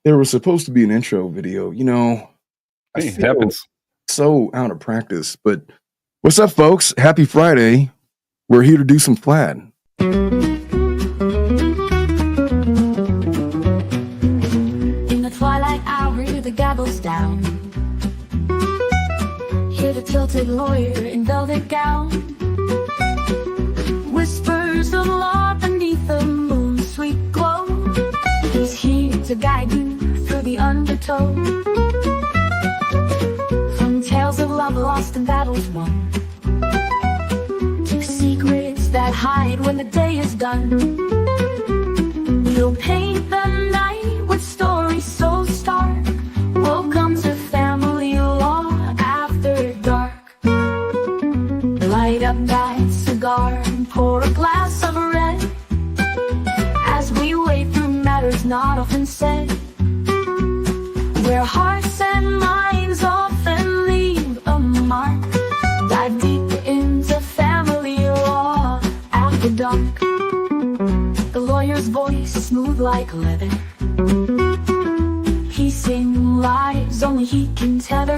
There was supposed to be an intro video. I Hey, feel happens. so out of practice, but what's up, folks? Happy Friday. We're here to do some flat. In the twilight hour, the gavel's down. Hear the tilted lawyer in velvet gown. Whispers of law beneath the moon's sweet glow. He's here to guide you through the undertow. From tales of love lost and battles won, to secrets that hide when the day is done. We'll paint the night with stories so stark. Welcome to family law after dark. Light up that cigar and pour a glass of red, as we wade through matters not often said, where hearts and minds often leave a mark. Dive deep into family law after dark. The lawyer's voice smooth like leather, piecing lives only he can tether.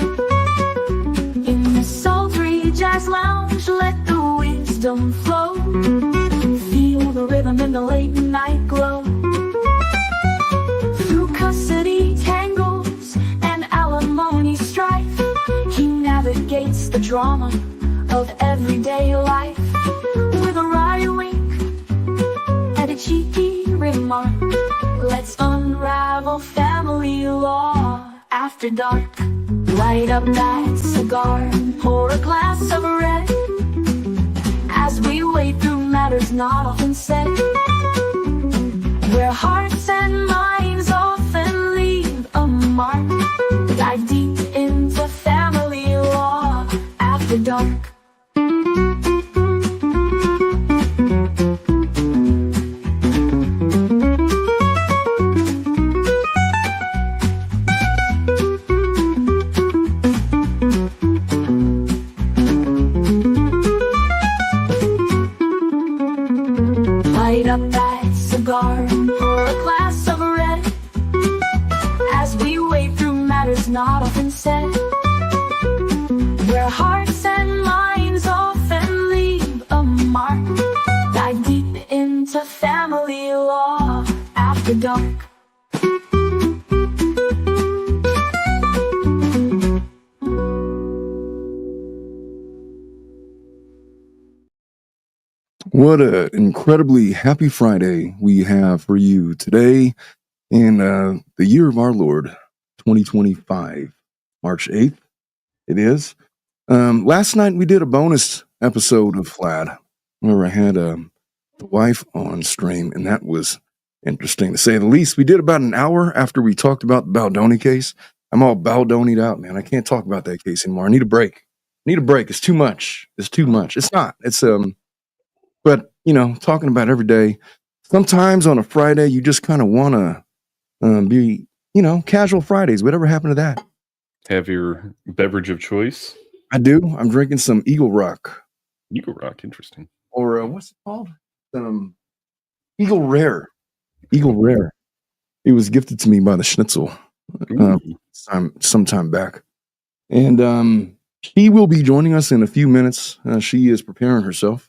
In the sultry jazz lounge, let the wisdom flow. Feel the rhythm in the late night glow. Through custody tangles and alimony strife, he navigates the drama of everyday life. With a wry wink and a cheeky remark, let's unravel family law after dark. Light up that cigar and pour a glass of red, as we wade through matters not often said, where hearts and minds often leave a mark. Dive deep into family law after dark. Light up that cigar and pour a glass of red, as we wade through matters not often said, where hearts and minds often leave a mark. Dive deep into family law after dark. What an incredibly happy Friday we have for you today in the year of our Lord, 2025, March 8th. It is. Last night we did a bonus episode of Flat where I had the wife on stream, and that was interesting to say the least. We did about an hour after we talked about the Baldoni case. I'm all Baldonied out, man. I can't talk about that case anymore. I need a break. It's too much. It's not. But, talking about every day, sometimes on a Friday, you just kind of want to be, casual Fridays. Whatever happened to that? Have your beverage of choice. I do. I'm drinking some Eagle Rock. Eagle Rock, interesting. Or what's it called? Eagle Rare. Eagle Rare. It was gifted to me by the Schnitzel sometime back. And she will be joining us in a few minutes. She is preparing herself.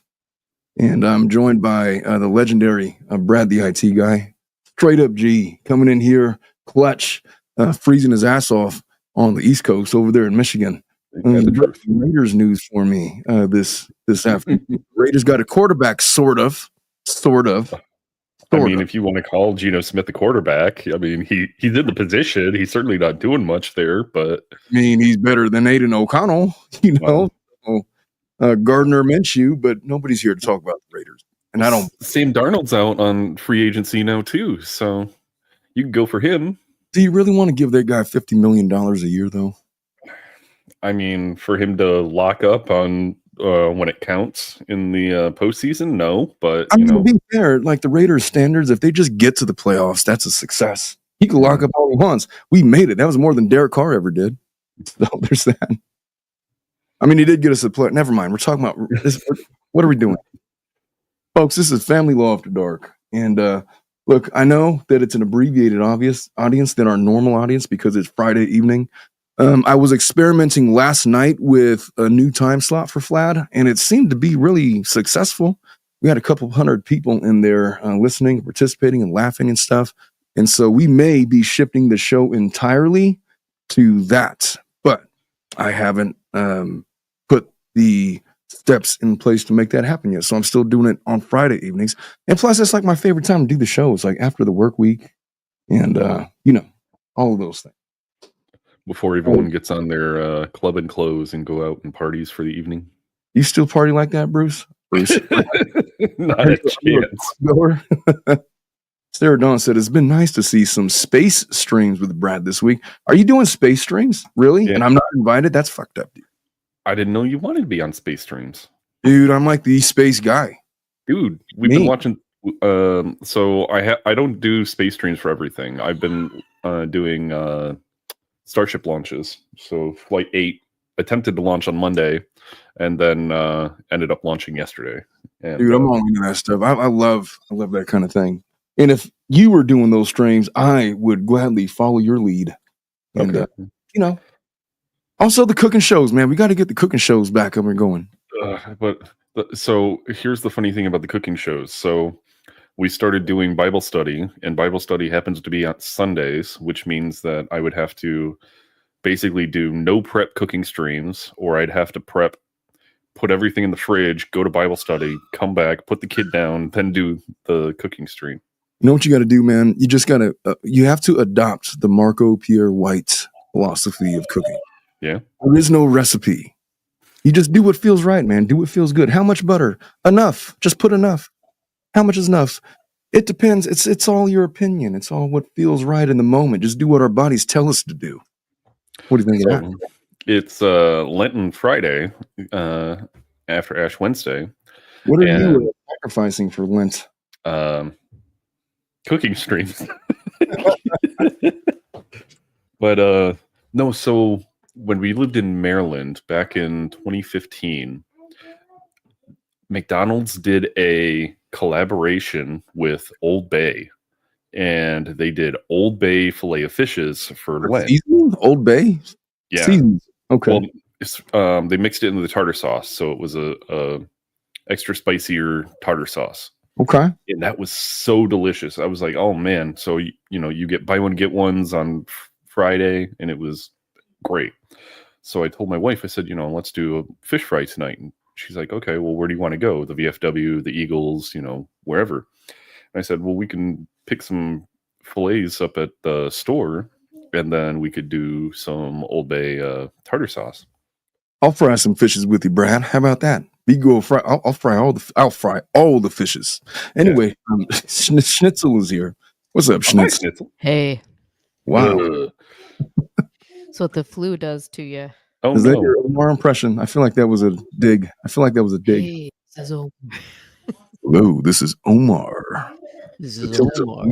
And I'm joined by the legendary Brad, the IT guy. Straight up G, coming in here, clutch, freezing his ass off on the East Coast over there in Michigan. The Raiders news for me this afternoon. Raiders got a quarterback, sort of. I mean, if you want to call Geno Smith a quarterback, I mean, he's in the position. He's certainly not doing much there, but I mean, he's better than Aiden O'Connell, Gardner Minshew, but nobody's here to talk about the Raiders. And I don't. Sam Darnold's out on free agency now too, so you can go for him. Do you really want to give that guy $50 million a year, though? I mean, for him to lock up on when it counts in the postseason, no. But to be fair, like the Raiders standards, if they just get to the playoffs, that's a success. He can lock up all he wants. We made it. That was more than Derek Carr ever did. So there's that. I mean, he did get us a play. Never mind. We're talking about this. What are we doing? Folks, this is Family Law After Dark. And Look, I know that it's an abbreviated audience than our normal audience because it's Friday evening. I was experimenting last night with a new time slot for Flad, and it seemed to be really successful. We had a couple hundred people in there listening, participating, and laughing and stuff. And so we may be shifting the show entirely to that, but I haven't put the steps in place to make that happen yet. So I'm still doing it on Friday evenings. And plus, it's like my favorite time to do the shows, like after the work week and, all of those things. Before everyone gets on their club and clothes and go out and parties for the evening. You still party like that, Bruce? Not a chance. Sarah Dawn said, it's been nice to see some space streams with Brad this week. Are you doing space streams? Really? Yeah. And I'm not invited? That's fucked up, dude. I didn't know you wanted to be on space streams. Dude, I'm like the space guy. Dude, we've been watching. So I don't do space streams for everything. I've been doing Starship launches. So Flight 8 attempted to launch on Monday and then ended up launching yesterday. And, dude, I'm all into that stuff. I love that kind of thing. And if you were doing those streams, I would gladly follow your lead. And, okay. Also the cooking shows, man. We got to get the cooking shows back up and going. So here's the funny thing about the cooking shows. So we started doing Bible study, and Bible study happens to be on Sundays, which means that I would have to basically do no prep cooking streams, or I'd have to prep, put everything in the fridge, go to Bible study, come back, put the kid down, then do the cooking stream. You know what you got to do, man? You just got to, you have to adopt the Marco Pierre White philosophy of cooking. Yeah. There is no recipe. You just do what feels right, man. Do what feels good. How much butter? Enough. Just put enough. How much is enough? It depends. It's all your opinion. It's all what feels right in the moment. Just do what our bodies tell us to do. What do you think of that? It's Lenten Friday after Ash Wednesday. What are you sacrificing for Lent? Cooking streams. But no, so when we lived in Maryland back in 2015, McDonald's did a collaboration with Old Bay, and they did Old Bay filet of fishes for Lent. Old Bay? Yeah. Seasons. Okay. Well, they mixed it into the tartar sauce, so it was a extra spicier tartar sauce. Okay. And that was so delicious. I was like, oh man. So you get buy one get ones on Friday, and it was great. So I told my wife, I said, let's do a fish fry tonight. And she's like, okay, well, where do you want to go? The VFW, the Eagles, wherever. And I said, well, we can pick some fillets up at the store, and then we could do some Old Bay tartar sauce. I'll fry some fishes with you, Brad. How about that? We go fry. I'll fry all the fishes. Anyway, Schnitzel is here. What's up, Schnitzel? Hey. Wow. That's what the flu does to you. Oh, is that your Omar impression? I feel like that was a dig. Hey, this is Omar. Hello, this is Omar. This is Omar.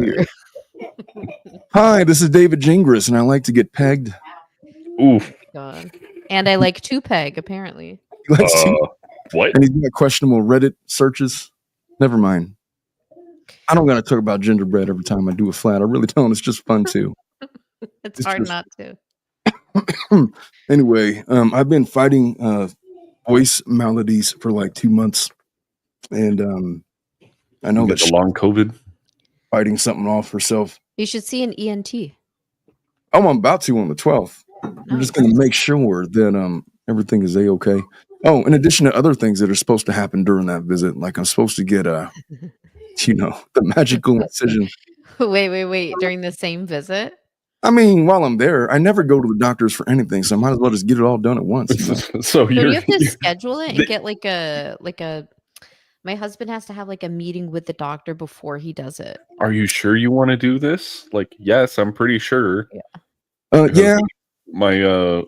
Hi, this is David Gingras, and I like to get pegged. Oof. God. And I like to peg, apparently. He likes to. What? And he's got questionable Reddit searches. Never mind. I don't got to talk about gingerbread every time I do a flat. I really don't. It's just fun too. It's hard not to. Anyway, I've been fighting voice maladies for like 2 months, and I know that the long COVID fighting something off herself. You should see an ENT. Oh, I'm about to on the 12th. I'm just going to make sure that everything is a-okay. Oh, in addition to other things that are supposed to happen during that visit, like I'm supposed to get the magical incision. Wait. During the same visit? I mean, while I'm there, I never go to the doctors for anything, so I might as well just get it all done at once. So you have to schedule it and get like a. My husband has to have like a meeting with the doctor before he does it. Are you sure you want to do this? Like, yes, I'm pretty sure. Yeah. Yeah. My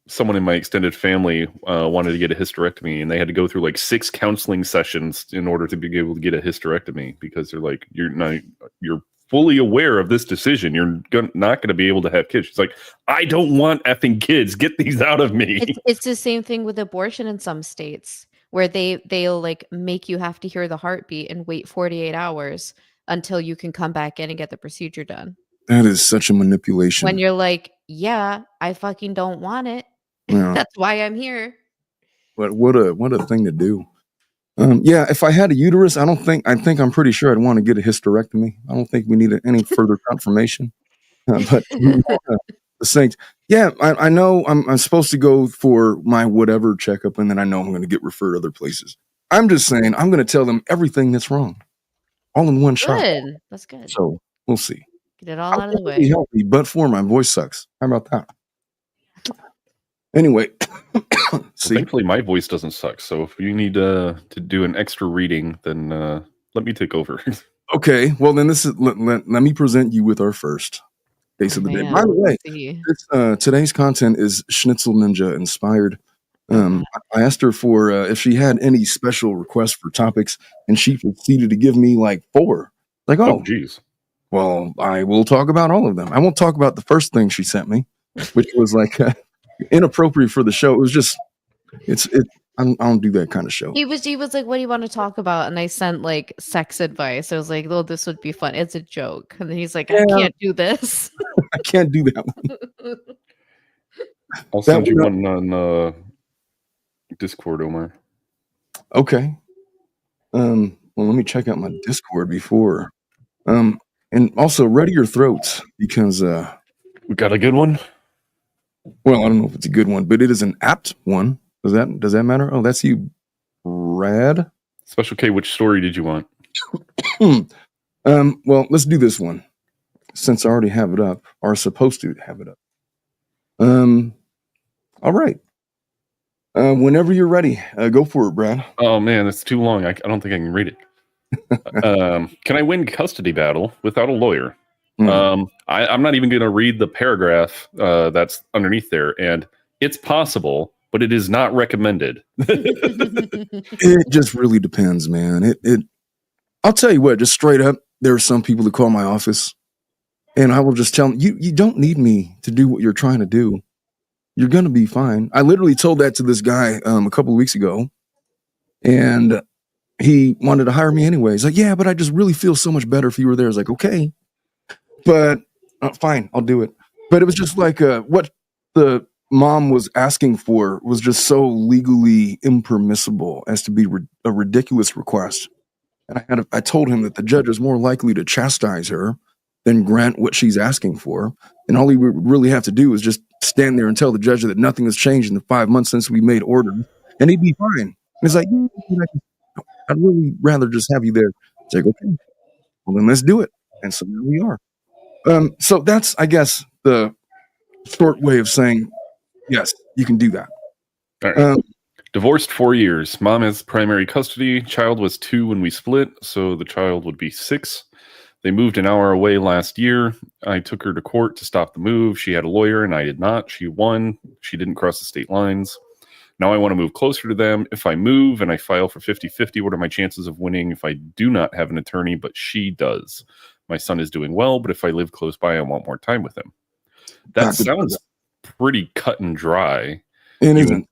someone in my extended family wanted to get a hysterectomy, and they had to go through like 6 counseling sessions in order to be able to get a hysterectomy, because they're like, you're fully aware of this decision. You're not going to be able to have kids. She's like, I don't want effing kids. Get these out of me. It's the same thing with abortion in some states, where they'll like make you have to hear the heartbeat and wait 48 hours until you can come back in and get the procedure done. That is such a manipulation. When you're like, yeah, I fucking don't want it. Yeah. That's why I'm here. But what a thing to do. Yeah, if I had a uterus, I think I'm pretty sure I'd want to get a hysterectomy. I don't think we need any further confirmation. But the Saints, yeah, I know I'm supposed to go for my whatever checkup, and then I know I'm going to get referred other places. I'm just saying I'm going to tell them everything that's wrong, all in one shot. Good. That's good. So we'll see. Get it all out of the way. Be healthy, but for my voice sucks. How about that? Anyway, see, thankfully my voice doesn't suck. So if you need to do an extra reading, then let me take over. Okay, well then let me present you with our first case of the day. By the way, today's content is Schnitzel Ninja inspired. I asked her for if she had any special requests for topics, and she proceeded to give me like 4. Like, oh, geez. Well, I will talk about all of them. I won't talk about the first thing she sent me, which was like inappropriate for the show. It was just, I don't do that kind of show. He was like, what do you want to talk about? And I sent like sex advice. I was like, oh, this would be fun. It's a joke. And then he's like, I can't do this. I can't do that one. I'll send you one on Discord, Omar. Okay. Well, let me check out my Discord before. And also ready your throats because we got a good one. Well, I don't know if it's a good one, but it is an apt one. Does that matter? Oh, that's you, Brad. Special K, which story did you want? Well, let's do this one since I already have it up, or supposed to have it up. All right. Whenever you're ready, go for it, Brad. Oh man, it's too long. I don't think I can read it. Can I win custody battle without a lawyer? I'm not even going to read the paragraph that's underneath there, and it's possible, but it is not recommended. It just really depends, man. I'll tell you what, just straight up, there are some people that call my office, and I will just tell them, you don't need me to do what you're trying to do. You're going to be fine. I literally told that to this guy a couple of weeks ago, and he wanted to hire me anyway. He's like, yeah, but I just really feel so much better if you were there. I was like, okay, but fine, I'll do it. But it was just like what the mom was asking for was just so legally impermissible as to be a ridiculous request. And I told him that the judge is more likely to chastise her than grant what she's asking for. And all he would really have to do is just stand there and tell the judge that nothing has changed in the 5 months since we made order, and he'd be fine. And it's like, I'd really rather just have you there. It's like, okay, well then let's do it. And so there we are. So that's, I guess, the short way of saying, yes, you can do that. All right. Divorced 4 years. Mom has primary custody. Child was 2 when we split, so the child would be 6. They moved an hour away last year. I took her to court to stop the move. She had a lawyer and I did not. She won. She didn't cross the state lines. Now I want to move closer to them. If I move and I file for 50-50, what are my chances of winning if I do not have an attorney, but she does? My son is doing well, but if I live close by, I want more time with him. That sounds pretty cut and dry. It isn't.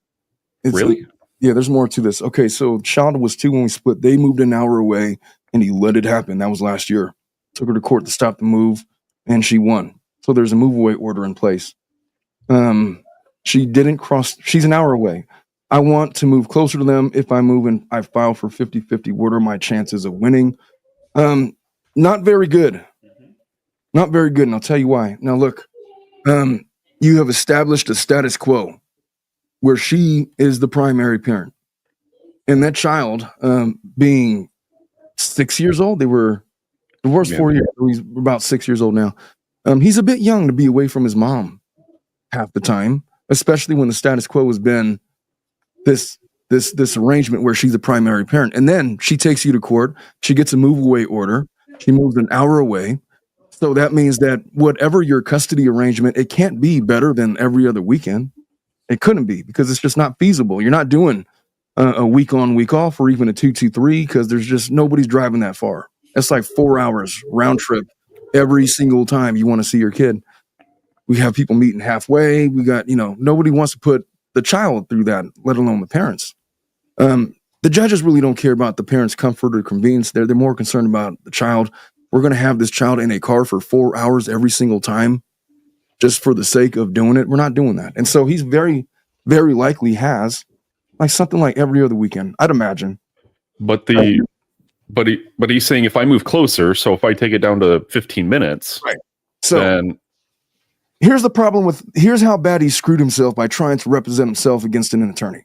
Really? Yeah, there's more to this. Okay, so child was 2 when we split. They moved an hour away, and he let it happen. That was last year. Took her to court to stop the move, and she won. So there's a move away order in place. She didn't cross. She's an hour away. I want to move closer to them. If I move and I file for 50-50, what are my chances of winning? Not very good. Not very good, and I'll tell you why. Now, look, you have established a status quo where she is the primary parent. And that child, being 6 years old, they were divorced 4 years. He's about 6 years old now. He's a bit young to be away from his mom half the time, especially when the status quo has been this arrangement where she's the primary parent. And then she takes you to court. She gets a move away order. She moves an hour away. So that means that whatever your custody arrangement, it can't be better than every other weekend. It couldn't be because it's just not feasible. You're not doing a week on, week off, or even a 2-2-3 because there's just nobody's driving that far. That's like 4 hours round trip every single time you want to see your kid. We have people meeting halfway. We got, nobody wants to put the child through that, let alone the parents. The judges really don't care about the parents' comfort or convenience. They're more concerned about the child. we're going to have this child in a car for 4 hours every single time just for the sake of doing it. We're not doing that. And so he's very, very likely has like something like every other weekend, I'd imagine. But he's saying if I move closer, so if I take it down to 15 minutes, right. So then here's the problem here's how bad he screwed himself by trying to represent himself against an attorney.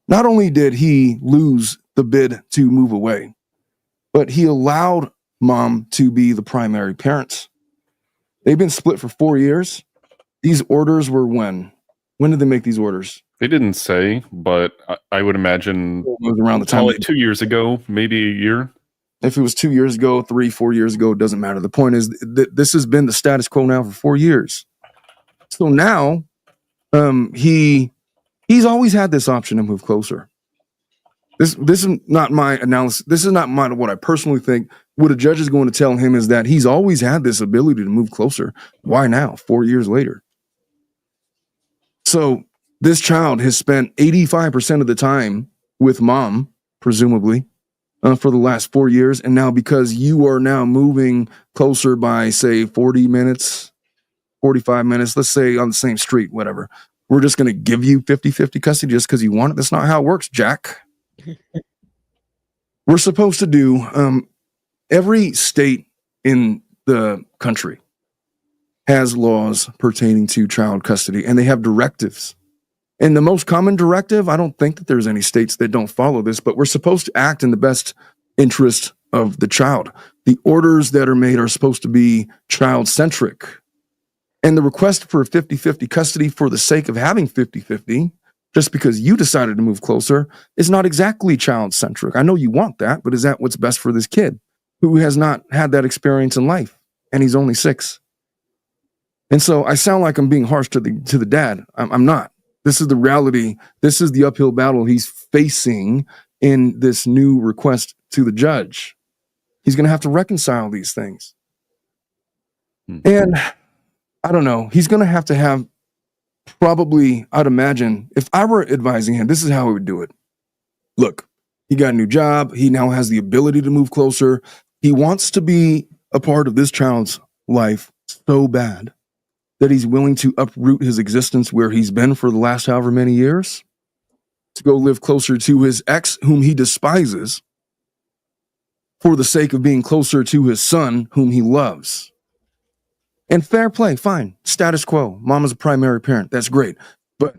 Not only did he lose the bid to move away, but he allowed mom to be the primary parent. They've been split for 4 years. These orders were when? When did they make these orders? They didn't say, but I would imagine it was around the time. 2 years ago, maybe a year. If it was 2 years ago, 3, 4 years ago, it doesn't matter. The point is that this has been the status quo now for 4 years. So now he's always had this option to move closer. This is not my analysis. This is not what I personally think. What a judge is going to tell him is that he's always had this ability to move closer. Why now, 4 years later? So this child has spent 85% of the time with mom, presumably, for the last 4 years. And now because you are now moving closer by, say, 40 minutes, 45 minutes, let's say on the same street, whatever, we're just going to give you 50-50 custody just because you want it. That's not how it works, Jack. We're supposed to do, every state in the country has laws pertaining to child custody, and they have directives. And the most common directive, I don't think that there's any states that don't follow this, but we're supposed to act in the best interest of the child. The orders that are made are supposed to be child-centric. And the request for 50-50 custody for the sake of having 50-50, just because you decided to move closer, is not exactly child-centric. I know you want that, but is that what's best for this kid who has not had that experience in life, and he's only 6? And so I sound like I'm being harsh to the dad. I'm not. This is the reality. This is the uphill battle he's facing in this new request to the judge. He's going to have to reconcile these things. And I don't know. He's going to have probably, I'd imagine, if I were advising him, this is how he would do it. Look, he got a new job. He now has the ability to move closer. He wants to be a part of this child's life so bad that he's willing to uproot his existence where he's been for the last however many years to go live closer to his ex, whom he despises, for the sake of being closer to his son, whom he loves. And fair play, fine. Status quo. Mama's a primary parent. That's great. But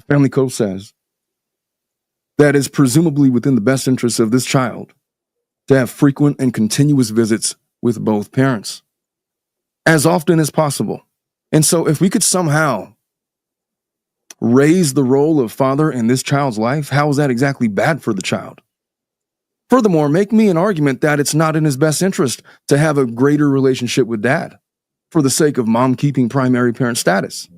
family code says that is presumably within the best interests of this child to have frequent and continuous visits with both parents as often as possible. And so if we could somehow raise the role of father in this child's life, how is that exactly bad for the child? Furthermore, make me an argument that it's not in his best interest to have a greater relationship with dad for the sake of mom keeping primary parent status.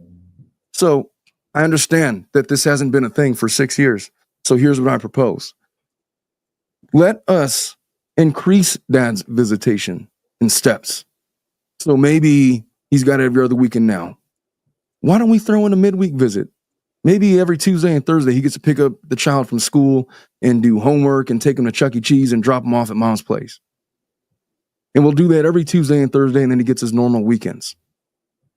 So I understand that this hasn't been a thing for 6 years. So here's what I propose. Let us increase dad's visitation in steps. So maybe he's got it every other weekend now. Why don't we throw in a midweek visit? Maybe every Tuesday and Thursday he gets to pick up the child from school and do homework and take him to Chuck E. Cheese and drop him off at mom's place. And we'll do that every Tuesday and Thursday, and then he gets his normal weekends.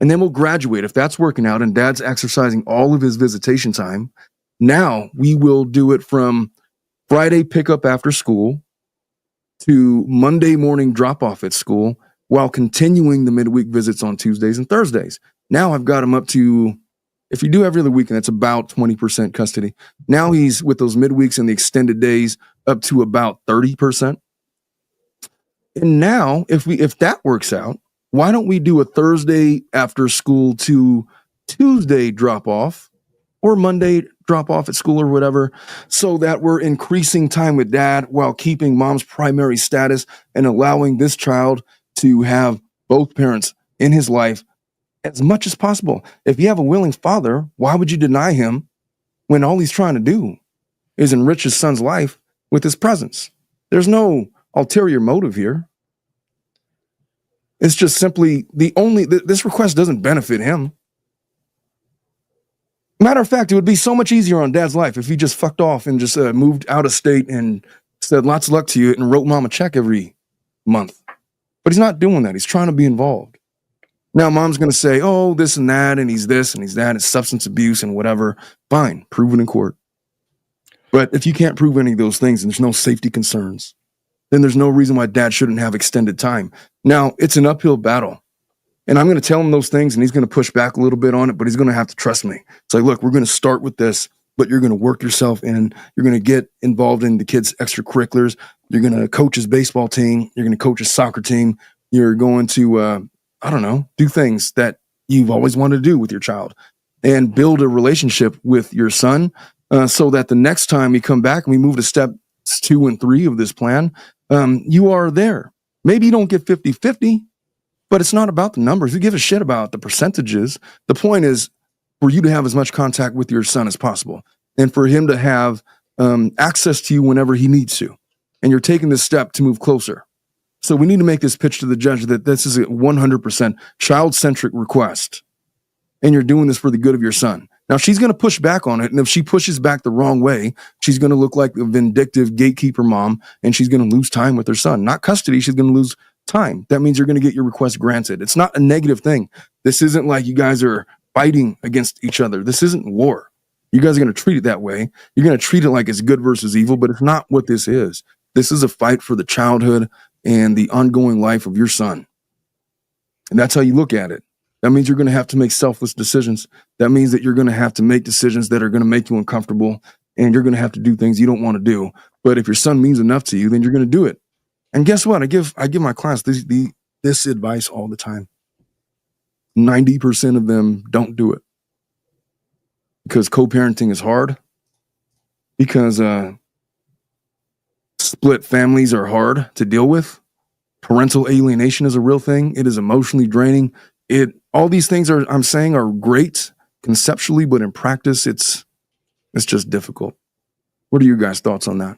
And then we'll graduate. If that's working out and dad's exercising all of his visitation time, now we will do it from Friday pickup after school to Monday morning drop off at school while continuing the midweek visits on Tuesdays and Thursdays. Now I've got him up to, if you do every other weekend, that's about 20% custody. Now he's, with those midweeks and the extended days, up to about 30%. And now, if that works out, why don't we do a Thursday after school to Tuesday drop off or Monday drop off at school or whatever, so that we're increasing time with dad while keeping mom's primary status and allowing this child to have both parents in his life as much as possible. If you have a willing father, why would you deny him when all he's trying to do is enrich his son's life with his presence? There's no ulterior motive here. It's just simply this request doesn't benefit him. Matter of fact, it would be so much easier on dad's life if he just fucked off and just moved out of state and said lots of luck to you and wrote mom a check every month. But he's not doing that. He's trying to be involved. Now, mom's going to say, oh, this and that, and he's this and he's that, it's substance abuse and whatever. Fine, prove it in court. But if you can't prove any of those things and there's no safety concerns, then there's no reason why dad shouldn't have extended time. Now, it's an uphill battle. And I'm going to tell him those things and he's going to push back a little bit on it, but he's going to have to trust me. It's like, look, we're going to start with this, but you're going to work yourself in. You're going to get involved in the kids' extracurriculars. You're going to coach his baseball team. You're going to coach his soccer team. You're going to, do things that you've always wanted to do with your child and build a relationship with your son so that the next time we come back and we move to steps 2 and 3 of this plan, you are there. Maybe you don't get 50-50, but it's not about the numbers. Who gives a shit about the percentages? The point is for you to have as much contact with your son as possible and for him to have access to you whenever he needs to. And you're taking this step to move closer. So we need to make this pitch to the judge that this is a 100% child-centric request. And you're doing this for the good of your son. Now, she's going to push back on it. And if she pushes back the wrong way, she's going to look like a vindictive gatekeeper mom, and she's going to lose time with her son. Not custody, she's going to lose time. That means you're going to get your request granted. It's not a negative thing. This isn't like you guys are fighting against each other. This isn't war. You guys are going to treat it that way. You're going to treat it like it's good versus evil, but it's not what this is. This is a fight for the childhood and the ongoing life of your son. And that's how you look at it. That means you're going to have to make selfless decisions. That means that you're going to have to make decisions that are going to make you uncomfortable, and you're going to have to do things you don't want to do. But if your son means enough to you, then you're going to do it. And guess what? I give my class this advice all the time. 90% of them don't do it because co-parenting is hard, because split families are hard to deal with. Parental alienation is a real thing. It is emotionally draining. All these things I'm saying are great conceptually, but in practice, it's just difficult. What are your guys' thoughts on that?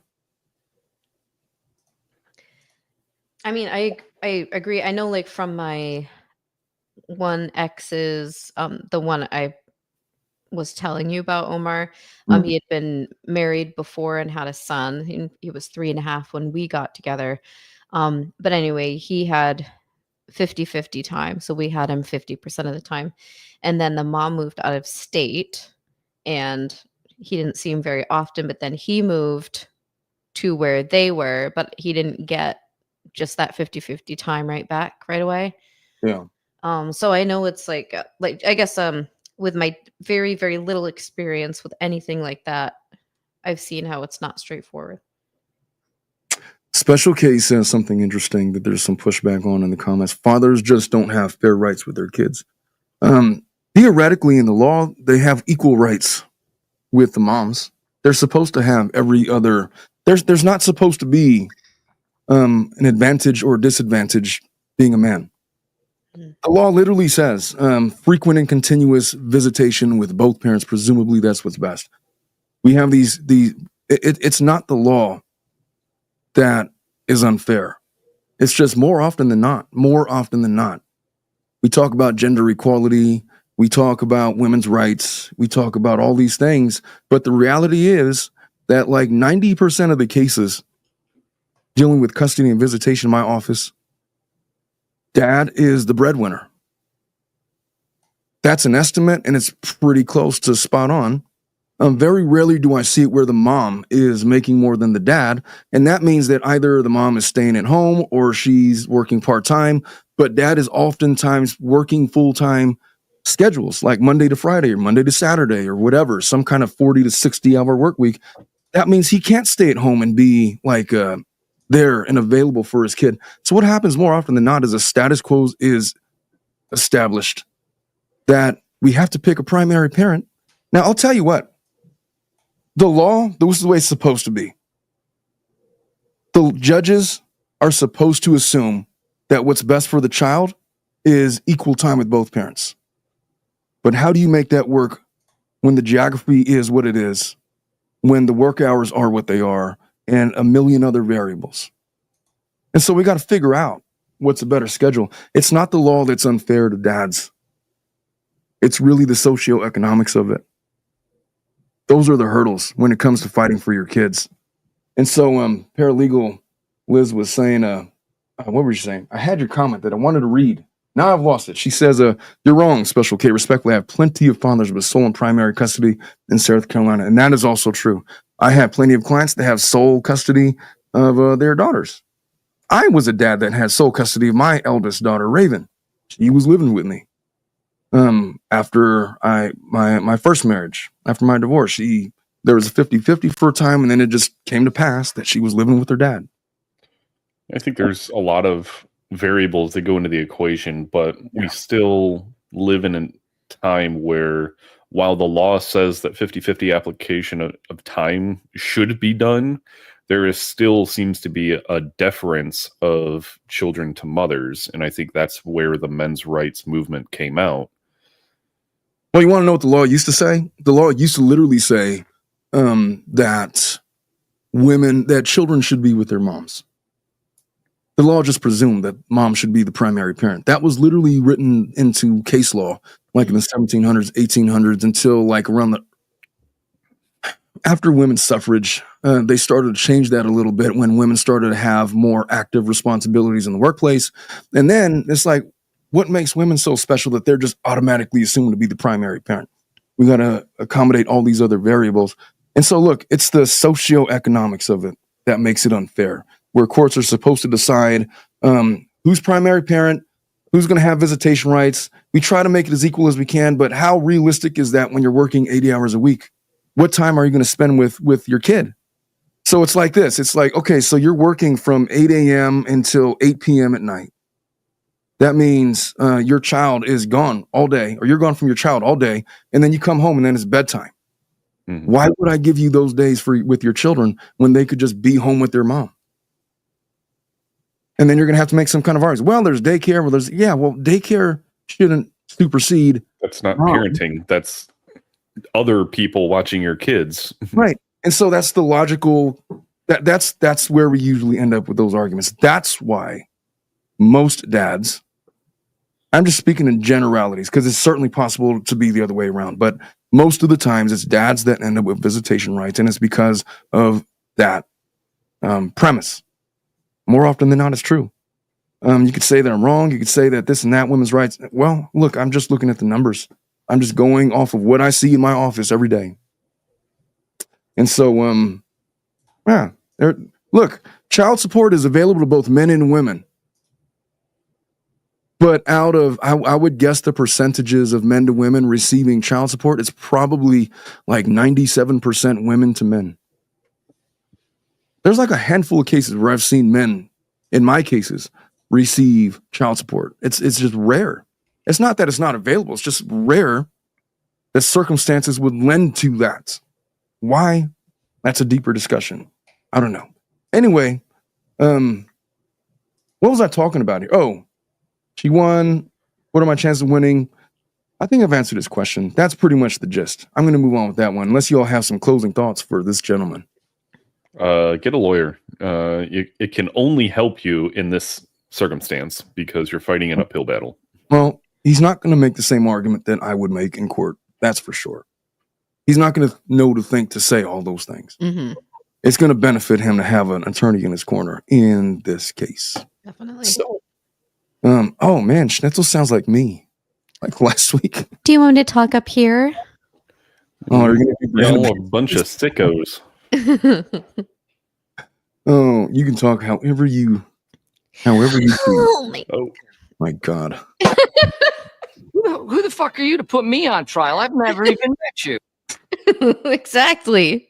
I mean, I agree. I know, like, from my one ex's, the one I was telling you about, Omar, he had been married before and had a son. He was 3.5 when we got together. But anyway, he had 50-50 time. So we had him 50% of the time. And then the mom moved out of state and he didn't see him very often, but then he moved to where they were, but he didn't get just that 50-50 time right back right away. Yeah. So I know it's like I guess with my very, very little experience with anything like that, I've seen how it's not straightforward. Special Case says something interesting that there's some pushback on in the comments. Fathers just don't have fair rights with their kids. Theoretically, in the law, they have equal rights with the moms. They're supposed to have every other. There's not supposed to be an advantage or disadvantage being a man. The law literally says frequent and continuous visitation with both parents. Presumably, that's what's best. We have it's not the law that is unfair. It's just more often than not, we talk about gender equality. We talk about women's rights. We talk about all these things. But the reality is that like 90% of the cases dealing with custody and visitation in my office, dad is the breadwinner. That's an estimate, and it's pretty close to spot on. Very rarely do I see it where the mom is making more than the dad. And that means that either the mom is staying at home or she's working part-time, but dad is oftentimes working full-time schedules, like Monday to Friday or Monday to Saturday or whatever, some kind of 40 to 60 hour work week. That means he can't stay at home and be like there and available for his kid. So what happens more often than not is a status quo is established that we have to pick a primary parent. Now, I'll tell you what. The law, this is the way it's supposed to be. The judges are supposed to assume that what's best for the child is equal time with both parents. But how do you make that work when the geography is what it is, when the work hours are what they are, and a million other variables? And so we got to figure out what's a better schedule. It's not the law that's unfair to dads. It's really the socioeconomics of it. Those are the hurdles when it comes to fighting for your kids. And so paralegal Liz was saying what were you saying? I had your comment that I wanted to read. Now I've lost it. She says, you're wrong, Special K. Respectfully, I have plenty of fathers with sole and primary custody in South Carolina, and that is also true. I have plenty of clients that have sole custody of their daughters. I was a dad that had sole custody of my eldest daughter, Raven. She was living with me. After my first marriage, after my divorce, there was a 50-50 for a time, and then it just came to pass that she was living with her dad. I think there's a lot of variables that go into the equation, but we still live in a time where while the law says that 50-50 application of time should be done, there is still seems to be a deference of children to mothers. And I think that's where the men's rights movement came out. Well, you want to know what the law used to say? The law used to literally say that children should be with their moms. The law just presumed that mom should be the primary parent. That was literally written into case law, like in the 1700s, 1800s, until like after women's suffrage, they started to change that a little bit when women started to have more active responsibilities in the workplace. And then it's like, what makes women so special that they're just automatically assumed to be the primary parent? We got to accommodate all these other variables. And so, look, it's the socioeconomics of it that makes it unfair, where courts are supposed to decide who's primary parent, who's going to have visitation rights. We try to make it as equal as we can, but how realistic is that when you're working 80 hours a week? What time are you going to spend with your kid? So it's like this. It's like, okay, so you're working from 8 a.m. until 8 p.m. at night. That means your child is gone all day, or you're gone from your child all day, and then you come home and then it's bedtime. Mm-hmm. Why would I give you those days with your children when they could just be home with their mom? And then you're going to have to make some kind of argument. Well, there's daycare. Daycare shouldn't supersede. That's not parenting. That's other people watching your kids. Right. And so that's the logical, that's where we usually end up with those arguments. That's why most dads, I'm just speaking in generalities because it's certainly possible to be the other way around, but most of the times it's dads that end up with visitation rights, and it's because of that premise. More often than not, it's true. You could say that I'm wrong. You could say that this and that, women's rights. Well, look, I'm just looking at the numbers. I'm just going off of what I see in my office every day. And so, look, child support is available to both men and women. But I would guess the percentages of men to women receiving child support, it's probably like 97% women to men. There's like a handful of cases where I've seen men, in my cases, receive child support. It's just rare. It's not that it's not available. It's just rare that circumstances would lend to that. Why? That's a deeper discussion. I don't know. Anyway, what was I talking about here? Oh, she won. What are my chances of winning? I think I've answered this question. That's pretty much the gist. I'm going to move on with that one, unless you all have some closing thoughts for this gentleman. Get a lawyer. It can only help you in this circumstance because you're fighting an uphill battle. Well, he's not going to make the same argument that I would make in court. That's for sure. He's not going to know to think to say all those things. Mm-hmm. It's going to benefit him to have an attorney in his corner in this case. Definitely. So, oh man, Schnitzel sounds like me, like last week. Do you want me to talk up here? Oh, you're going to be all a bunch of sickos. Oh, you can talk however you Oh my God. Who the fuck are you to put me on trial? I've never even met you. Exactly.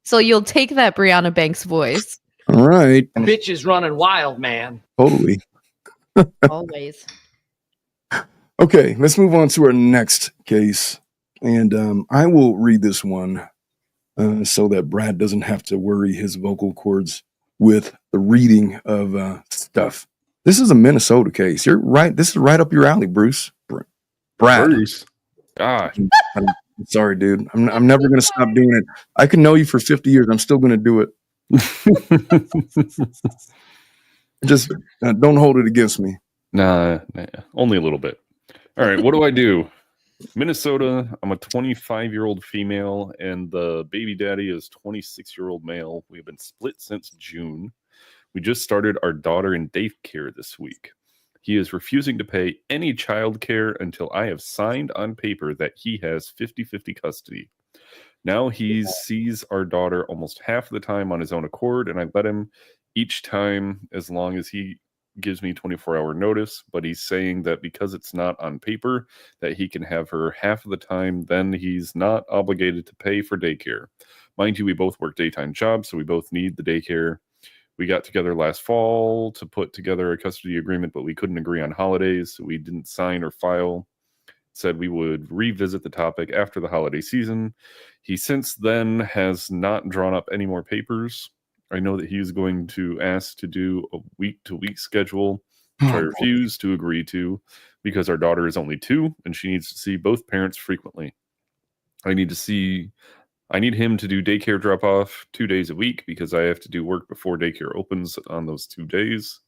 So you'll take that Brianna Banks voice. All right. Bitch is running wild, man. Totally. Always. Okay, let's move on to our next case. And I will read this one so that Brad doesn't have to worry his vocal cords with the reading of stuff. This is a Minnesota case. You're right. This is right up your alley, Bruce. Brad. Bruce. God. I'm sorry, dude. I'm never going to stop doing it. I can know you for 50 years. I'm still going to do it. Just don't hold it against me. Nah, only a little bit. All right, what do I do? Minnesota, I'm a 25-year-old female, and the baby daddy is 26-year-old male. We've been split since June. We just started our daughter in daycare this week. He is refusing to pay any childcare until I have signed on paper that he has 50-50 custody. Now he sees our daughter almost half the time on his own accord, and I let him each time as long as he gives me 24-hour notice, but he's saying that because it's not on paper that he can have her half of the time, then he's not obligated to pay for daycare. Mind you, we both work daytime jobs, so we both need the daycare. We got together last fall to put together a custody agreement, but we couldn't agree on holidays, so we didn't sign or file. Said we would revisit the topic after the holiday season. He since then has not drawn up any more papers. I know that he's going to ask to do a week-to-week schedule, which I refuse to agree to because our daughter is only 2 and she needs to see both parents frequently. I need him to do daycare drop-off 2 days a week because I have to do work before daycare opens on those 2 days.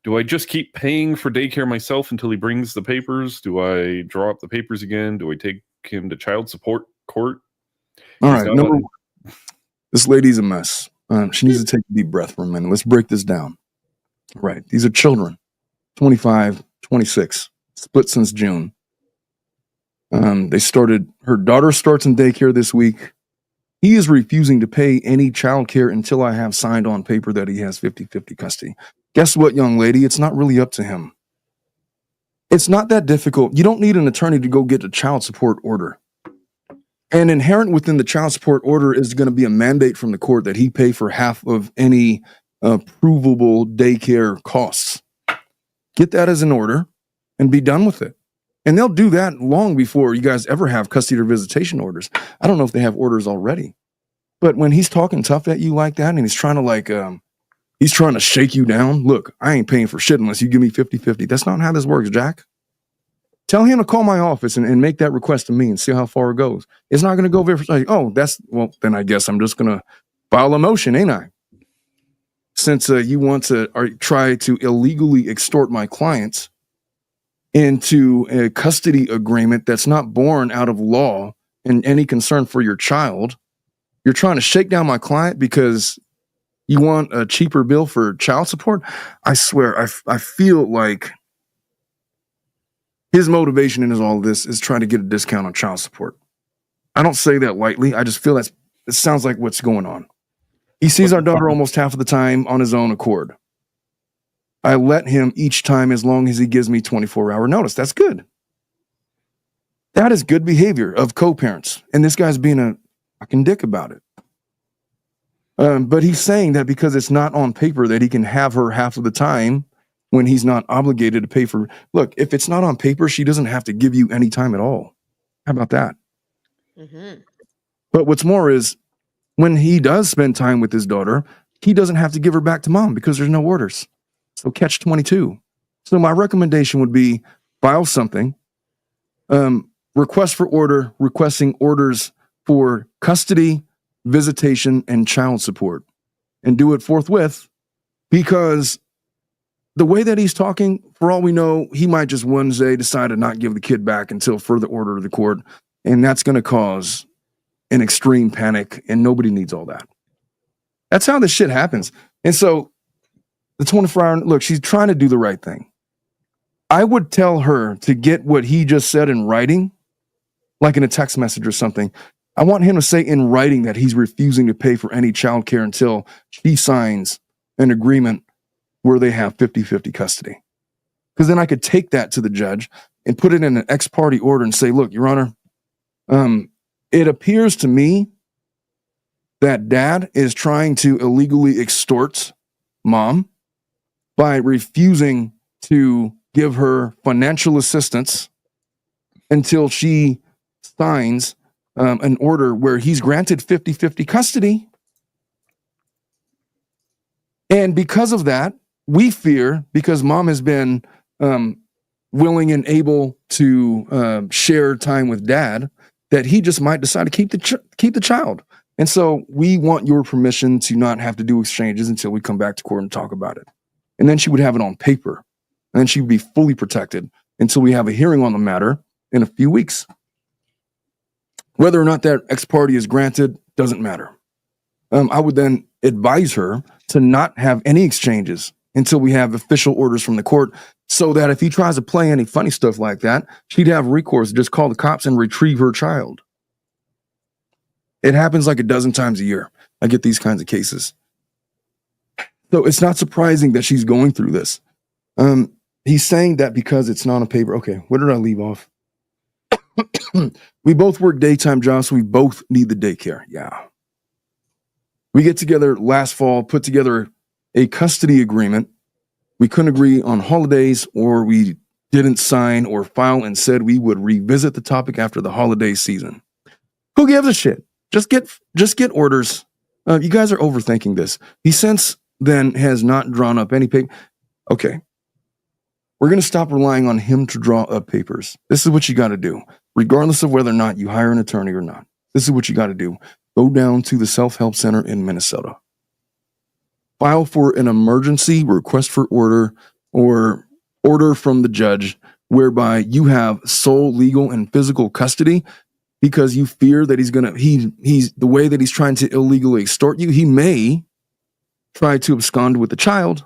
Do I just keep paying for daycare myself until he brings the papers? Do I draw up the papers again? Do I take him to child support court? All right. Number one, this lady's a mess. She needs to take a deep breath for a minute. Let's break this down. Right. These are children, 25, 26, split since June. Her daughter starts in daycare this week. He is refusing to pay any child care until I have signed on paper that he has 50-50 custody. Guess what, young lady? It's not really up to him. It's not that difficult. You don't need an attorney to go get a child support order. And inherent within the child support order is going to be a mandate from the court that he pay for half of any provable daycare costs. Get that as an order and be done with it. And they'll do that long before you guys ever have custody or visitation orders. I don't know if they have orders already. But when he's talking tough at you like that and he's trying to shake you down, look, I ain't paying for shit unless you give me 50-50. That's not how this works, Jack. Tell him to call my office and make that request to me and see how far it goes. It's not going to go very far. Then I guess I'm just going to file a motion, ain't I? Since you want to try to illegally extort my clients into a custody agreement that's not born out of law and any concern for your child, you're trying to shake down my client because you want a cheaper bill for child support? I swear, I feel like his motivation in all of this is trying to get a discount on child support. I don't say that lightly. I just feel it sounds like what's going on. He sees our daughter almost half of the time on his own accord. I let him each time as long as he gives me 24-hour notice. That's good. That is good behavior of co-parents. And this guy's being a fucking dick about it. But he's saying that because it's not on paper that he can have her half of the time when he's not obligated to pay for. Look, if it's not on paper, she doesn't have to give you any time at all. How about that? Mm-hmm. But what's more is when he does spend time with his daughter, he doesn't have to give her back to mom because there's no orders. So catch 22. So my recommendation would be file something, request for order, requesting orders for custody, visitation, and child support, and do it forthwith, because the way that he's talking, for all we know, he might just one day decide to not give the kid back until further order of the court, and that's going to cause an extreme panic, and nobody needs all that. That's how this shit happens. And so the 24-hour, look, she's trying to do the right thing. I would tell her to get what he just said in writing, like in a text message or something. I want him to say in writing that he's refusing to pay for any child care until she signs an agreement where they have 50-50 custody. Because then I could take that to the judge and put it in an ex parte order and say, look, Your Honor, it appears to me that dad is trying to illegally extort mom by refusing to give her financial assistance until she signs an order where he's granted 50-50 custody. And because of that, we fear, because mom has been willing and able to share time with dad, that he just might decide to keep the child. And so we want your permission to not have to do exchanges until we come back to court and talk about it. And then she would have it on paper. And then she would be fully protected until we have a hearing on the matter in a few weeks. Whether or not that ex parte is granted doesn't matter. I would then advise her to not have any exchanges until we have official orders from the court, so that if he tries to play any funny stuff like that, she'd have recourse to just call the cops and retrieve her child. It happens like a dozen times a year. I get these kinds of cases. So it's not surprising that she's going through this. He's saying that because it's not on paper. Okay, where did I leave off? We both work daytime jobs, so we both need the daycare. Yeah. We get together last fall, put together a custody agreement. We couldn't agree on holidays, or we didn't sign or file, and said we would revisit the topic after the holiday season. Who gives a shit? Just get orders. You guys are overthinking this. He since then has not drawn up any paper. Okay. We're going to stop relying on him to draw up papers. This is what you got to do, regardless of whether or not you hire an attorney or not. This is what you got to do. Go down to the Self-Help Center in Minnesota. File for an emergency request for order or order from the judge, whereby you have sole legal and physical custody, because you fear that he's the way that he's trying to illegally extort you, he may try to abscond with the child.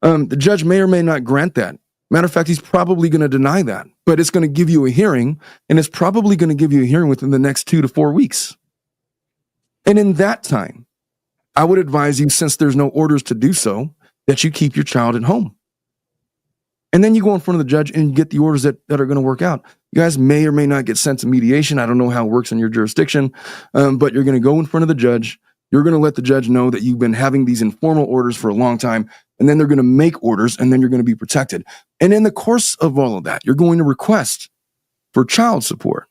The judge may or may not grant that. Matter of fact, he's probably going to deny that, but it's going to give you a hearing, and it's probably going to give you a hearing within the next 2 to 4 weeks. And in that time, I would advise you, since there's no orders to do so, that you keep your child at home. And then you go in front of the judge and get the orders that are going to work out. You guys may or may not get sent to mediation. I don't know how it works in your jurisdiction, but you're going to go in front of the judge. You're going to let the judge know that you've been having these informal orders for a long time, and then they're going to make orders, and then you're going to be protected. And in the course of all of that, you're going to request for child support.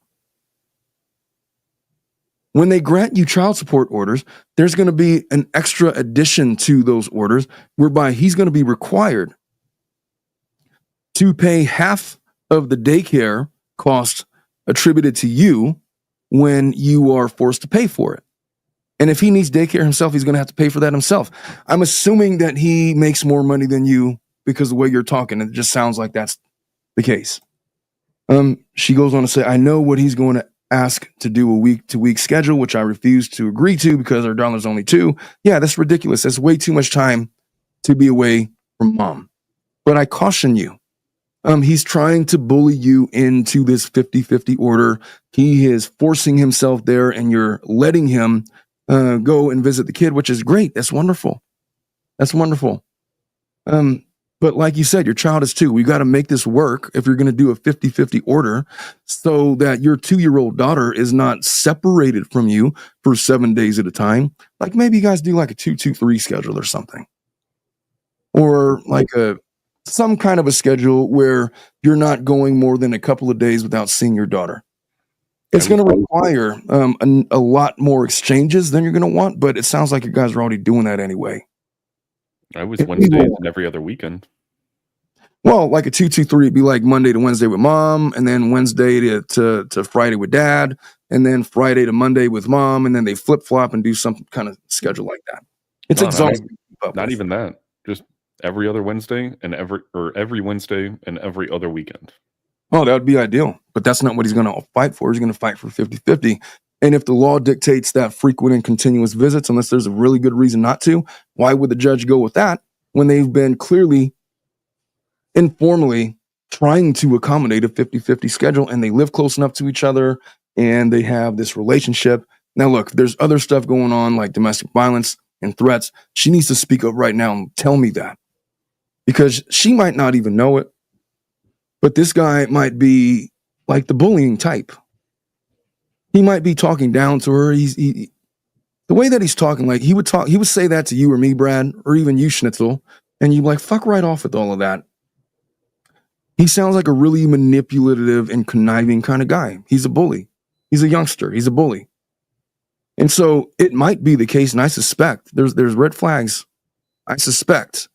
When they grant you child support orders, there's going to be an extra addition to those orders, whereby he's going to be required to pay half of the daycare cost attributed to you when you are forced to pay for it. And if he needs daycare himself, he's going to have to pay for that himself. I'm assuming that he makes more money than you, because the way you're talking, it just sounds like that's the case. She goes on to say, I know what he's going to ask to do, a week-to-week schedule, which I refuse to agree to because our daughter's only 2. Yeah, that's ridiculous. That's way too much time to be away from mom. But I caution you, he's trying to bully you into this 50-50 order. He is forcing himself there, and you're letting him go and visit the kid, which is great. That's wonderful. That's wonderful. But like you said, your child is 2. We got to make this work if you're going to do a 50-50 order, so that your 2-year-old daughter is not separated from you for 7 days at a time. Like maybe you guys do like a 2-2-3 schedule or something. Or like some kind of a schedule where you're not going more than a couple of days without seeing your daughter. It's going to require a lot more exchanges than you're going to want, but it sounds like you guys are already doing that anyway. I was Wednesdays and every other weekend. Well, like a 2-2-3, it'd be like Monday to Wednesday with mom, and then Wednesday to Friday with dad, and then Friday to Monday with mom, and then they flip-flop and do some kind of schedule like that. It's exhausting. Not even that. Just every other Wednesday and every Wednesday and every other weekend. Oh, that would be ideal. But that's not what he's going to fight for. He's going to fight for 50-50. And if the law dictates that frequent and continuous visits, unless there's a really good reason not to, why would the judge go with that when they've been clearly, informally trying to accommodate a 50-50 schedule, and they live close enough to each other and they have this relationship? Now, look, there's other stuff going on like domestic violence and threats. She needs to speak up right now and tell me that, because she might not even know it, but this guy might be like the bullying type. He might be talking down to her. The way that he's talking, like he would say that to you or me, Brad, or even you, Schnitzel, and you'd be like, fuck right off with all of that. He sounds like a really manipulative and conniving kind of guy. He's a bully. He's a youngster. He's a bully. And so it might be the case, and I suspect there's red flags. I suspect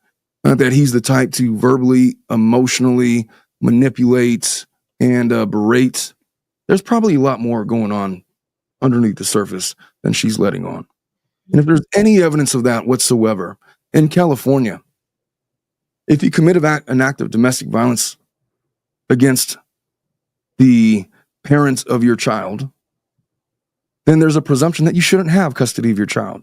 that he's the type to verbally, emotionally manipulate and berate. There's probably a lot more going on underneath the surface than she's letting on. And if there's any evidence of that whatsoever, in California, if you commit an act of domestic violence against the parents of your child, then there's a presumption that you shouldn't have custody of your child.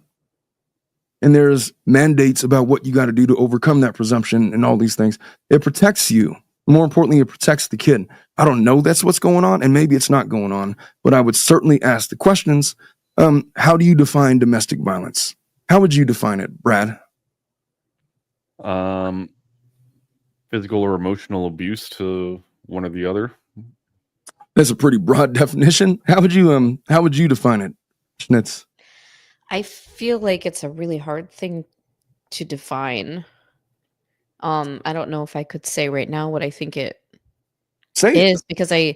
and there's mandates about what you got to do to overcome that presumption and all these things. It protects you. More importantly, it protects the kid. I don't know that's what's going on, and maybe it's not going on, but I would certainly ask the questions. How do you define domestic violence? How would you define it, Brad? Physical or emotional abuse to one or the other. That's a pretty broad definition. How would you define it, Schnitz? I feel like it's a really hard thing to define. I don't know if I could say right now what I think it is, because I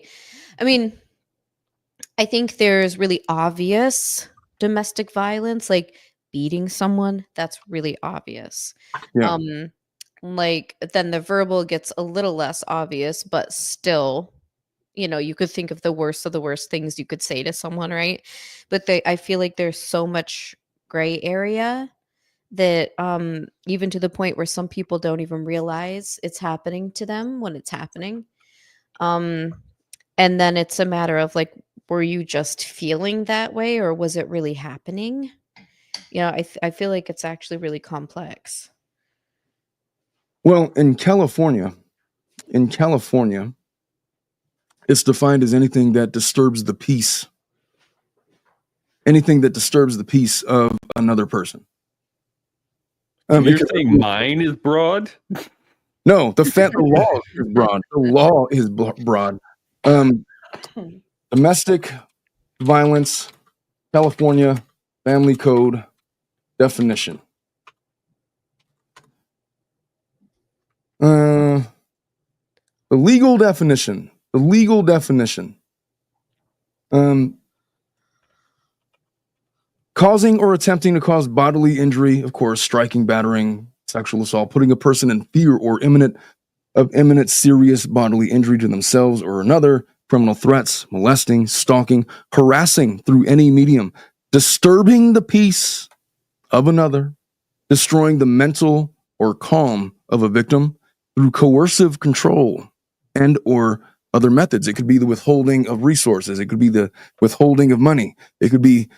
mean, I think there's really obvious domestic violence, like beating someone. That's really obvious. Yeah. Like then the verbal gets a little less obvious, but still, you could think of the worst things you could say to someone, right? But I feel like there's so much gray area that even to the point where some people don't even realize it's happening to them when it's happening. And then it's a matter of like, were you just feeling that way, or was it really happening? I feel like it's actually really complex. Well, in California, it's defined as anything that disturbs the peace. Anything that disturbs the peace of another person. You're saying mine is broad? No, the law is broad. The law is broad. Domestic violence, California Family Code definition. The legal definition. Causing or attempting to cause bodily injury, of course, striking, battering, sexual assault, putting a person in fear or imminent serious bodily injury to themselves or another, criminal threats, molesting, stalking, harassing through any medium, disturbing the peace of another, destroying the mental or calm of a victim through coercive control and or other methods. It could be the withholding of resources. It could be the withholding of money. It could be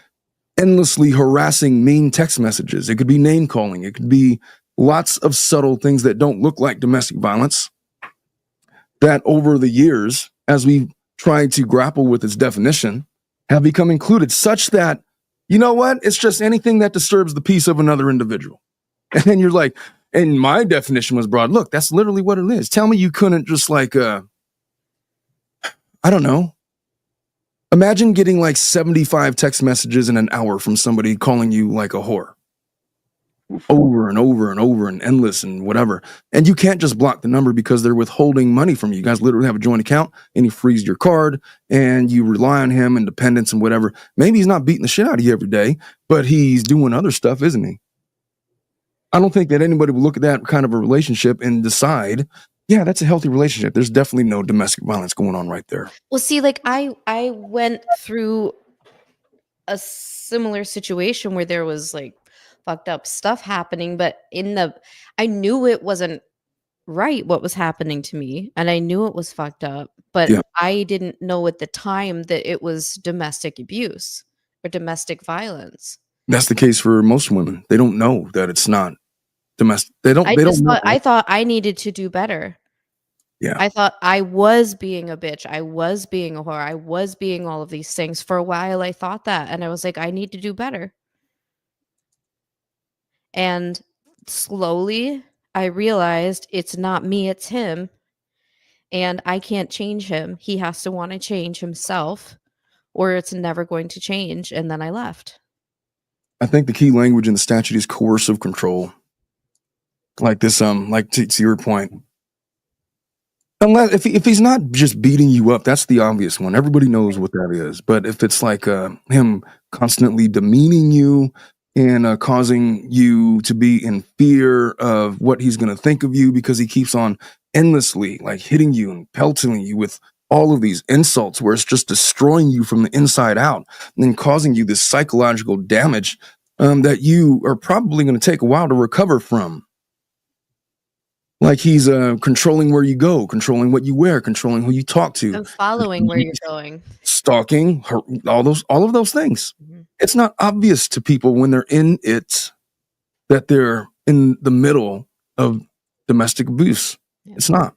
endlessly harassing mean text messages. It could be name calling. It could be lots of subtle things that don't look like domestic violence that over the years, as we tried to grapple with its definition, have become included such that, you know what? It's just anything that disturbs the peace of another individual. And then you're like, and my definition was broad. Look, that's literally what it is. Tell me you couldn't just like, I don't know. Imagine getting like 75 text messages in an hour from somebody calling you like a whore. Over and over and over and endless and whatever. And you can't just block the number because they're withholding money from you. You guys literally have a joint account and he frees your card and you rely on him and dependence and whatever. Maybe he's not beating the shit out of you every day, but he's doing other stuff, isn't he? I don't think that anybody will look at that kind of a relationship and decide, yeah, that's a healthy relationship. There's definitely no domestic violence going on right there. Well, see, like I went through a similar situation where there was like fucked up stuff happening, but I knew it wasn't right what was happening to me, and I knew it was fucked up, but Yeah. I didn't know at the time that it was domestic abuse or domestic violence. That's the case for most women. They don't know that it's not domestic. I thought I needed to do better. Yeah. I thought I was being a bitch. I was being a whore. I was being all of these things. For a while, I thought that. And I was like, I need to do better. And slowly, I realized it's not me, it's him. And I can't change him. He has to want to change himself, or it's never going to change. And then I left. I think the key language in the statute is coercive control. Like this, like to your point. Unless if he's not just beating you up, that's the obvious one. Everybody knows what that is. But if it's like him constantly demeaning you and causing you to be in fear of what he's going to think of you because he keeps on endlessly like hitting you and pelting you with all of these insults where it's just destroying you from the inside out and then causing you this psychological damage that you are probably going to take a while to recover from. Like he's controlling where you go, controlling what you wear, controlling who you talk to. I'm following where you're going. Stalking, all of those things. Mm-hmm. It's not obvious to people when they're in it. that they're in the middle of domestic abuse. Yeah. It's not.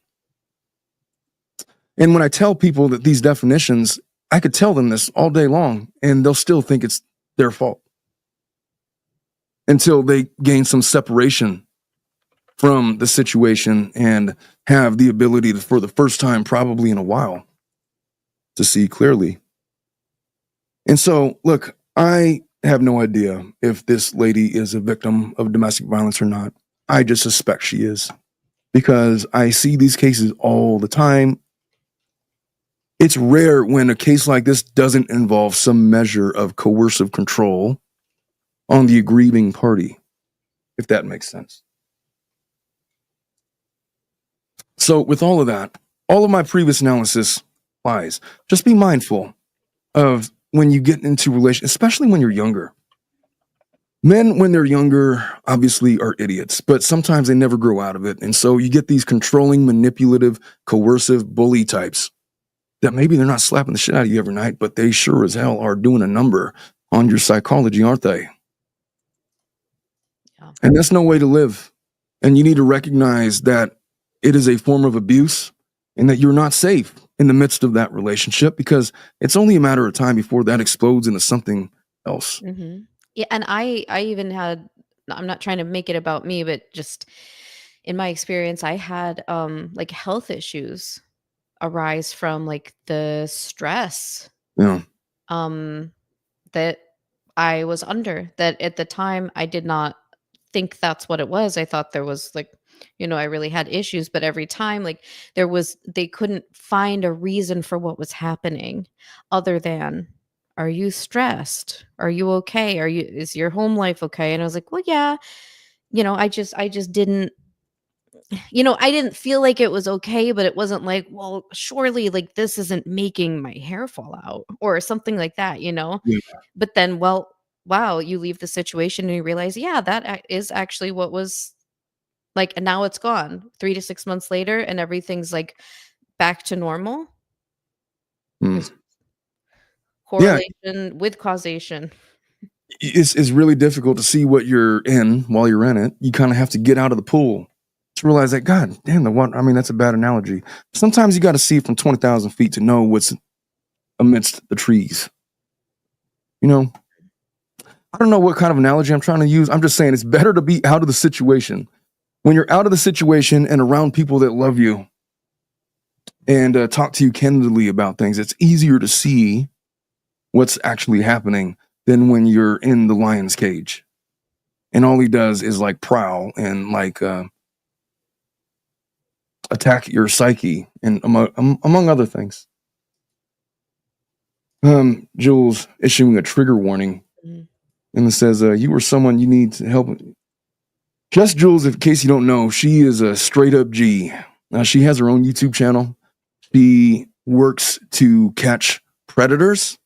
And when I tell people that these definitions, I could tell them this all day long, and they'll still think it's their fault until they gain some separation from the situation and have the ability to, for the first time probably in a while, to see clearly. And so, look, I have no idea if this lady is a victim of domestic violence or not. I just suspect she is, because I see these cases all the time. It's rare when a case like this doesn't involve some measure of coercive control on the aggrieving party, if that makes sense. So with all of that, all of my previous analysis applies. Just be mindful of when you get into relations, especially when you're younger. Men, when they're younger, obviously are idiots, but sometimes they never grow out of it. And so you get these controlling, manipulative, coercive bully types that maybe they're not slapping the shit out of you every night, but they sure as hell are doing a number on your psychology, aren't they? Yeah. And that's no way to live. And you need to recognize that it is a form of abuse and that you're not safe in the midst of that relationship, because it's only a matter of time before that explodes into something else. Mm-hmm. Yeah, and I even had, I'm not trying to make it about me, but just in my experience, I had like health issues arise from like the stress Yeah. that I was under, that at the time I did not think that's what it was. I thought there was like, I really had issues, but every time like they couldn't find a reason for what was happening other than, are you stressed? Are you okay? Is your home life okay? And I was like, well, yeah, I just didn't, I didn't feel like it was okay, but it wasn't like, well, surely like this isn't making my hair fall out or something like that, Yeah. But then, well, wow, you leave the situation and you realize, yeah, that is actually what was like, and now it's gone 3 to 6 months later and everything's like back to normal. Mm. Correlation with causation. It's really difficult to see what you're in while you're in it. You kind of have to get out of the pool to realize that, God damn, that's a bad analogy. Sometimes you got to see it from 20,000 feet to know what's amidst the trees. I don't know what kind of analogy I'm trying to use. I'm just saying it's better to be out of the situation. When you're out of the situation and around people that love you and talk to you candidly about things, it's easier to see what's actually happening than when you're in the lion's cage. And all he does is like prowl and like attack your psyche and among other things. Jules issuing a trigger warning. Mhm. And it says, you were someone you need to help. Just Jules, in case you don't know, she is a straight up G. She has her own YouTube channel. She works to catch predators.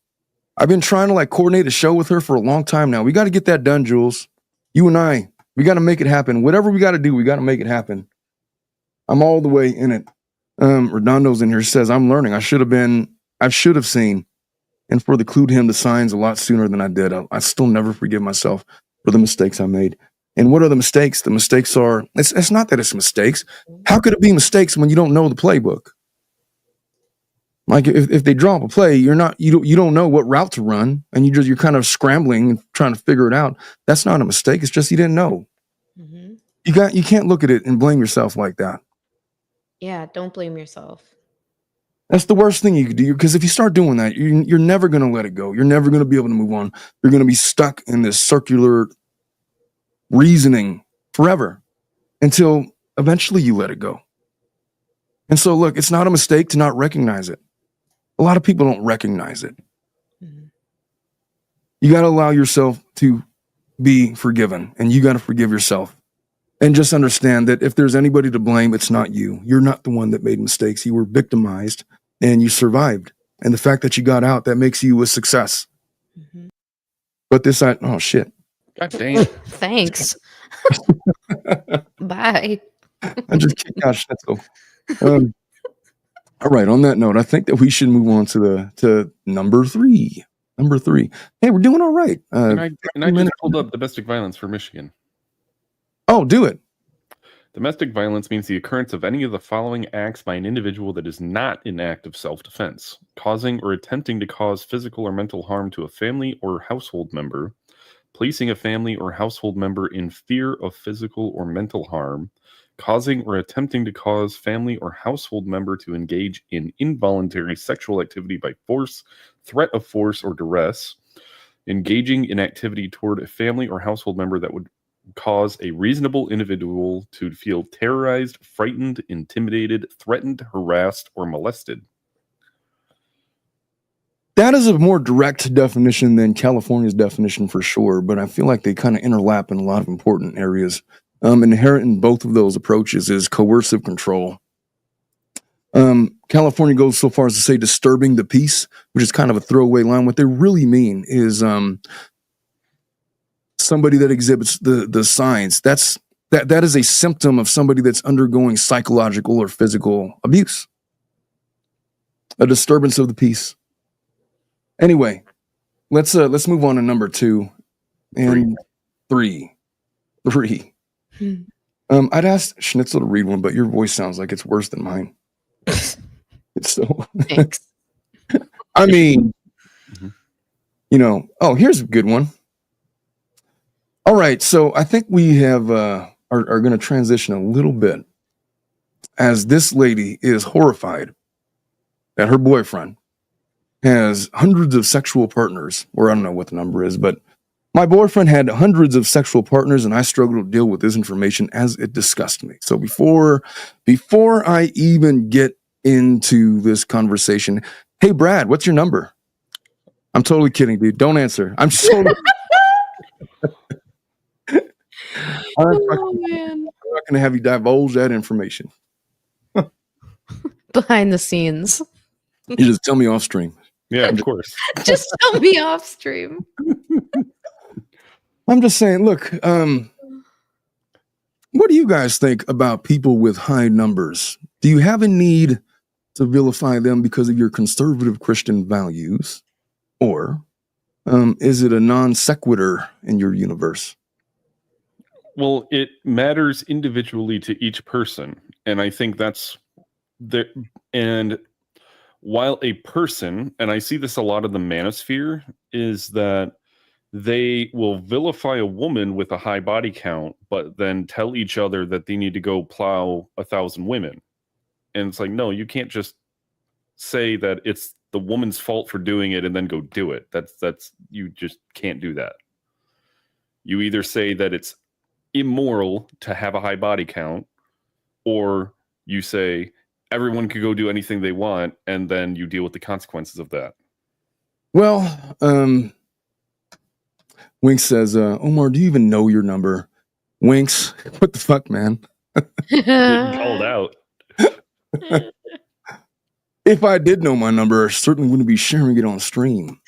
I've been trying to like coordinate a show with her for a long time now. We got to get that done, Jules. You and I, we got to make it happen. Whatever we got to do, we got to make it happen. I'm all the way in it. Redondo's in here, says, I'm learning. I should have seen and further clued him the signs a lot sooner than I did. I still never forgive myself for the mistakes I made. And what are the mistakes? The mistakes are, it's not that it's mistakes. How could it be mistakes when you don't know the playbook? Like if they draw up a play, you don't know what route to run, and you're kind of scrambling and trying to figure it out. That's not a mistake. It's just you didn't know. Mm-hmm. You can't look at it and blame yourself like that. Yeah, don't blame yourself. That's the worst thing you could do, because if you start doing that, you're never going to let it go. You're never going to be able to move on. You're going to be stuck in this circular reasoning forever until eventually you let it go. And so, look, it's not a mistake to not recognize it. A lot of people don't recognize it. Mm-hmm. You got to allow yourself to be forgiven, and you got to forgive yourself. And just understand that if there's anybody to blame, it's not you. You're not the one that made mistakes. You were victimized and you survived. And the fact that you got out, that makes you a success. Mm-hmm. But oh shit. God dang it. Thanks. Bye. I just kicked out Schnitzel. All right. On that note, I think that we should move on to number three. Number three. Hey, we're doing all right. And I just pulled up domestic violence for Michigan. Oh, do it. Domestic violence means the occurrence of any of the following acts by an individual that is not an act of self-defense: causing or attempting to cause physical or mental harm to a family or household member, placing a family or household member in fear of physical or mental harm, causing or attempting to cause family or household member to engage in involuntary sexual activity by force, threat of force, or duress, engaging in activity toward a family or household member that would cause a reasonable individual to feel terrorized, frightened, intimidated, threatened, harassed, or molested. That is a more direct definition than California's definition for sure, but I feel like they kind of interlap in a lot of important areas. Inherent in both of those approaches is coercive control. California goes so far as to say disturbing the peace, which is kind of a throwaway line. What they really mean is somebody that exhibits the signs. That is a symptom of somebody that's undergoing psychological or physical abuse. A disturbance of the peace. Anyway, let's move on to number 2 and 3. I'd ask Schnitzel to read one, but your voice sounds like it's worse than mine. It's so. Thanks. I mean, oh, here's a good one. All right, so I think we have are going to transition a little bit, as this lady is horrified that her boyfriend has hundreds of sexual partners, or I don't know what the number is, but my boyfriend had hundreds of sexual partners, and I struggle to deal with this information as it disgusts me. So before I even get into this conversation, hey Brad, what's your number? I'm totally kidding, dude. Don't answer. I'm so. I'm not going to have you divulge that information. Behind the scenes. You just tell me off stream. Yeah, of course. Just tell me off stream. I'm just saying, look, what do you guys think about people with high numbers? Do you have a need to vilify them because of your conservative Christian values? Or is it a non sequitur in your universe? Well, it matters individually to each person. And I think that's there. And while a person, and I see this a lot in the manosphere, is that they will vilify a woman with a high body count, but then tell each other that they need to go plow 1,000 women. And it's like, no, you can't just say that it's the woman's fault for doing it and then go do it. That's you just can't do that. You either say that it's immoral to have a high body count, or you say everyone could go do anything they want, and then you deal with the consequences of that. Well, Winks says, Omar, do you even know your number? Winks, what the fuck, man? Getting called out. If I did know my number, I certainly wouldn't be sharing it on stream.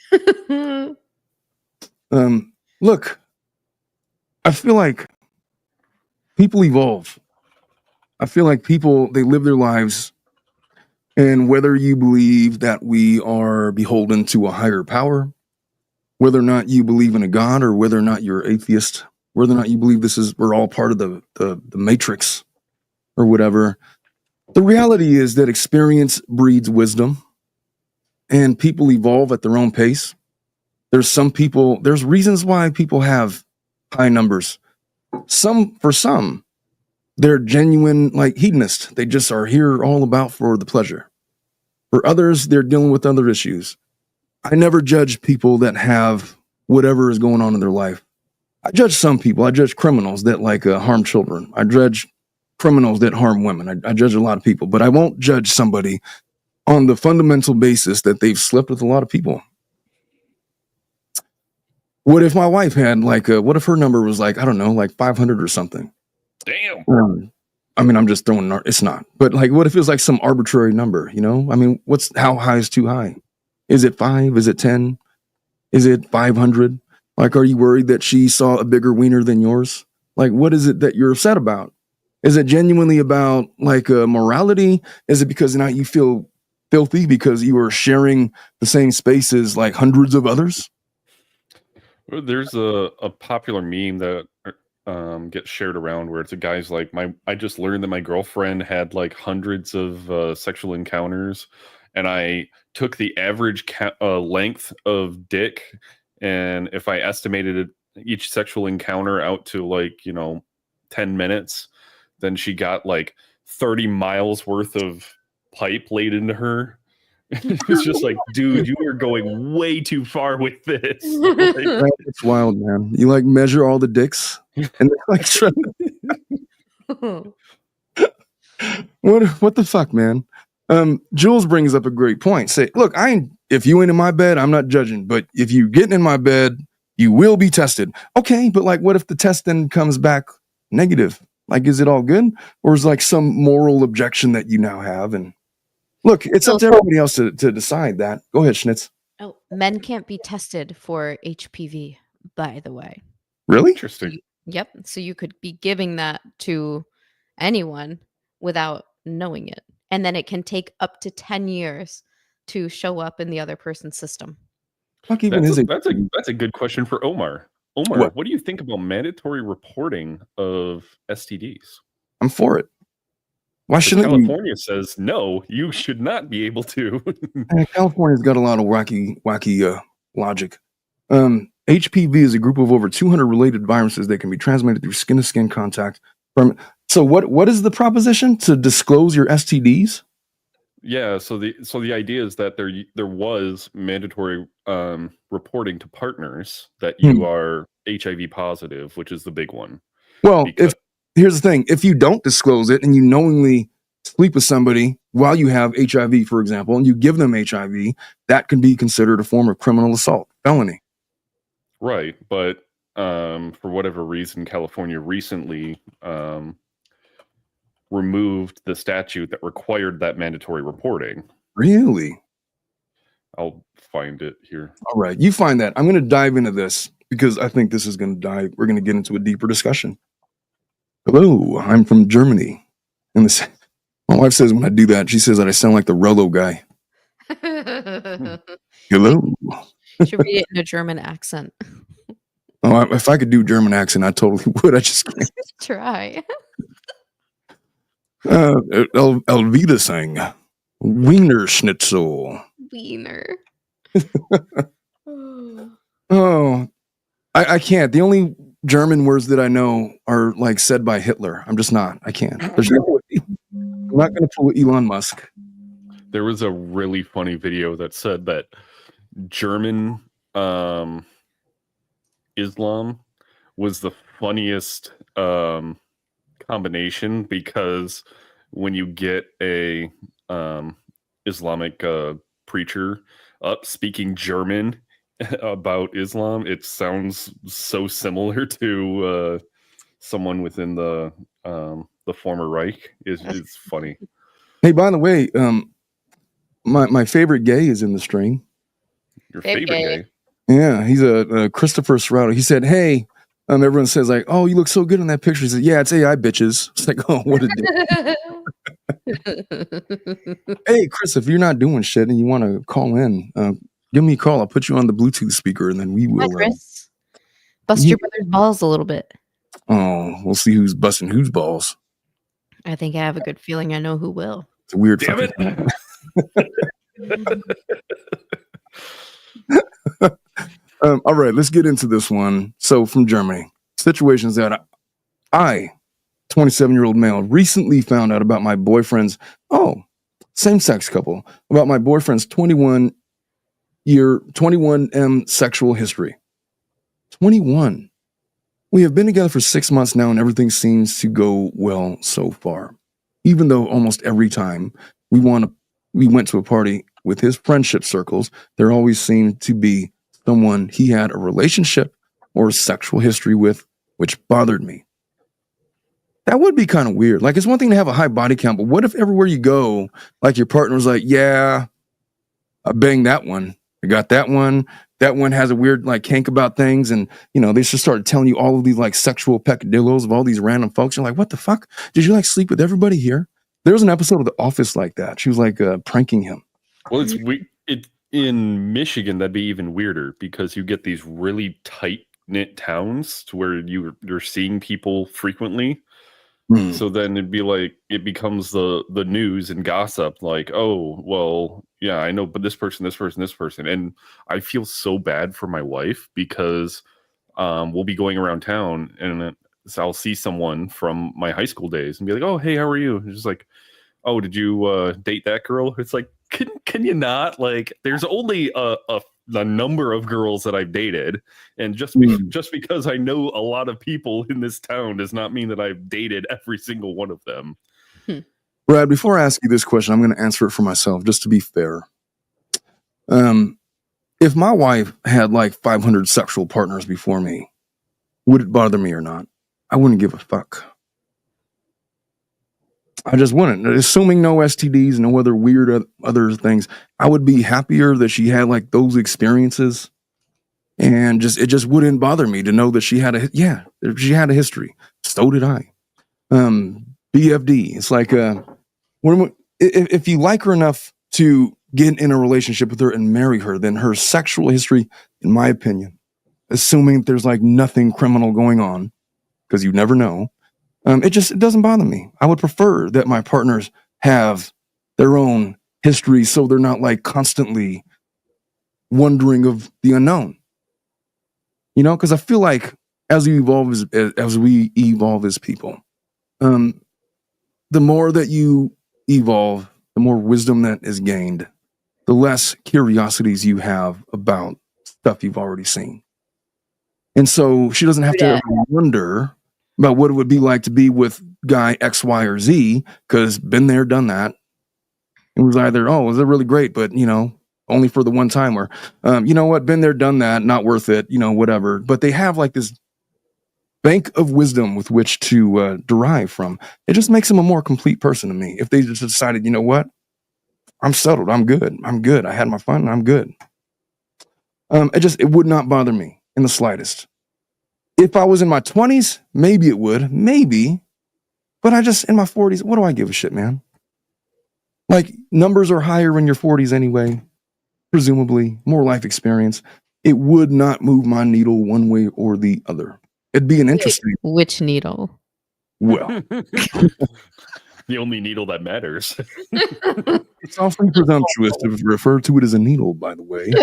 Look, I feel like people evolve. I feel like people, they live their lives, and whether you believe that we are beholden to a higher power, whether or not you believe in a God, or whether or not you're atheist, whether or not you believe we're all part of the matrix or whatever, the reality is that experience breeds wisdom, and people evolve at their own pace. There's reasons why people have high numbers. For some, they're genuine, like hedonists. They just are here all about for the pleasure. For others, they're dealing with other issues. I never judge people that have whatever is going on in their life. I judge some people. I judge criminals that harm children. I judge criminals that harm women. I judge a lot of people, but I won't judge somebody on the fundamental basis that they've slept with a lot of people. What if my wife had what if her number was I don't know, 500 or something? Damn. I mean, I'm just throwing, it's not, but what if it was some arbitrary number, I mean, how high is too high? Is it 5? Is it 10? Is it 500? Are you worried that she saw a bigger wiener than yours? What is it that you're upset about? Is it genuinely about morality? Is it because now you feel filthy because you are sharing the same space as hundreds of others? There's a popular meme that get shared around where it's a guy's like, I just learned that my girlfriend had like hundreds of sexual encounters, and I took the average length of dick, and if I estimated each sexual encounter out to like 10 minutes, then she got like 30 miles worth of pipe laid into her. It's just like, dude, you are going way too far with this. Like, it's wild, man. You like measure all the dicks and like what the fuck, man? Jules brings up a great point. Say, look, if you ain't in my bed, I'm not judging, but if you getting in my bed, you will be tested. Okay, but like, what if the test then comes back negative? Like, is it all good, or is like some moral objection that you now have? And look, it's up to everybody else to decide that. Go ahead, Schnitz. Oh, men can't be tested for HPV, by the way. Really? Interesting. Yep. So you could be giving that to anyone without knowing it. And then it can take up to 10 years to show up in the other person's system. Fuck even is it? That's a good question for Omar. Omar, what do you think about mandatory reporting of STDs? I'm for it. Why shouldn't California says no, you should not be able to. California's got a lot of wacky logic. HPV is a group of over 200 related viruses that can be transmitted through skin-to-skin contact. So what is the proposition? To disclose your STDs? Yeah, so the idea is that there was mandatory reporting to partners that you are HIV positive, which is the big one. Well, here's the thing. If you don't disclose it and you knowingly sleep with somebody while you have HIV, for example, and you give them HIV, that can be considered a form of criminal assault, felony. Right. But for whatever reason, California recently removed the statute that required that mandatory reporting. Really? I'll find it here. All right. You find that. I'm going to dive into this because I think this is going to dive. We're going to get into a deeper discussion. Hello, I'm from Germany. And my wife says when I do that, she says that I sound like the Rolo guy. Hello. You should read it in a German accent. Oh, if I could do German accent, I totally would. I just can't. Try. Elvita sang Wiener Schnitzel. Wiener. Oh, I can't. The only German words that I know are like said by Hitler. I'm just not. I can't. There's no way. I'm not going to pull Elon Musk. There was a really funny video that said that German Islam was the funniest combination, because when you get a Islamic preacher up speaking German about Islam, it sounds so similar to someone within the former Reich. It's funny. Hey, by the way, my favorite gay is in the stream. Your favorite gay? Yeah, he's a Christopher Serrato. He said, "Hey." Everyone says like, "Oh, you look so good in that picture." He said, "Yeah, it's AI, bitches." It's like, oh, what a dick. Hey, Chris, if you're not doing shit and you want to call in, give me a call. I'll put you on the Bluetooth speaker, and then we will. Hi, Chris. Bust your brother's balls a little bit. Oh, we'll see who's busting whose balls. I think I have a good feeling I know who will. It's a weird. Damn it. All right, let's get into this one. So from Germany, situations that I 27-year-old male, recently found out about my boyfriend's, same-sex couple, about my boyfriend's 21M sexual history. 21. We have been together for 6 months now, and everything seems to go well so far. Even though almost every time we went to a party with his friendship circles, there always seemed to be someone he had a relationship or a sexual history with, which bothered me. That would be kind of weird. Like, it's one thing to have a high body count, but what if everywhere you go, like your partner's like, yeah, I banged that one. I got that one. That one has a weird like kink about things. And, they just started telling you all of these like sexual peccadillos of all these random folks. You're like, what the fuck? Did you like sleep with everybody here? There was an episode of The Office like that. She was like pranking him. Well, in Michigan, that'd be even weirder, because you get these really tight knit towns to where you're seeing people frequently. Hmm. So then it'd be like it becomes the news and gossip, like, oh, well, yeah, I know, but this person, and I feel so bad for my wife because we'll be going around town and so I'll see someone from my high school days and be like, oh, hey, how are you? And just like, oh, did you date that girl? It's like, can you not? Like, there's only a number of girls that I've dated, and just because I know a lot of people in this town does not mean that I've dated every single one of them. Brad, before I ask you this question, I'm going to answer it for myself, just to be fair. If my wife had like 500 sexual partners before me, would it bother me or not? I wouldn't give a fuck. I just wouldn't. Assuming no STDs, no other weird other things, I would be happier that she had like those experiences, and it just wouldn't bother me to know that she had a history. So did I. BFD. It's like if you like her enough to get in a relationship with her and marry her, then her sexual history, in my opinion, assuming there's like nothing criminal going on, because you never know. It doesn't bother me. I would prefer that my partners have their own history so they're not like constantly wondering of the unknown. You know, because I feel like as we evolve as people, the more that you evolve, the more wisdom that is gained, the less curiosities you have about stuff you've already seen. And so she doesn't have to ever wonder about what it would be like to be with guy X, Y, or Z, because been there, done that. It was either, oh, was it really great, but, you know, only for the one time, or, you know what, been there, done that, not worth it, you know, whatever. But they have like this bank of wisdom with which to derive from. It just makes them a more complete person to me. If they just decided, you know what, I'm settled, I'm good, I had my fun, I'm good. It would not bother me in the slightest. If I was in my 20s, maybe it would, but in my 40s, what do I give a shit, man? Like, numbers are higher in your 40s anyway, presumably, more life experience. It would not move my needle one way or the other. It'd be an interesting... Which needle? Well... The only needle that matters. It's awfully presumptuous to refer to it as a needle, by the way.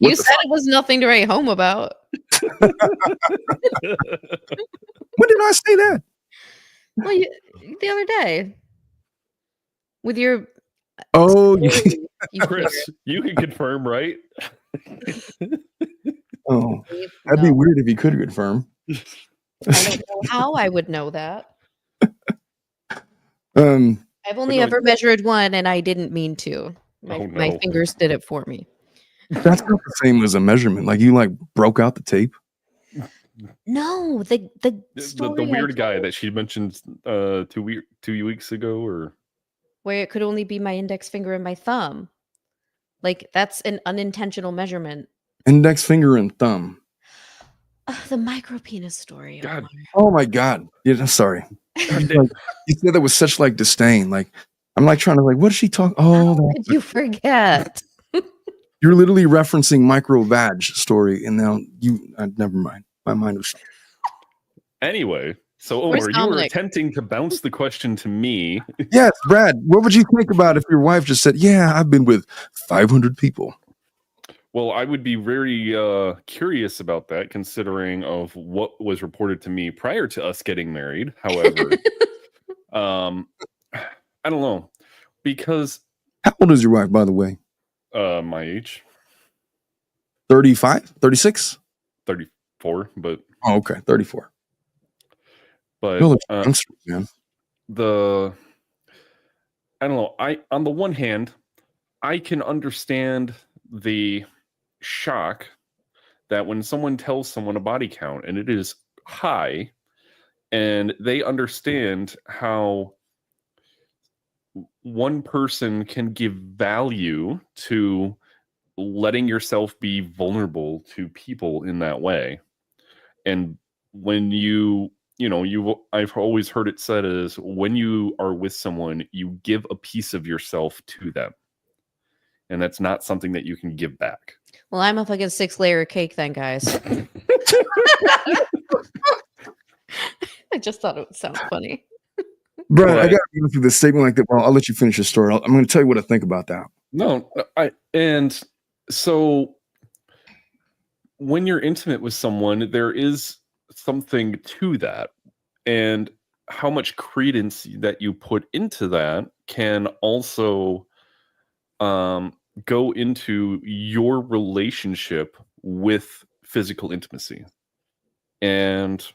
You said it was nothing to write home about. When did I say that? Well, the other day. With your... Oh, Chris, you can confirm, right? Oh, that'd be weird if you could confirm. I don't know how I would know that. I've only ever measured one, and I didn't mean to. My fingers did it for me. That's not the same as a measurement. Like, you like broke out the tape. No, the weird guy that she mentioned 2 weeks ago, or where it could only be my index finger and my thumb. Like, that's an unintentional measurement. Index finger and thumb. The micro penis story. God. Oh my God. Yeah, I'm sorry. Like, you said that with such like disdain. Like, I'm like trying to like, what is she talking? Oh, how could you forget? You're literally referencing micro vag story, and now never mind. My mind was. Anyway, so Omar, you were attempting to bounce the question to me. Yes, Brad. What would you think about if your wife just said, "Yeah, I've been with 500 people"? Well, I would be very curious about that, considering of what was reported to me prior to us getting married. However, I don't know, because how old is your wife, by the way? My age. 35, 36, 34, but oh, okay, 34. But man. I don't know. On the one hand, I can understand the shock that when someone tells someone a body count and it is high, and they understand how one person can give value to letting yourself be vulnerable to people in that way. And when I've always heard it said is when you are with someone, you give a piece of yourself to them. And that's not something that you can give back. Well, I'm a fucking 6-layer cake then, guys. I just thought it would sound funny. Brian, I got to go through this statement like that. Well, I'll let you finish your story. I'm going to tell you what I think about that. No, and so when you're intimate with someone, there is something to that, and how much credence that you put into that can also go into your relationship with physical intimacy. And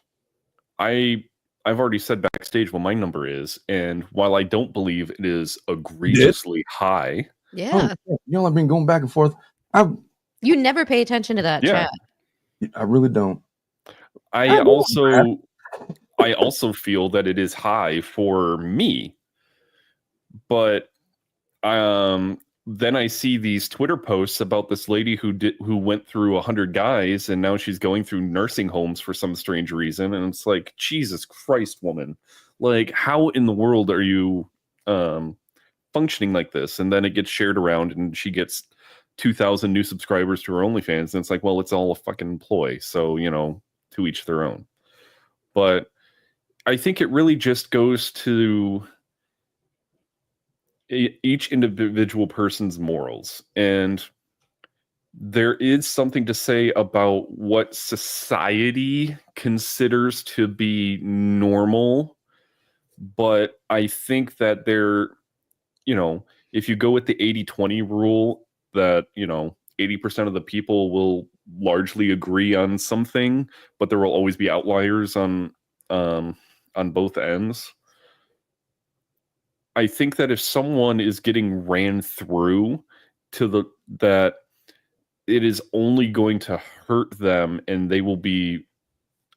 I've already said backstage what my number is, and while I don't believe it is egregiously high, Yeah. I've been going back and forth. You never pay attention to that chat. I really don't. I also feel that it is high for me, but then I see these Twitter posts about this lady who went through 100 guys, and now she's going through nursing homes for some strange reason, and it's like, Jesus Christ, woman, like, how in the world are you functioning like this? And then it gets shared around, and she gets 2,000 new subscribers to her OnlyFans, and it's like, well, it's all a fucking ploy, so to each their own. But I think it really just goes to each individual person's morals, and there is something to say about what society considers to be normal. But I think that if you go with the 80-20 rule, that 80% of the people will largely agree on something, but there will always be outliers on both ends. I think that if someone is getting ran through that it is only going to hurt them, and they will be,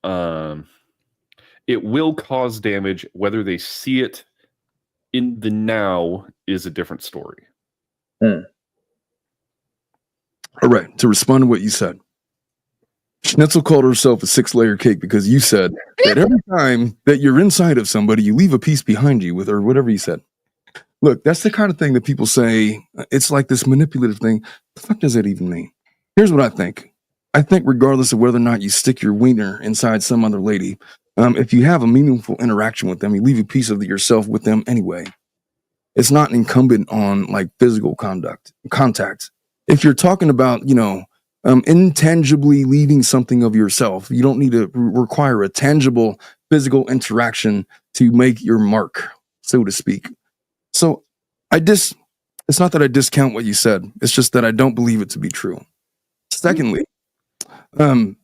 it will cause damage. Whether they see it in the now is a different story. All right. To respond to what you said, Schnitzel called herself a 6-layer cake because you said that every time that you're inside of somebody, you leave a piece behind you or whatever you said. Look, that's the kind of thing that people say. It's like this manipulative thing. The fuck does that even mean? Here's what I think. I think regardless of whether or not you stick your wiener inside some other lady, if you have a meaningful interaction with them, you leave a piece of yourself with them anyway. It's not incumbent on like physical contact. If you're talking about, intangibly leaving something of yourself, you don't need to require a tangible physical interaction to make your mark, so to speak. So it's not that I discount what you said. It's just that I don't believe it to be true. Secondly, I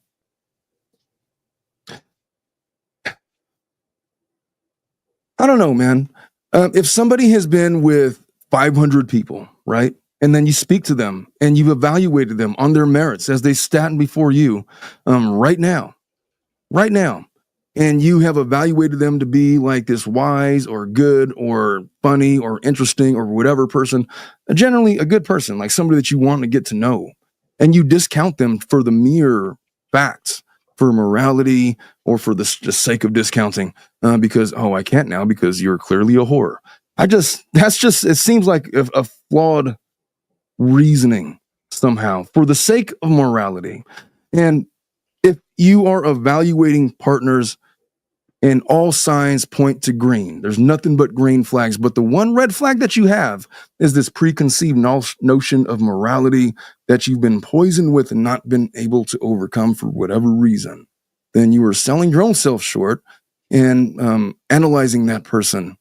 don't know, man. If somebody has been with 500 people, right? And then you speak to them and you've evaluated them on their merits as they stand before you right now, and you have evaluated them to be like this wise or good or funny or interesting or whatever person, generally a good person, like somebody that you want to get to know, and you discount them for the mere facts, for morality, or for the just sake of discounting because, I can't now because you're clearly a whore. It seems like a flawed reasoning somehow for the sake of morality. And if you are evaluating partners and all signs point to green, there's nothing but green flags, but the one red flag that you have is this preconceived notion of morality that you've been poisoned with and not been able to overcome for whatever reason, then you are selling your own self short and analyzing that person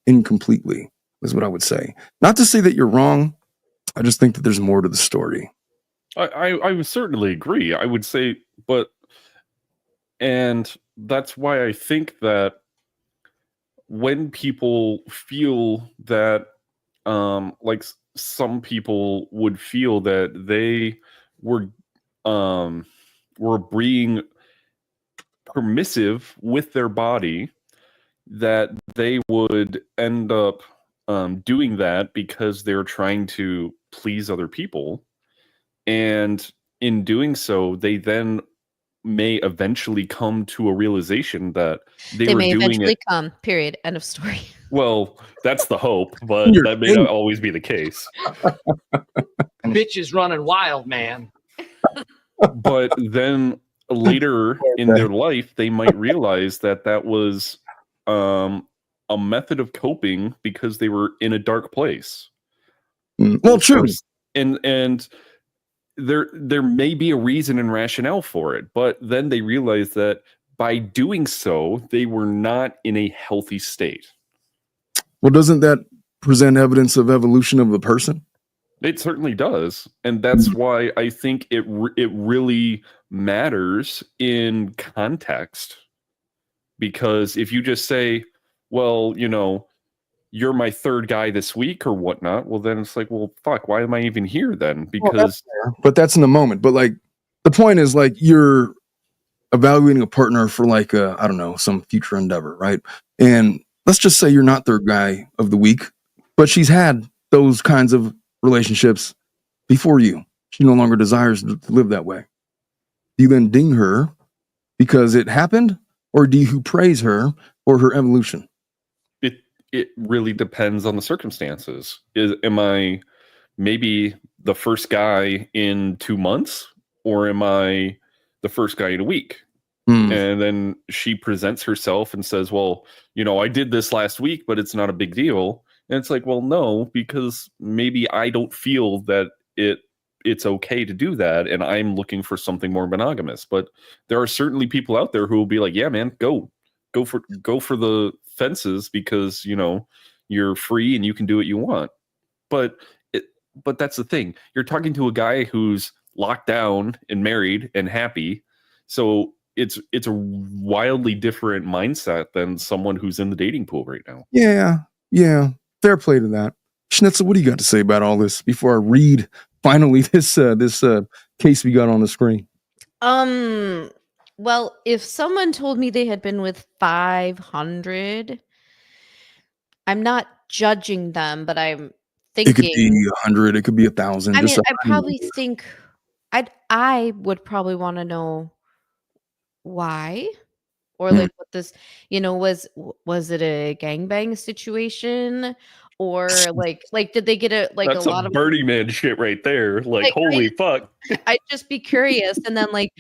incompletely is what I would say. Not to say that you're wrong. I just think that there's more to the story. I would certainly agree. I would say, and that's why I think that when people feel that, like some people would feel that they were being permissive with their body, that they would end up doing that because they're trying to please other people, and in doing so they then may eventually come to a realization that they were may doing eventually it. come. Period. End of story. Well, that's the hope, but that may not always be the case. Bitch is running wild, man. But then later in their life, they might realize that that was a method of coping because they were in a dark place. Well, true. And there may be a reason and rationale for it, but then they realize that by doing so, they were not in a healthy state. Well, doesn't that present evidence of evolution of the person? It certainly does, and that's why I think it really matters in context. Because if you just say, well, you know, you're my third guy this week or whatnot, well, then it's like, well, fuck, why am I even here then? Because but that's in the moment. But like, the point is, like, you're evaluating a partner for like I don't know, some future endeavor, right? And let's just say you're not third guy of the week, but she's had those kinds of relationships before you. She no longer desires to live that way. Do you then ding her because it happened, or do you praise her for her evolution? It really depends on the circumstances. Am I maybe the first guy in 2 months, or am I the first guy in a week? And then she presents herself and says, well, you know, I did this last week, but it's not a big deal. And it's like, well, no, because maybe I don't feel that it's okay to do that, and I'm looking for something more monogamous. But there are certainly people out there who will be like, yeah, man, go for the fences, because, you know, you're free and you can do what you want. But that's the thing. You're talking to a guy who's locked down and married and happy. So it's a wildly different mindset than someone who's in the dating pool right now. Yeah. Fair play to that. Schnitzel, what do you got to say about all this before I read finally this case we got on the screen? Well, if someone told me they had been with 500, I'm not judging them, but I'm thinking it could be 100, it could be 1,000. I mean, I probably think I would probably want to know why, or like what this, you know, was it a gangbang situation, or like did they get That's a lot of Burning Man shit right there? Like holy fuck! I'd just be curious, and then like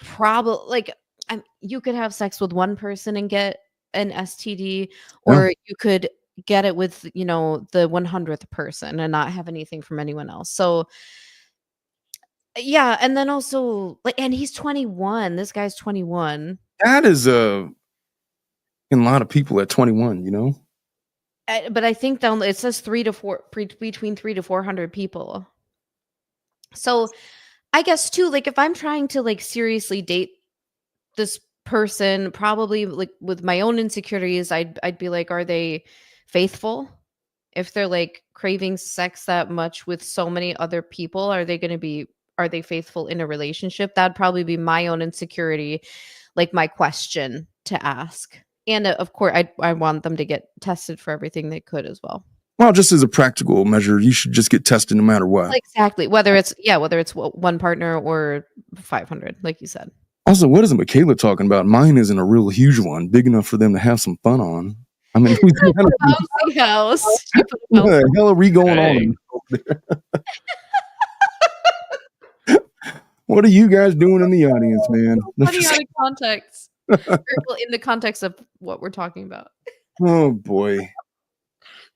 probably like you could have sex with one person and get an STD, or you could get it with, you know, the 100th person and not have anything from anyone else. So yeah, and then also like, and he's 21. This guy's 21. That is in a lot of people at 21, you know. But I think down it says between 3 to 400 people. So I guess too, like if I'm trying to like seriously date this person, probably like with my own insecurities, I'd be like, are they faithful? If they're like craving sex that much with so many other people, are they faithful in a relationship? That'd probably be my own insecurity, like my question to ask. And of course, I want them to get tested for everything they could as well. Well, just as a practical measure, you should just get tested no matter what. Exactly. Whether it's one partner or 500, like you said. Also, what is Michaela talking about? Mine isn't a real huge one, big enough for them to have some fun on. I mean, house. What the hell are we going on? What are you guys doing in the audience, man? Funny out of context. In the context of what we're talking about. Oh boy.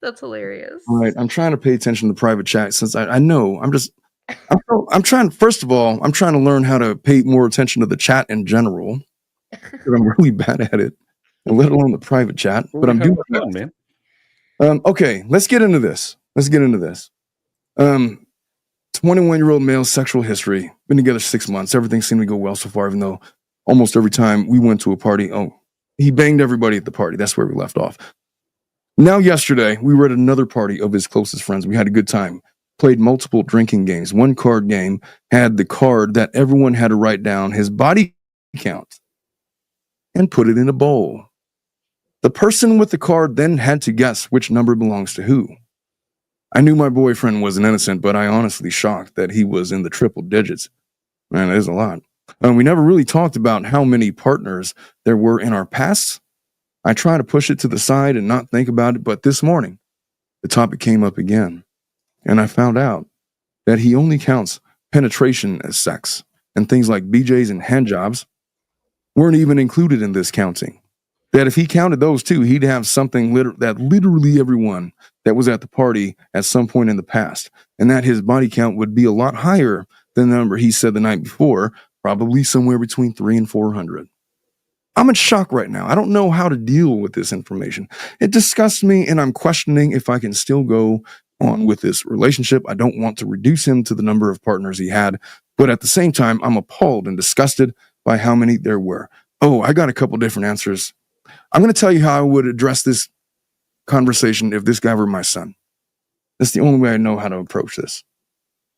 That's hilarious. All right, I'm trying to pay attention to the private chat since I know I'm trying. First of all, I'm trying to learn how to pay more attention to the chat in general. I'm really bad at it, and let alone the private chat. But I'm doing it, man. Okay, let's get into this. 21-year-old male, sexual history. Been together 6 months. Everything seemed to go well so far, even though almost every time we went to a party, he banged everybody at the party. That's where we left off. Now, yesterday, we were at another party of his closest friends. We had a good time. Played multiple drinking games. One card game had the card that everyone had to write down his body count and put it in a bowl. The person with the card then had to guess which number belongs to who. I knew my boyfriend wasn't innocent, but I honestly shocked that he was in the triple digits. Man, there's a lot. We never really talked about how many partners there were in our past. I try to push it to the side and not think about it, but this morning, the topic came up again, and I found out that he only counts penetration as sex, and things like BJs and handjobs weren't even included in this counting. That if he counted those two, he'd have something that literally everyone that was at the party at some point in the past, and that his body count would be a lot higher than the number he said the night before, probably somewhere between 300 and 400. I'm in shock right now. I don't know how to deal with this information. It disgusts me, and I'm questioning if I can still go on with this relationship. I don't want to reduce him to the number of partners he had, but at the same time, I'm appalled and disgusted by how many there were. Oh, I got a couple different answers. I'm going to tell you how I would address this conversation if this guy were my son. That's the only way I know how to approach this.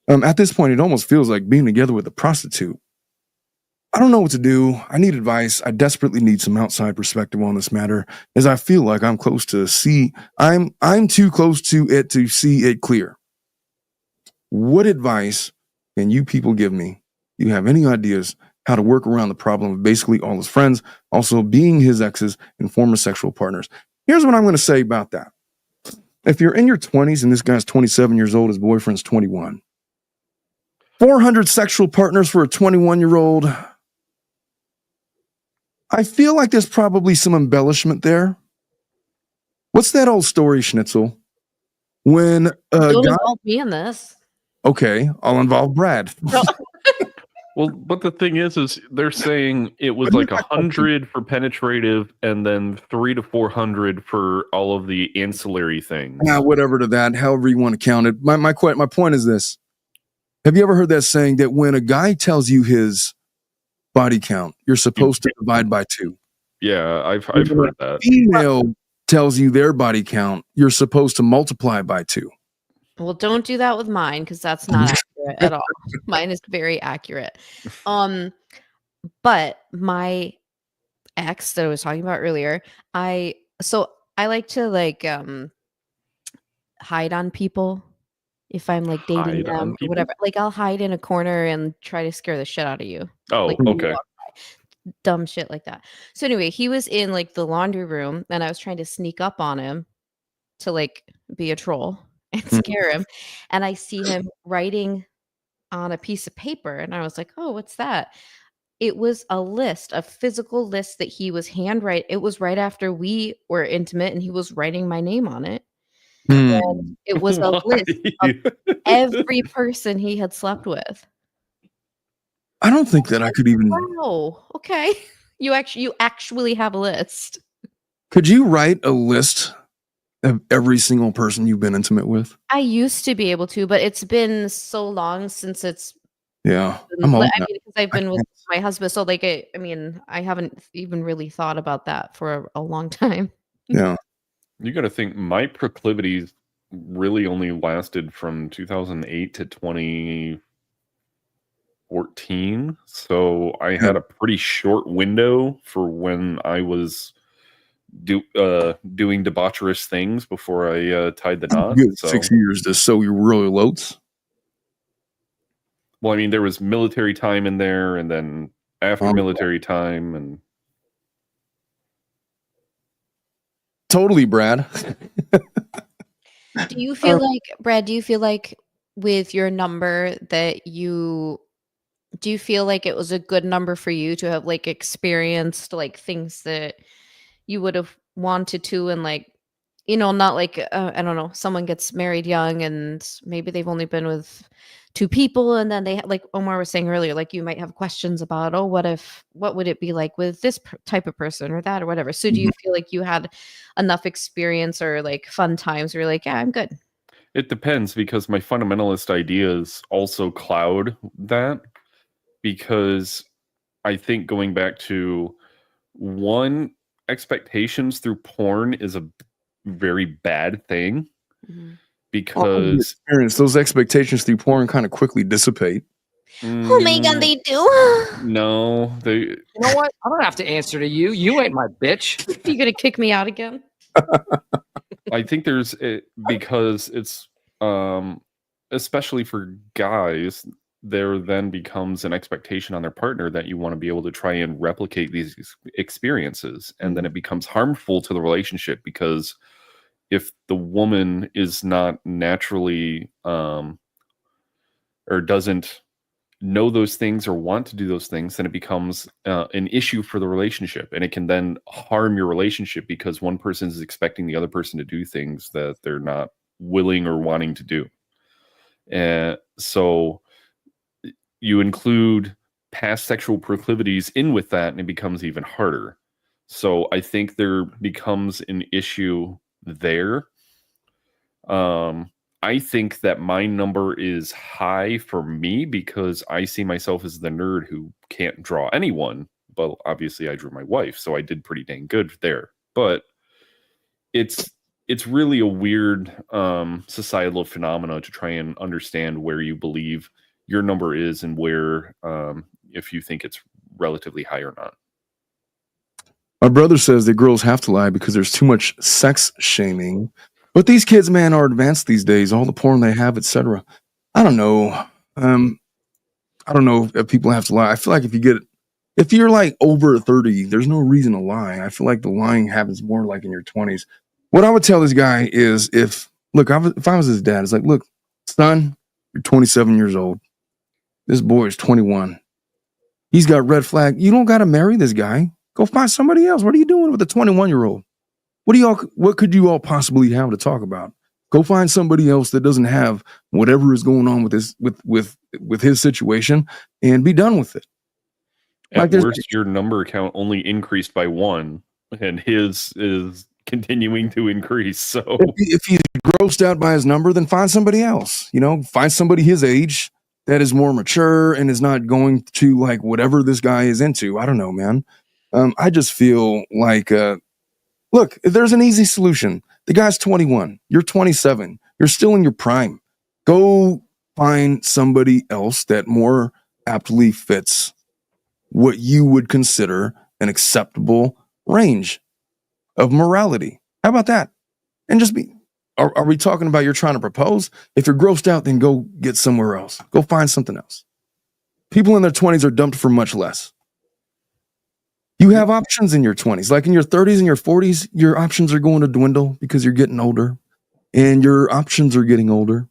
At this point, it almost feels like being together with a prostitute. I don't know what to do. I need advice. I desperately need some outside perspective on this matter, as I feel like I'm close to I'm too close to it to see it clear. What advice can you people give me? Do you have any ideas how to work around the problem of basically all his friends also being his exes and former sexual partners? Here's what I'm going to say about that. If you're in your 20s and this guy's 27 years old, his boyfriend's 21, 400 sexual partners for a 21-year-old. I feel like there's probably some embellishment there. What's that old story, Schnitzel? When Don't involve me in this. Okay, I'll involve Brad. Well, but the thing is they're saying it was like 100 for penetrative and then 300 to 400 for all of the ancillary things. Yeah, whatever to that, however you want to count it. My point is this. Have you ever heard that saying that when a guy tells you his body count, you're supposed to divide by 2? Yeah, I've heard that. Female tells you their body count, you're supposed to multiply by 2. Well, don't do that with mine because that's not accurate at all. Mine is very accurate. But my ex that I was talking about earlier, I like to hide on people if I'm like dating them or whatever. Like I'll hide in a corner and try to scare the shit out of you. Oh, like, okay. Dumb shit like that. So anyway, he was in like the laundry room and I was trying to sneak up on him to like be a troll and scare him. And I see him writing on a piece of paper. And I was like, oh, what's that? It was a physical list that he was handwriting. It was right after we were intimate and he was writing my name on it. And it was a list of every person he had slept with. I don't think that I could even. Wow. Okay. You actually have a list. Could you write a list of every single person you've been intimate with? I used to be able to, but it's been so long since it's. Yeah, because I've been with my husband, so like I haven't even really thought about that for a long time. Yeah, you got to think my proclivities really only lasted from 2008 to 2014, so I had a pretty short window for when I was doing debaucherous things before I tied the knot. So 6 years to sow your royal oats. Well, I mean, there was military time in there, and then after military time, and totally, Brad. Do you feel like, Brad? Do you feel like with your number that do you feel like it was a good number for you to have like experienced like things that you would have wanted to, and like, you know, not like I don't know, someone gets married young and maybe they've only been with 2 people, and then they like Omar was saying earlier, like you might have questions about, oh, what would it be like with this type of person or that or whatever. So do you feel like you had enough experience or like fun times where you're like, yeah, I'm good? It depends, because my fundamentalist ideas also cloud that, because I think going back to expectations through porn is a very bad thing. Because those expectations through porn kind of quickly dissipate. Oh my god, they do. No, You know what? I don't have to answer to you. You ain't my bitch. You gonna kick me out again? I think because it's especially for guys, there then becomes an expectation on their partner that you want to be able to try and replicate these experiences, and then it becomes harmful to the relationship, because if the woman is not naturally or doesn't know those things or want to do those things, then it becomes an issue for the relationship, and it can then harm your relationship because one person is expecting the other person to do things that they're not willing or wanting to do. And so you include past sexual proclivities in with that, and it becomes even harder. So I think there becomes an issue there. I think that my number is high for me because I see myself as the nerd who can't draw anyone. But obviously I drew my wife, so I did pretty dang good there. But it's really a weird societal phenomena to try and understand where you believe your number is and where if you think it's relatively high or not. My brother says that girls have to lie because there's too much sex shaming. But these kids, man, are advanced these days. All the porn they have, etc. I don't know. I don't know if people have to lie. I feel like if you're like over 30, there's no reason to lie. I feel like the lying happens more like in your 20s. What I would tell this guy is if I was his dad, it's like, look, son, you're 27 years old. This boy is 21. He's got red flag. You don't got to marry this guy. Go find somebody else. What are you doing with a 21-year-old? What could you all possibly have to talk about? Go find somebody else that doesn't have whatever is going on with his situation and be done with it. At worst, your number count only increased by 1, and his is continuing to increase. So if he's grossed out by his number, then find somebody else. Find somebody his age that is more mature and is not going to like whatever this guy is into. I don't know, man. I just feel like, look, there's an easy solution. The guy's 21. You're 27. You're still in your prime. Go find somebody else that more aptly fits what you would consider an acceptable range of morality. How about that? And just are we talking about you're trying to propose? If you're grossed out, then go get somewhere else. Go find something else. People in their 20s are dumped for much less. You have options in your 20s. Like in your 30s and your 40s, your options are going to dwindle because you're getting older and your options are getting older.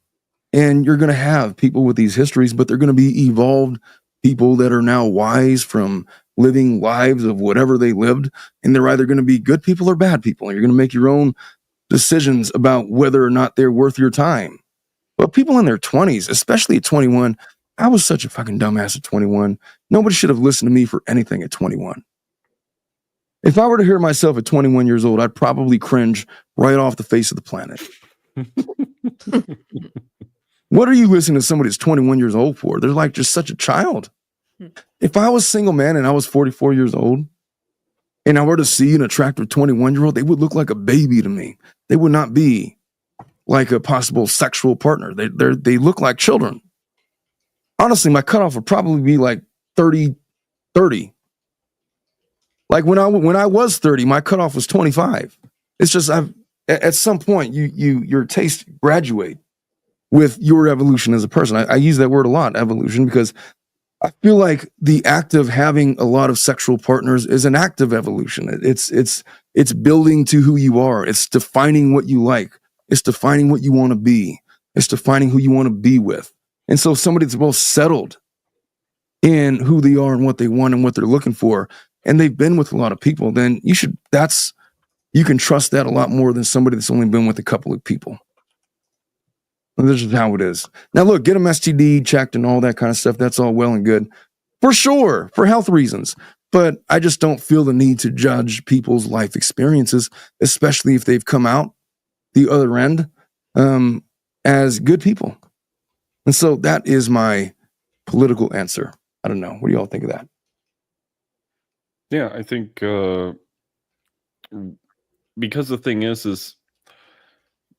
And you're going to have people with these histories, but they're going to be evolved people that are now wise from living lives of whatever they lived. And they're either going to be good people or bad people. And you're going to make your own decisions about whether or not they're worth your time. But people in their 20s, especially at 21, I was such a fucking dumbass at 21. Nobody should have listened to me for anything at 21. If I were to hear myself at 21 years old, I'd probably cringe right off the face of the planet. What are you listening to somebody that's 21 years old for? They're like just such a child. If I was single man and I was 44 years old and I were to see an attractive 21-year-old, they would look like a baby to me. They would not be like a possible sexual partner. They look like children. Honestly, my cutoff would probably be like 30. Like when I was 30, my cutoff was 25. It's just at some point your taste graduate with your evolution as a person. I use that word a lot, evolution, because I feel like the act of having a lot of sexual partners is an act of evolution. It's building to who you are. It's defining what you like. It's defining what you want to be. It's defining who you want to be with. And so somebody that's well settled in who they are and what they want and what they're looking for, and they've been with a lot of people, then you can trust that a lot more than somebody that's only been with a couple of people. This is how it is. Now, look, get them STD checked and all that kind of stuff. That's all well and good. For sure, for health reasons. But I just don't feel the need to judge people's life experiences, especially if they've come out the other end as good people. And so that is my political answer. I don't know. What do you all think of that? Yeah, I think because the thing is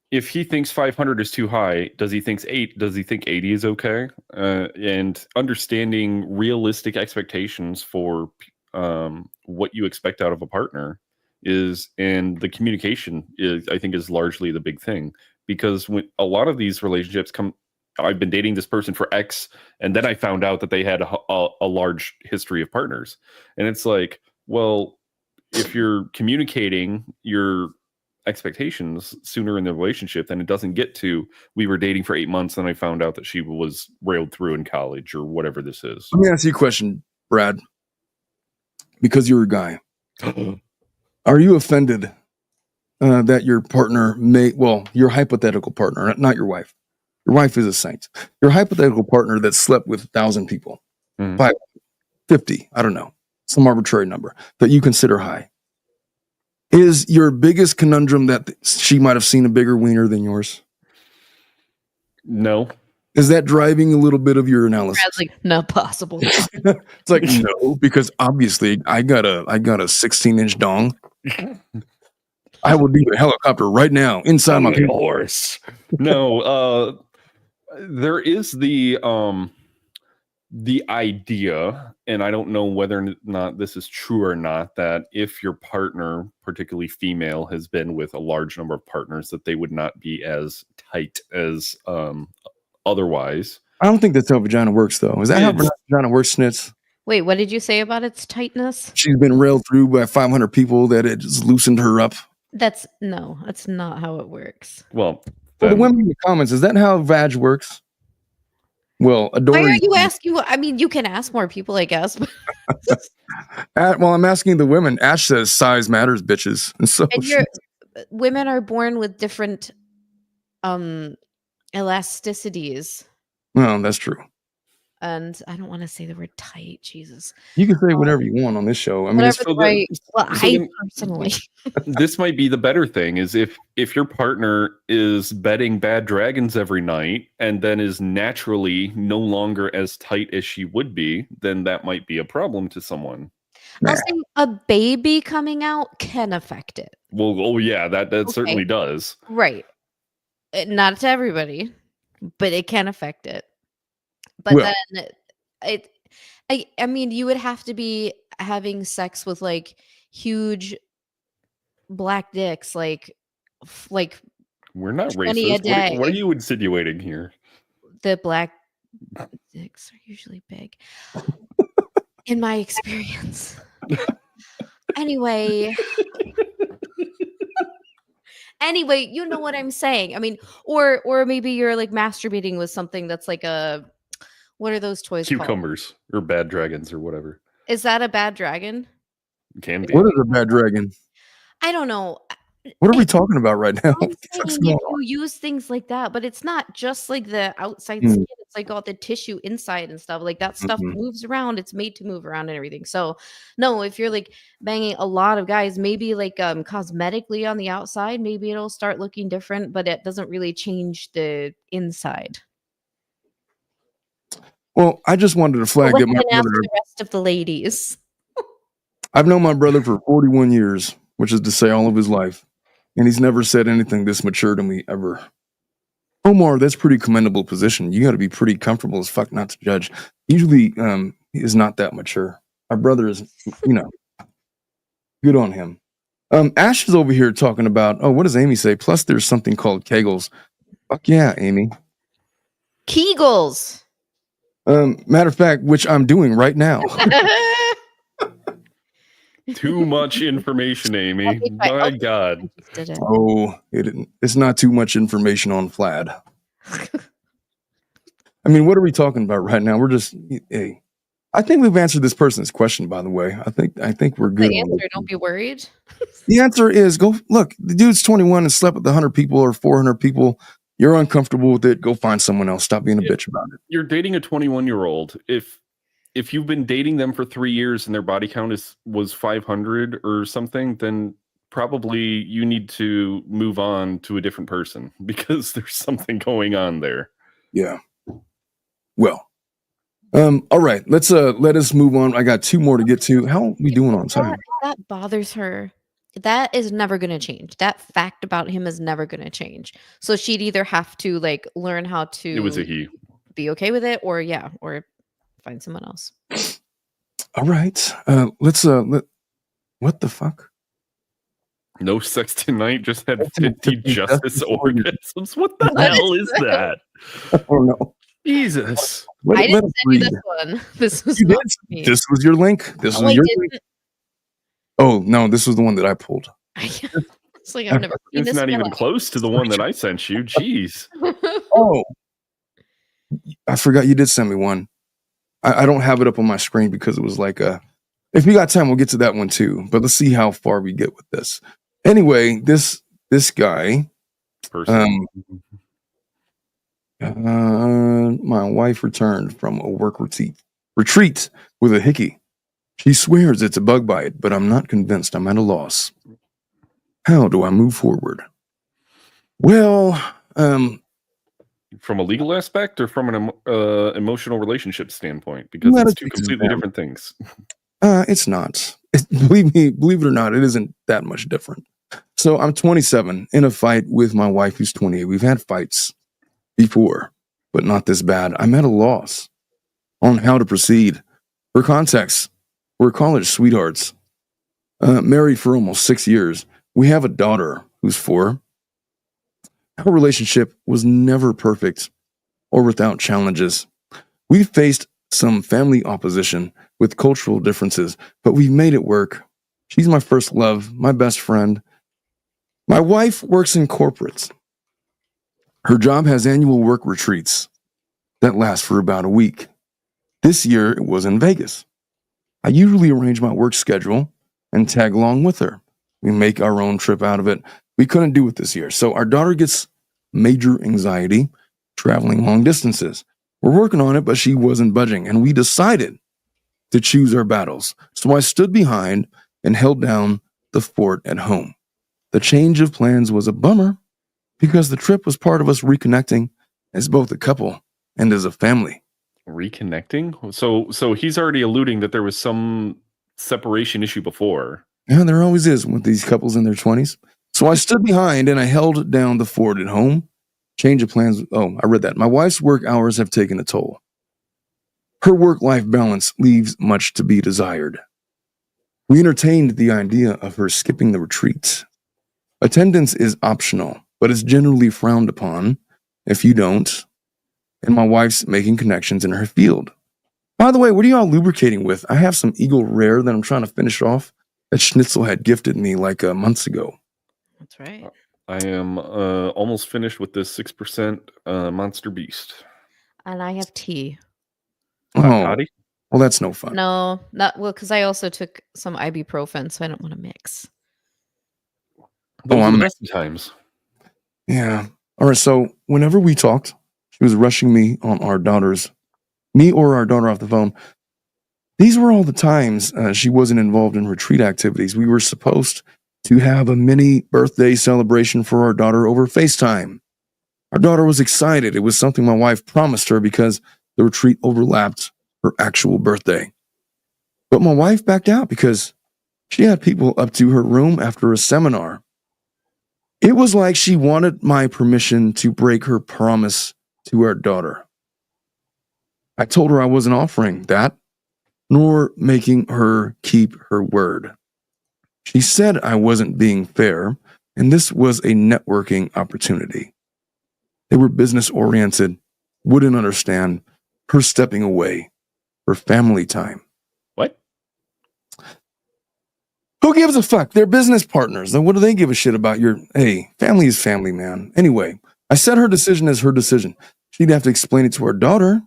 if he thinks 500 is too high, does he think 80 is okay? And understanding realistic expectations for what you expect out of a partner and the communication I think is largely the big thing, because when a lot of these relationships I've been dating this person for X, and then I found out that they had a large history of partners. And it's like, well, if you're communicating, you're expectations sooner in the relationship, then it doesn't get to we were dating for 8 months and I found out that she was railed through in college or whatever this is. Let me ask you a question, Brad. Because you're a guy, are you offended that your partner your hypothetical partner, not your wife. Your wife is a saint. Your hypothetical partner that slept with 1,000 people, 550, I don't know, some arbitrary number that you consider high. Is your biggest conundrum that she might have seen a bigger wiener than yours? No. Is that driving a little bit of your analysis? Brad's like, not possible. It's like, no, because obviously I got a 16-inch dong. I will do a helicopter right now inside my horse. No, there is the idea, and I don't know whether or not this is true or not, that if your partner, particularly female, has been with a large number of partners, that they would not be as tight as otherwise. I don't think that's how vagina works, though. Is that how vagina works, Snitz? Wait, what did you say about its tightness? She's been railed through by 500 people that it just loosened her up. That's not how it works. Well, the women in the comments, is that how vag works? Well, Why are you asking? I mean, you can ask more people, I guess. Well, I'm asking the women. Ash says size matters, bitches. And so women are born with different elasticities. Well, that's true. And I don't want to say the word tight. Jesus. You can say whatever you want on this show. I mean, right. Well, I personally. This might be the better thing is if your partner is bedding bad dragons every night and then is naturally no longer as tight as she would be, then that might be a problem to someone. I'll say a baby coming out can affect it. Well, oh yeah, that certainly does. Right. Not to everybody, but it can affect it. But then I mean, you would have to be having sex with like huge black dicks, like we're not racist. What are you insinuating here? The black dicks are usually big, in my experience. Anyway, you know what I'm saying. I mean, or maybe you're like masturbating with something that's like what are those toys Cucumbers called? Or bad dragons or whatever. Is that a bad dragon? Can be. What is a bad dragon? I don't know. What are we talking about right now? You use things like that, but it's not just like the outside skin. It's like all the tissue inside and stuff. Like that stuff moves around. It's made to move around and everything. So no, if you're like banging a lot of guys, maybe like cosmetically on the outside, maybe it'll start looking different, but it doesn't really change the inside. Well, I just wanted to flag that my brother. The rest of the ladies. I've known my brother for 41 years, which is to say all of his life, and he's never said anything this mature to me ever. Omar, that's pretty commendable position. You got to be pretty comfortable as fuck not to judge. Usually, he is not that mature. My brother is, good on him. Ash is over here talking about, what does Amy say? Plus, there's something called Kegels. Fuck yeah, Amy. Kegels. Matter of fact, which I'm doing right now. Too much information, Amy. My God. Oh, it's not too much information on Flad. I mean, what are we talking about right now? We're just, hey, I think we've answered this person's question, by the way. I think we're good. The answer, don't be worried. The answer is go look, the dude's 21 and slept with 100 people or 400 people. You're uncomfortable with it. Go find someone else. Stop being a bitch about it. You're dating a 21-year-old. If you've been dating them for 3 years and their body count was 500 or something, then probably you need to move on to a different person because there's something going on there. Yeah. Well, all right. Let us move on. I got 2 more to get to. How are we doing on time? That bothers her. That is never going to change. That fact about him is never going to change. So she'd either have to like learn how to. It was a he. Be okay with it, or find someone else. All right. Let's what the fuck? No sex tonight. Just had 50 justice orgasms. What the hell is that? Oh no. Jesus. I didn't send you this one. This was not me. This was your link. This was your link. Oh no, this was the one that I pulled. It's like I've never seen It's this not in my even life. close to the one that I sent you. Jeez. Oh, I forgot you did send me one. I don't have it up on my screen because it was like if we got time, we'll get to that one too. But let's see how far we get with this. Anyway, this guy, Person. my wife returned from a work retreat with a hickey. She swears it's a bug bite, but I'm not convinced. I'm at a loss. How do I move forward? Well, From a legal aspect or from an emotional relationship standpoint? Because Well, it's two it's completely them. different things. It's not. Believe it or not, it isn't that much different. So I'm 27 in a fight with my wife who's 28. We've had fights before, but not this bad. I'm at a loss on how to proceed. For context, we're college sweethearts, married for almost 6 years. We have a daughter who's 4. Our relationship was never perfect or without challenges. We've faced some family opposition with cultural differences, but we've made it work. She's my first love, my best friend. My wife works in corporates. Her job has annual work retreats that last for about a week. This year it was in Vegas. I usually arrange my work schedule and tag along with her. We make our own trip out of it. We couldn't do it this year. So our daughter gets major anxiety traveling long distances. We're working on it, but she wasn't budging, and we decided to choose our battles. So I stood behind and held down the fort at home. The change of plans was a bummer because the trip was part of us reconnecting as both a couple and as a family. Reconnecting? So he's already alluding that there was some separation issue before. Yeah, there always is with these couples in their 20s. So I stood behind and I held down the fort at home. Change of plans. Oh, I read that. My wife's work hours have taken a toll. Her work-life balance leaves much to be desired. We entertained the idea of her skipping the retreat. Attendance is optional, but it's generally frowned upon if you don't. And my wife's making connections in her field. By the way, what are y'all lubricating with? I have some Eagle Rare that I'm trying to finish off that Schnitzel had gifted me like months ago. That's right. I am almost finished with this 6% Monster Beast. And I have tea. Oh, Toddy? well, that's no fun. No, not well, because I also took some ibuprofen, so I don't want to mix. Those are I'm- the best times. Yeah. All right. So whenever we talked, she was rushing me or our daughter off the phone. These were all the times she wasn't involved in retreat activities. We were supposed to have a mini birthday celebration for our daughter over FaceTime. Our daughter was excited. It was something my wife promised her because the retreat overlapped her actual birthday. But my wife backed out because she had people up to her room after a seminar. It was like she wanted my permission to break her promise to our daughter. I told her I wasn't offering that, nor making her keep her word. She said I wasn't being fair, and this was a networking opportunity. They were business-oriented, wouldn't understand her stepping away for family time. What? Who gives a fuck? They're business partners. Then what do they give a shit about hey, family is family, man. Anyway, I said her decision is her decision. She'd have to explain it to her daughter.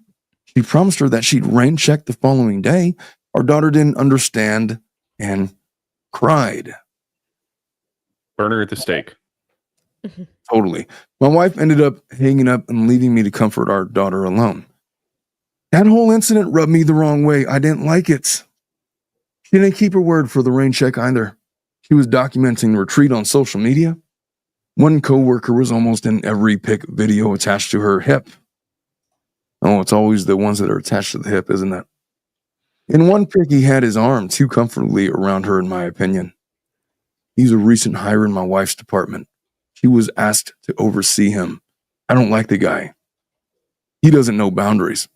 She promised her that she'd rain check the following day. Our daughter didn't understand and cried. Burn her at the stake. Totally. My wife ended up hanging up and leaving me to comfort our daughter alone. That whole incident rubbed me the wrong way. I didn't like it. She didn't keep her word for the rain check either. She was documenting the retreat on social media. One coworker was almost in every pic video attached to her hip. Oh, it's always the ones that are attached to the hip, isn't it? In one pic, he had his arm too comfortably around her, in my opinion. He's a recent hire in my wife's department. She was asked to oversee him. I don't like the guy. He doesn't know boundaries.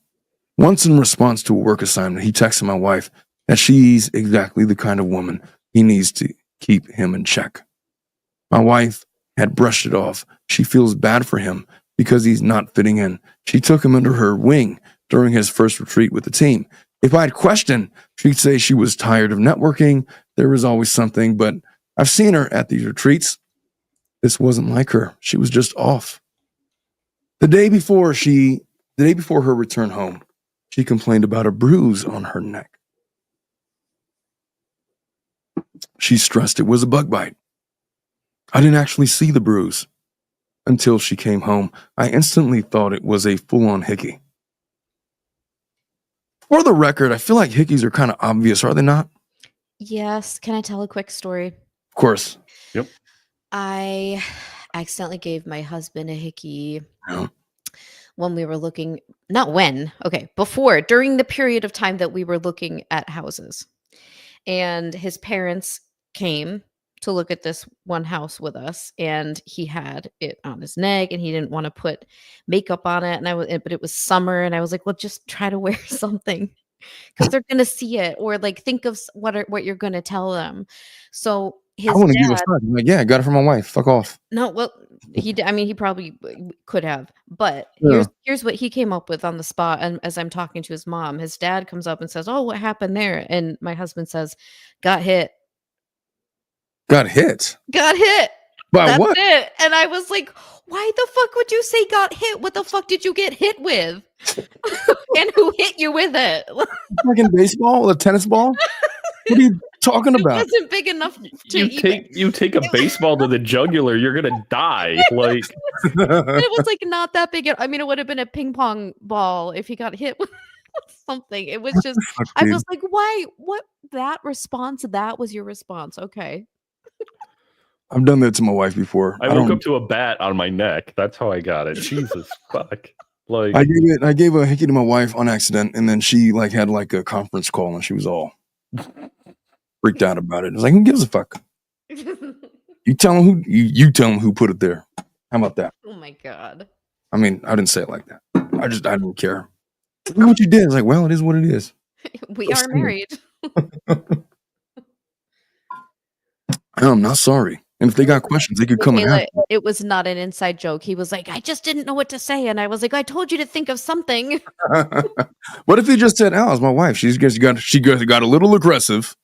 Once in response to a work assignment, he texted my wife that she's exactly the kind of woman he needs to keep him in check. My wife had brushed it off. She feels bad for him because he's not fitting in. She took him under her wing during his first retreat with the team. If I'd question, she'd say she was tired of networking. There was always something, but I've seen her at these retreats. This wasn't like her. She was just off. The day before her return home, she complained about a bruise on her neck. She stressed it was a bug bite. I didn't actually see the bruise until she came home. I instantly thought it was a full-on hickey. For the record, I feel like hickeys are kind of obvious, are they not? Yes. Can I tell a quick story? Of course. Yep. I accidentally gave my husband a hickey when we were looking, before, during the period of time that we were looking at houses. And his parents came to look at this one house with us, and he had it on his neck and he didn't want to put makeup on it. But it was summer, and I was like, well, just try to wear something because they're going to see it, or like think of what you're going to tell them. So his I want to give a dad, fuck. I'm like, yeah, I got it from my wife. Fuck off. no, well, he probably could have, but Yeah. here's what he came up with on the spot. And as I'm talking to his mom, his dad comes up and says, "Oh, what happened there?" And my husband says, "Got hit." Got hit? Got hit. By That's what? it. And I was like, why the fuck would you say got hit? What the fuck did you get hit with? And who hit you with it? Fucking baseball? A tennis ball? What are you talking It about? wasn't big enough to You take a baseball to the jugular, you're gonna die. Like, it was like not that big. I mean, it would have been a ping pong ball if he got hit with something. It was just, I was like, why? What? That response? That was your response? Okay. I've done that to my wife before. I woke up to a bat on my neck. That's how I got it. Jesus fuck. Like, I gave a hickey to my wife on accident, and then she like had like a conference call, and she was all freaked out about it. I was like, who gives a fuck? You tell them you tell them who put it there. How about that? Oh my god. I mean, I didn't say it like that. I didn't care. Look what you did. It's like, well, it is what it is. We are married. I'm not sorry. And if they got questions, they could come and Kayla, ask. it was not an inside joke. He was like, I just didn't know what to say. And I was like, I told you to think of something. What if he just said, "Oh, it's my wife. She got a little aggressive."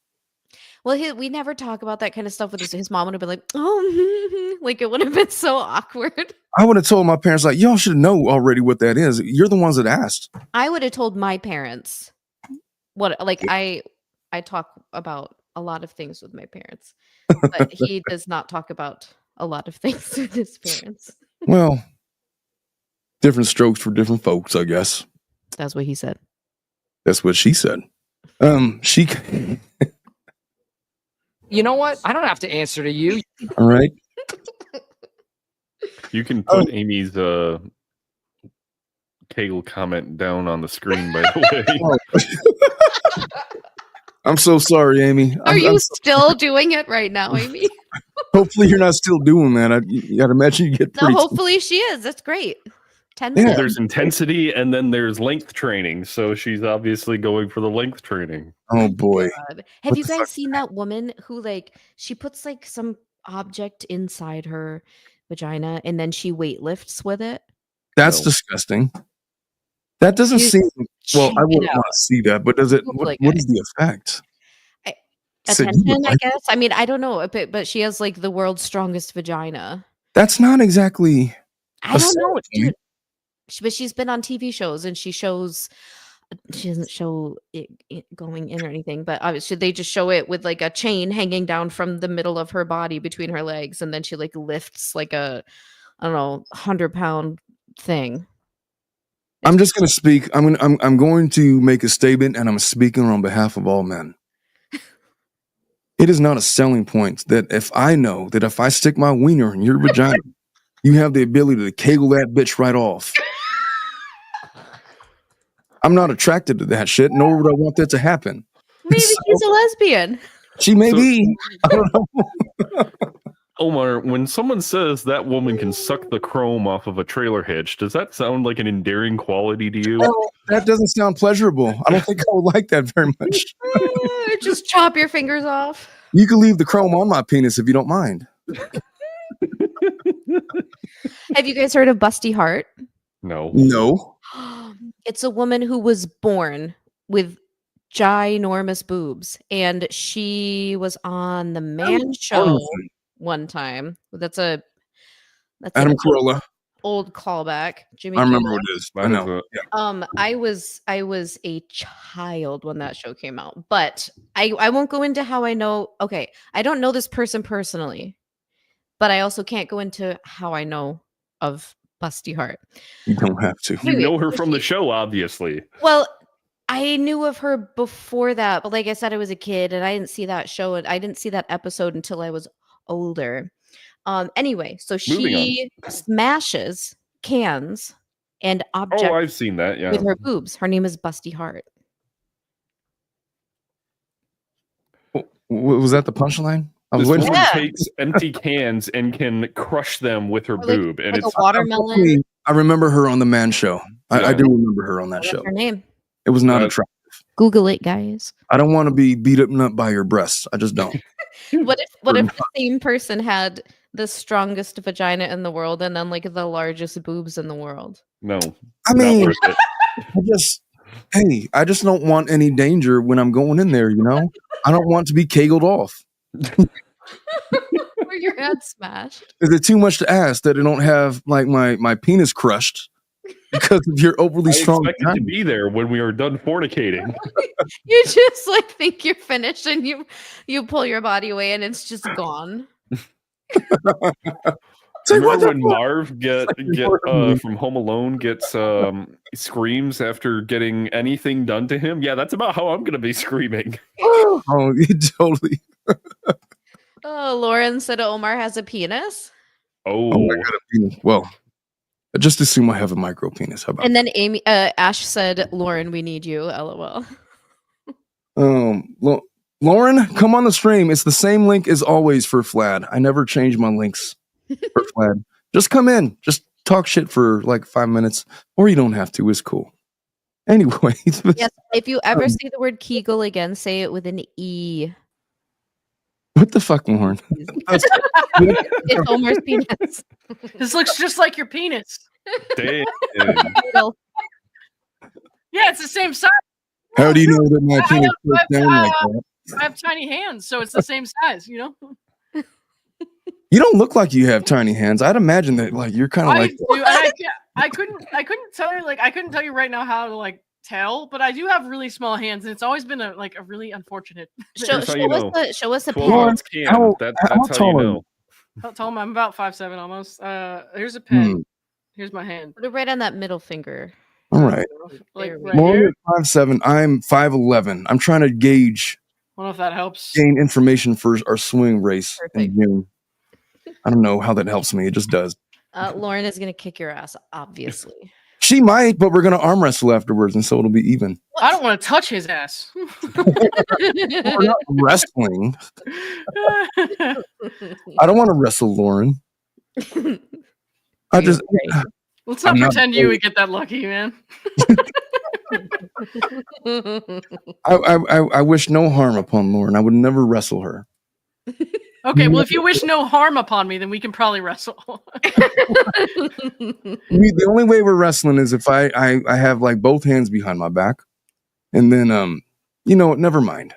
Well, we never talk about that kind of stuff with his mom. Would have been like, oh, like it would have been so awkward. I would have told my parents, like, y'all should know already what that is. You're the ones that asked. I would have told my parents what, like, I talk about a lot of things with my parents, but he does not talk about a lot of things with his parents. Well, different strokes for different folks, I guess. That's what he said. That's what she said. She. You know what? I don't have to answer to you. All right. you can put Amy's Kegel comment down on the screen, by the way. I'm so sorry, Amy. Are you still doing it right now, Amy? Hopefully, you're not still doing that. I'd imagine you get No, pretty. hopefully she is. That's great. 10 Yeah. minutes. There's intensity and then there's length training. So she's obviously going for the length training. Oh boy. God. Have What you the guys fuck? seen that woman who like she puts like some object inside her vagina and then she weightlifts with it? That's No. disgusting. That doesn't You- seem. Well, check I it wouldn't out. want to see that, but does it? Google it, What is guys. the effect? So you Attention, would I like- guess. I mean, I don't know, but she has like the world's strongest vagina. That's not exactly. I don't know, ceremony. dude. But she's been on TV shows and she doesn't show it going in or anything, but obviously they just show it with like a chain hanging down from the middle of her body between her legs, and then she like lifts like a, I don't know, 100-pound thing. I'm just going to speak. I'm going to make a statement, and I'm speaking on behalf of all men. It is not a selling point that if I know that if I stick my wiener in your vagina, you have the ability to kegel that bitch right off. I'm not attracted to that shit, nor would I want that to happen. Maybe she's a lesbian. She may So- be. I don't know. Omar, when someone says that woman can suck the chrome off of a trailer hitch, does that sound like an endearing quality to you? That doesn't sound pleasurable. I don't think I would like that very much. Just chop your fingers off. You can leave the chrome on my penis if you don't mind. Have you guys heard of Busty Heart? No. No. It's a woman who was born with ginormous boobs, and she was on the Man Show one time. That's a That's Adam an Carolla. old callback. Jimmy I remember Kimmel. what it is. That I is know. a- Yeah. I was a child when that show came out, but I won't go into how I know. Okay, I don't know this person personally, but I also can't go into how I know of Busty Hart. You don't have to. You Wait, know her so from the she- show, obviously. Well, I knew of her before that, but like I said, I was a kid and I didn't see that show and I didn't see that episode until I was older. Anyway, so Moving on. she smashes cans and Oh, objects I've seen that. Yeah. with her boobs. Her name is Busty Hart. Was that the punchline? I was This waiting woman Yeah. takes empty cans and can crush them with her Or like- boob, and like a it's watermelon. I remember her on the Man Show. I Yeah. do remember her on that What's show. her name? It was not That- attractive. Google it, guys. I don't want to be beat up by your breasts. I just don't. What if the same person had the strongest vagina in the world and then like the largest boobs in the world? no. I Not mean, worth it. I just don't want any danger when I'm going in there, you know? I don't want to be cagled off. Or your head smashed. Is it too much to ask that I don't have like my penis crushed because of your overly I strong expected to vagina? be there when we are done fornicating. You just like think you're finished and you pull your body away and it's just gone. It's like, what Remember the when fuck? Marv get from Home Alone gets screams after getting anything done to him? Yeah, that's about how I'm gonna be screaming. Oh, you totally. Oh, Lauren said Omar has a penis. Oh, Oh, I got a penis. Well, just assume I have a micro penis. How about And then Ash said, Lauren, we need you. LOL. Lauren, come on the stream. It's the same link as always for Flad. I never change my links for Flad. Just come in. Just talk shit for like 5 minutes, or you don't have to. It's cool. Anyway, Yes, if you ever say the word Kegel again, say it with an E. what the fuck, Lauren? It's Omar's penis. This looks just like your penis. damn. Well, Yeah, it's the same size. How do you know that my penis goes down like that? I have tiny hands, so it's the same size, you know? You don't look like you have tiny hands. I'd imagine that like you're kind of I like do, and I couldn't tell you I couldn't tell you right now how to like tell, but I do have really small hands, and it's always been a really unfortunate. show Here's how you know. us the 12 pen. months can. How That's how you tall are you? know. I'll tell them I'm about 5'7" almost. Here's a pen. Here's my hand. Put it right on that middle finger. all right. Like There we right go. Lauren here. is 5'7". I'm 5'11". I'm trying to I don't know if that helps. gain information for our swing race Perfect. in June. I don't know how that helps me. It just does. Lauren is gonna kick your ass, obviously. She might, but we're gonna arm wrestle afterwards, and so it'll be even. I don't want to touch his ass. We're not wrestling. I don't want to wrestle Lauren. I just Let's not I'm not pretend you would get that lucky, man. I wish no harm upon Lauren. I would never wrestle her. Okay, well, if you wish no harm upon me, then we can probably wrestle. The only way we're wrestling is if I have like both hands behind my back, and then you know, never mind.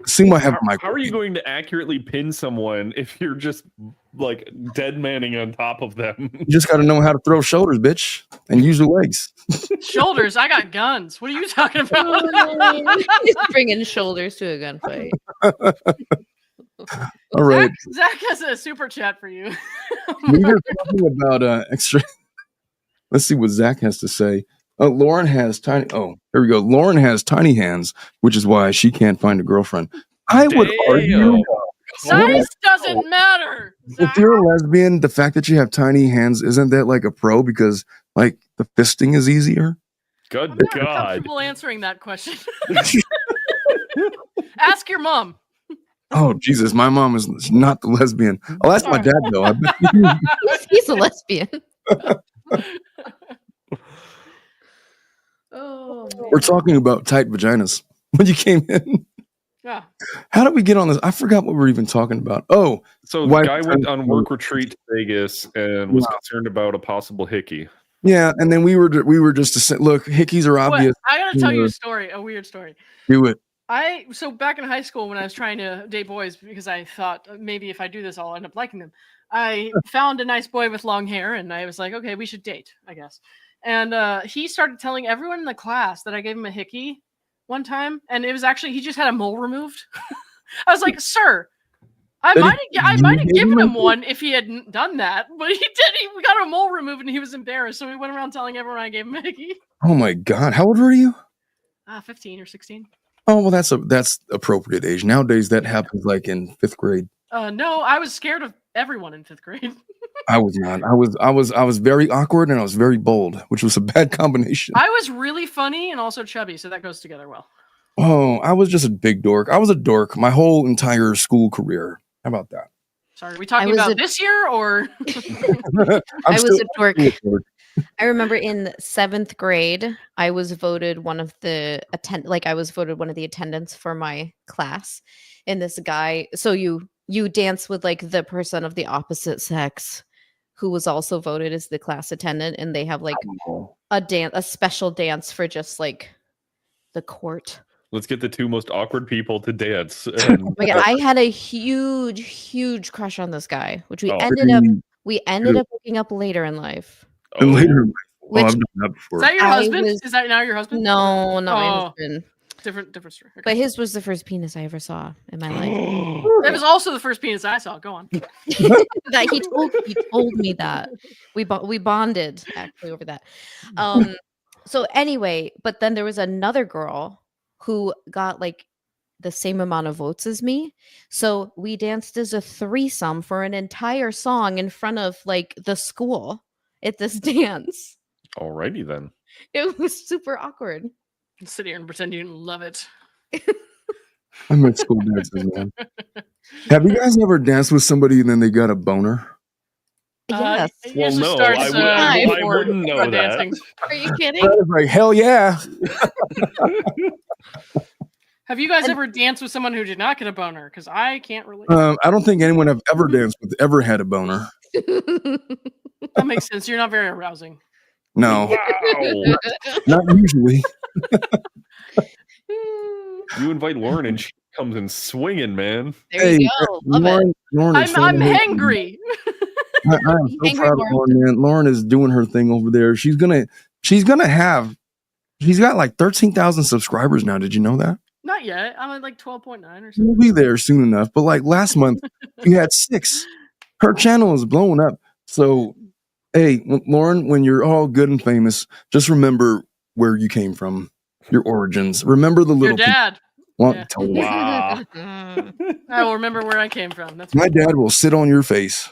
Assume I have my. How are you going to accurately pin someone if you're just like dead manning on top of them? You just got to know how to throw shoulders, bitch, and use your legs. Shoulders, I got guns. What are you talking about? He's bringing shoulders to a gunfight. All right. Zach has a super chat for you. We were talking about extra. Let's see what Zach has to say. Lauren has tiny. Oh, here we go. Lauren has tiny hands, which is why she can't find a girlfriend. I would argue Size doesn't matter. if you're a lesbian, the fact that you have tiny hands isn't that like a pro because like the fisting is easier. Good I'm not God. comfortable answering that question. Ask your mom. Oh Jesus, my mom is not the lesbian. I'll ask my dad though. I bet He's a lesbian. Oh, man. we're talking about tight vaginas when you came in. Yeah. How did we get on this? I forgot what we were even talking about. Oh, So Why- the guy went on work retreat to Vegas and was concerned about a possible hickey. yeah, and then we were just to say, look, hickeys are What? obvious. I gotta tell you a story, a weird story. Do it. So back in high school when I was trying to date boys because I thought maybe if I do this I'll end up liking them. I found a nice boy with long hair, and I was like, okay, we should date, I guess. And he started telling everyone in the class that I gave him a hickey one time, and it was actually he just had a mole removed. I was like, sir, I might have given him one if he hadn't done that, but he did. We got a mole removed, and he was embarrassed, so we went around telling everyone I gave him a hickey. Oh my God! How old were you? 15 or 16. Oh well, that's appropriate age nowadays. That happens like in 5th grade. No, I was scared of everyone in 5th grade. I was not. I was very awkward and I was very bold, which was a bad combination. I was really funny and also chubby, so that goes together well. Oh, I was just a big dork. I was a dork my whole entire school career. How about that? Sorry, are we talking about this year or? I was a dork. I remember in 7th grade, I was voted one of the attendants for my class. And this guy, so you dance with like the person of the opposite sex who was also voted as the class attendant, and they have like a special dance for just like the court. Let's get the 2 most awkward people to dance. Oh my God, I had a huge crush on this guy, which we ended up hooking up later in life. And later, Which, I've done that before. Is that your husband? Is that now your husband? No, not my husband. Different story. Okay. But his was the first penis I ever saw in my life. It was also the first penis I saw. Go on. That he told me that we bonded actually over that. So anyway, but then there was another girl who got like the same amount of votes as me. So we danced as a threesome for an entire song in front of like the school at this dance. Alrighty then. It was super awkward. Sit here and pretend you didn't love it. I'm at school dances, man. Have you guys ever danced with somebody and then they got a boner? Yes. Well, no, I wouldn't know that. Are you kidding? I was like, hell yeah. Have you guys ever danced with someone who did not get a boner? Because I can't relate. I don't think anyone I've ever danced with ever had a boner. That makes sense. You're not very arousing. No. Wow. Not usually. You invite Lauren and she comes in swinging, man. There you go. Love it. Lauren I'm hangry. I am so proud of Lauren, man. Lauren is doing her thing over there. She's got like 13,000 subscribers now. Did you know that? Not yet. I'm at like 12.9 or something. We'll be there soon enough. But like last month, we had 6. Her channel is blowing up. So, hey, Lauren, when you're all good and famous, just remember where you came from, your origins. Remember the little your dad. Wow. I will remember where I came from. That's my dad will sit on your face.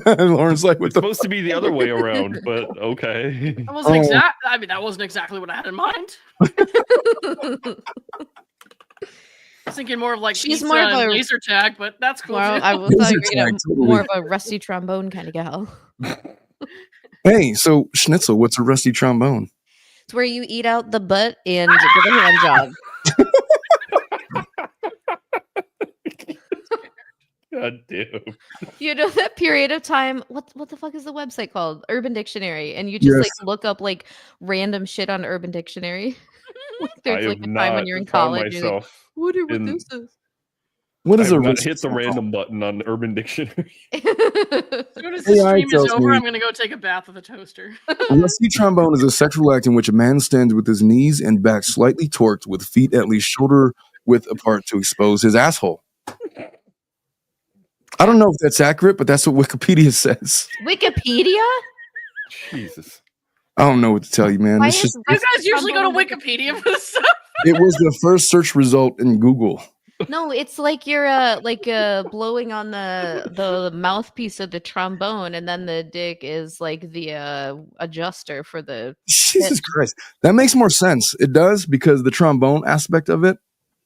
Lauren's like, it's supposed to be the other way around, but okay. That wasn't that wasn't exactly what I had in mind. I was thinking more of like she's pizza more of a laser tag, but that's cool. Well, I was more of a rusty trombone kind of gal. Hey, so Schnitzel, what's a rusty trombone? It's where you eat out the butt and give a hand job. God damn. You know that period of time? What the fuck is the website called? Urban Dictionary, and you just like look up like random shit on Urban Dictionary. There's like a time when you're in college. You're like, wonder what this is. What is a hit the random button on Urban Dictionary? As soon as the stream is over, I'm gonna go take a bath with a toaster. A rusty trombone is a sexual act in which a man stands with his knees and back slightly torqued with feet at least shoulder width apart to expose his asshole. I don't know if that's accurate, but that's what Wikipedia says. Wikipedia? Jesus. I don't know what to tell you, man. You guys usually go to Wikipedia for this stuff. It was the first search result in Google. No, it's like you're blowing on the mouthpiece of the trombone, and then the dick is like the adjuster for the. Jesus Christ, that makes more sense. It does, because the trombone aspect of it.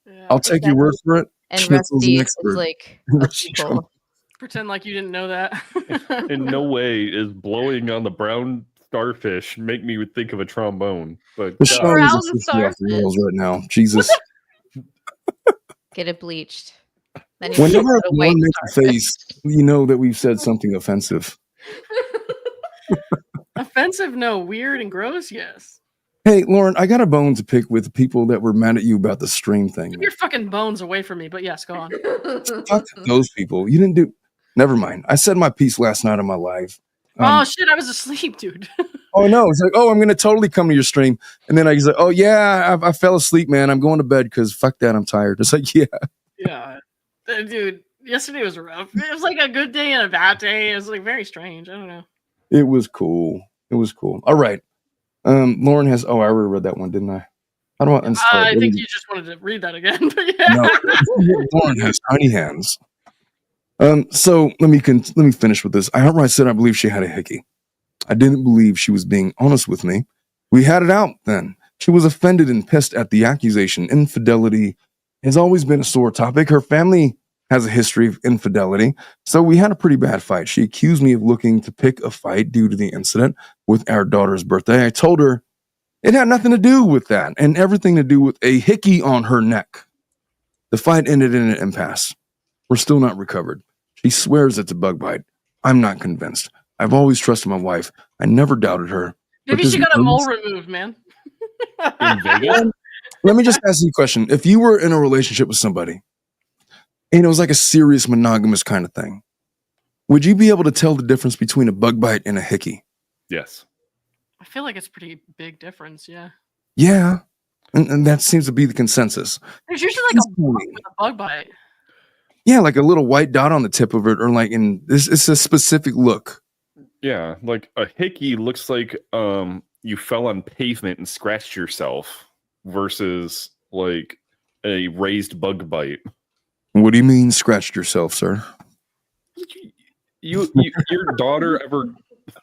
Yeah, I'll take your word for it. And Rusty is like pretend like you didn't know that. In no way is blowing on the brown starfish make me think of a trombone. But brown starfish right now, Jesus. Get it bleached. Then whenever one makes a face, you know that we've said something offensive. Offensive? No. Weird and gross? Yes. Hey, Lauren, I got a bone to pick with the people that were mad at you about the stream thing. Keep your fucking bones away from me. But yes, go on. Fuck those people. You didn't do. Never mind. I said my piece last night of my life. Oh shit, I was asleep, dude. Oh no! It's like, oh, I'm gonna totally come to your stream, and then I was like, oh yeah, I fell asleep, man. I'm going to bed because fuck that, I'm tired. It's like, yeah, Yeah, dude. Yesterday was rough. It was like a good day and a bad day. It was like very strange. I don't know. it was cool. It was cool. All right. Lauren has. Oh, I already read that one, didn't I? How do I uninstall it? I Let me- think you just wanted to read that again. But yeah. No, Lauren has tiny hands. So let me finish with this. I outright said I believe she had a hickey. I didn't believe she was being honest with me. We had it out then. She was offended and pissed at the accusation. Infidelity has always been a sore topic. Her family has a history of infidelity, so we had a pretty bad fight. She accused me of looking to pick a fight due to the incident with our daughter's birthday. I told her it had nothing to do with that and everything to do with a hickey on her neck. The fight ended in an impasse. We're still not recovered. She swears it's a bug bite. I'm not convinced. I've always trusted my wife. I never doubted her. Maybe But she this got a mole bruise- removed, man. In Vegas? Let me just ask you a question. If you were in a relationship with somebody and it was like a serious monogamous kind of thing, would you be able to tell the difference between a bug bite and a hickey? Yes. I feel like it's a pretty big difference. Yeah. Yeah. And that seems to be the consensus. There's usually like a bug with a bug bite. Yeah, like a little white dot on the tip of it, or like it's a specific look. Yeah, like a hickey looks like you fell on pavement and scratched yourself versus like a raised bug bite. What do you mean scratched yourself, sir? Your daughter ever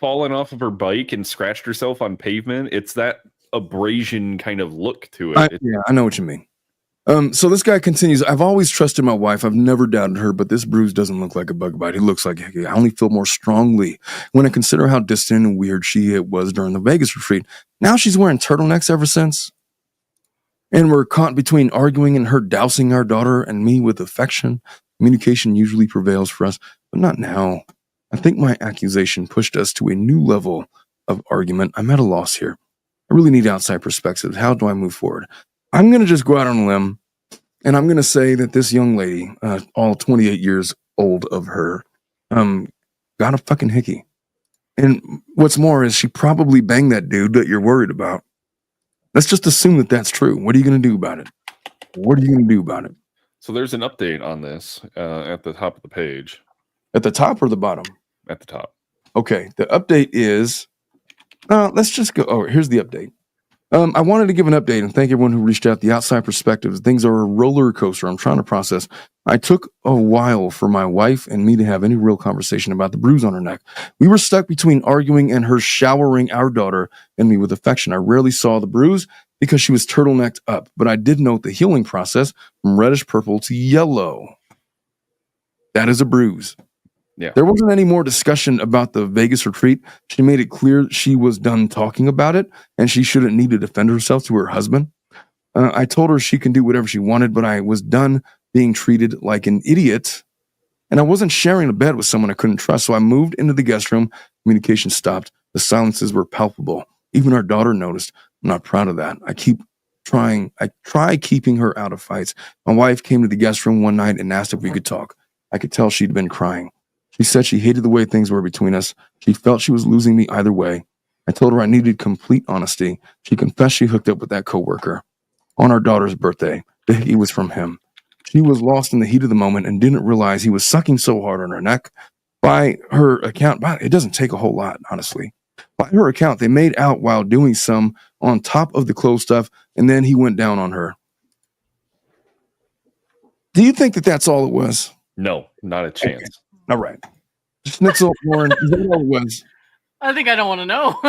fallen off of her bike and scratched herself on pavement? It's that abrasion kind of look to it. Yeah, I know what you mean. So this guy continues. I've always trusted my wife. I've never doubted her, but this bruise doesn't look like a bug bite. It looks like I only feel more strongly when I consider how distant and weird she was during the Vegas retreat. Now she's wearing turtlenecks ever since. And we're caught between arguing and her dousing our daughter and me with affection. Communication usually prevails for us, but not now. I think my accusation pushed us to a new level of argument. I'm at a loss here. I really need outside perspectives. How do I move forward? I'm going to just go out on a limb, and I'm going to say that this young lady, all 28 years old of her, got a fucking hickey. And what's more is she probably banged that dude that you're worried about. Let's just assume that that's true. What are you going to do about it? What are you going to do about it? So there's an update on this at the top of the page. At the top or the bottom? At the top. Okay, the update is, let's just go. Oh, here's the update. I wanted to give an update and thank everyone who reached out. The outside perspectives, things are a roller coaster. I'm trying to process. I took a while for my wife and me to have any real conversation about the bruise on her neck. We were stuck between arguing and her showering our daughter and me with affection. I rarely saw the bruise because she was turtlenecked up, but I did note the healing process from reddish purple to yellow. That is a bruise. Yeah. There wasn't any more discussion about the Vegas retreat. She made it clear she was done talking about it and she shouldn't need to defend herself to her husband. I told her she can do whatever she wanted, but I was done being treated like an idiot. And I wasn't sharing a bed with someone I couldn't trust. So I moved into the guest room. Communication stopped. The silences were palpable. Even our daughter noticed. I'm not proud of that. I try keeping her out of fights. My wife came to the guest room one night and asked if we could talk. I could tell she'd been crying. She said she hated the way things were between us. She felt she was losing me either way. I told her I needed complete honesty. She confessed she hooked up with that coworker on our daughter's birthday. The hickey was from him. She was lost in the heat of the moment and didn't realize he was sucking so hard on her neck. By her account, it doesn't take a whole lot, honestly. By her account, they made out while doing some on top of the clothes stuff, and then he went down on her. Do you think that that's all it was? No, not a chance. Okay. All right. Schnitzel, Warren, is that all it was? I think I don't want to know.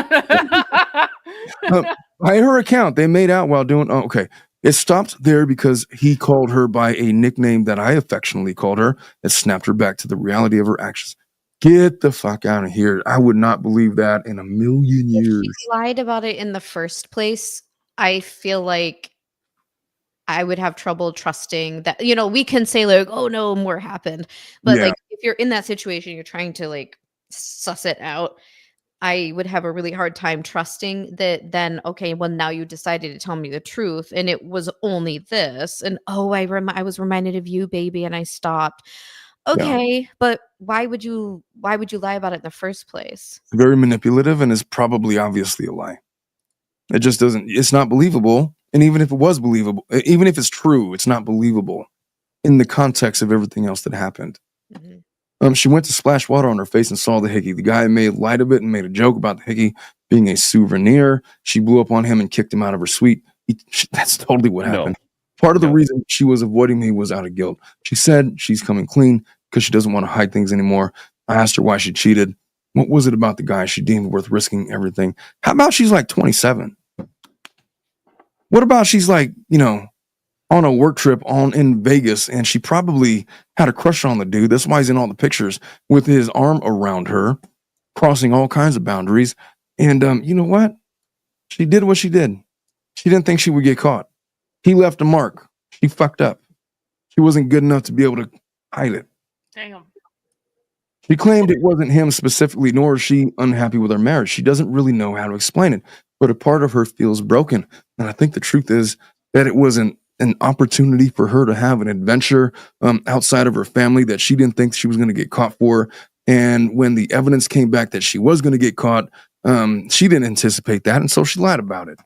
By her account, they made out while doing... Oh, okay. It stopped there because he called her by a nickname that I affectionately called her. It snapped her back to the reality of her actions. Get the fuck out of here. I would not believe that in a million years. If she lied about it in the first place, I feel like I would have trouble trusting that, we can say like, oh no, more happened. But Yeah. like if you're in that situation, you're trying to like suss it out. I would have a really hard time trusting that then, okay, well, now you decided to tell me the truth and it was only this. And oh, I was reminded of you, baby, and I stopped. Yeah. Okay, but why would you lie about it in the first place? Very manipulative and is probably obviously a lie. It just doesn't, it's not believable. And even if it was believable, even if it's true, it's not believable in the context of everything else that happened. Mhm. She went to splash water on her face and saw the hickey. The guy made light of it and made a joke about the hickey being a souvenir. She blew up on him and kicked him out of her suite. That's totally what happened. Part of the reason she was avoiding me was out of guilt. She said she's coming clean because she doesn't want to hide things anymore. I asked her why she cheated. What was it about the guy she deemed worth risking everything? How about she's like 27? What about she's like, on a work trip in Vegas, and she probably had a crush on the dude. That's why he's in all the pictures with his arm around her, crossing all kinds of boundaries. And you know what? She did what she did. She didn't think she would get caught. He left a mark. She fucked up. She wasn't good enough to be able to hide it. Damn. She claimed it wasn't him specifically, nor is she unhappy with her marriage. She doesn't really know how to explain it, but a part of her feels broken. And I think the truth is that it wasn't an opportunity for her to have an adventure outside of her family that she didn't think she was going to get caught for. And when the evidence came back that she was going to get caught, she didn't anticipate that. And so she lied about it.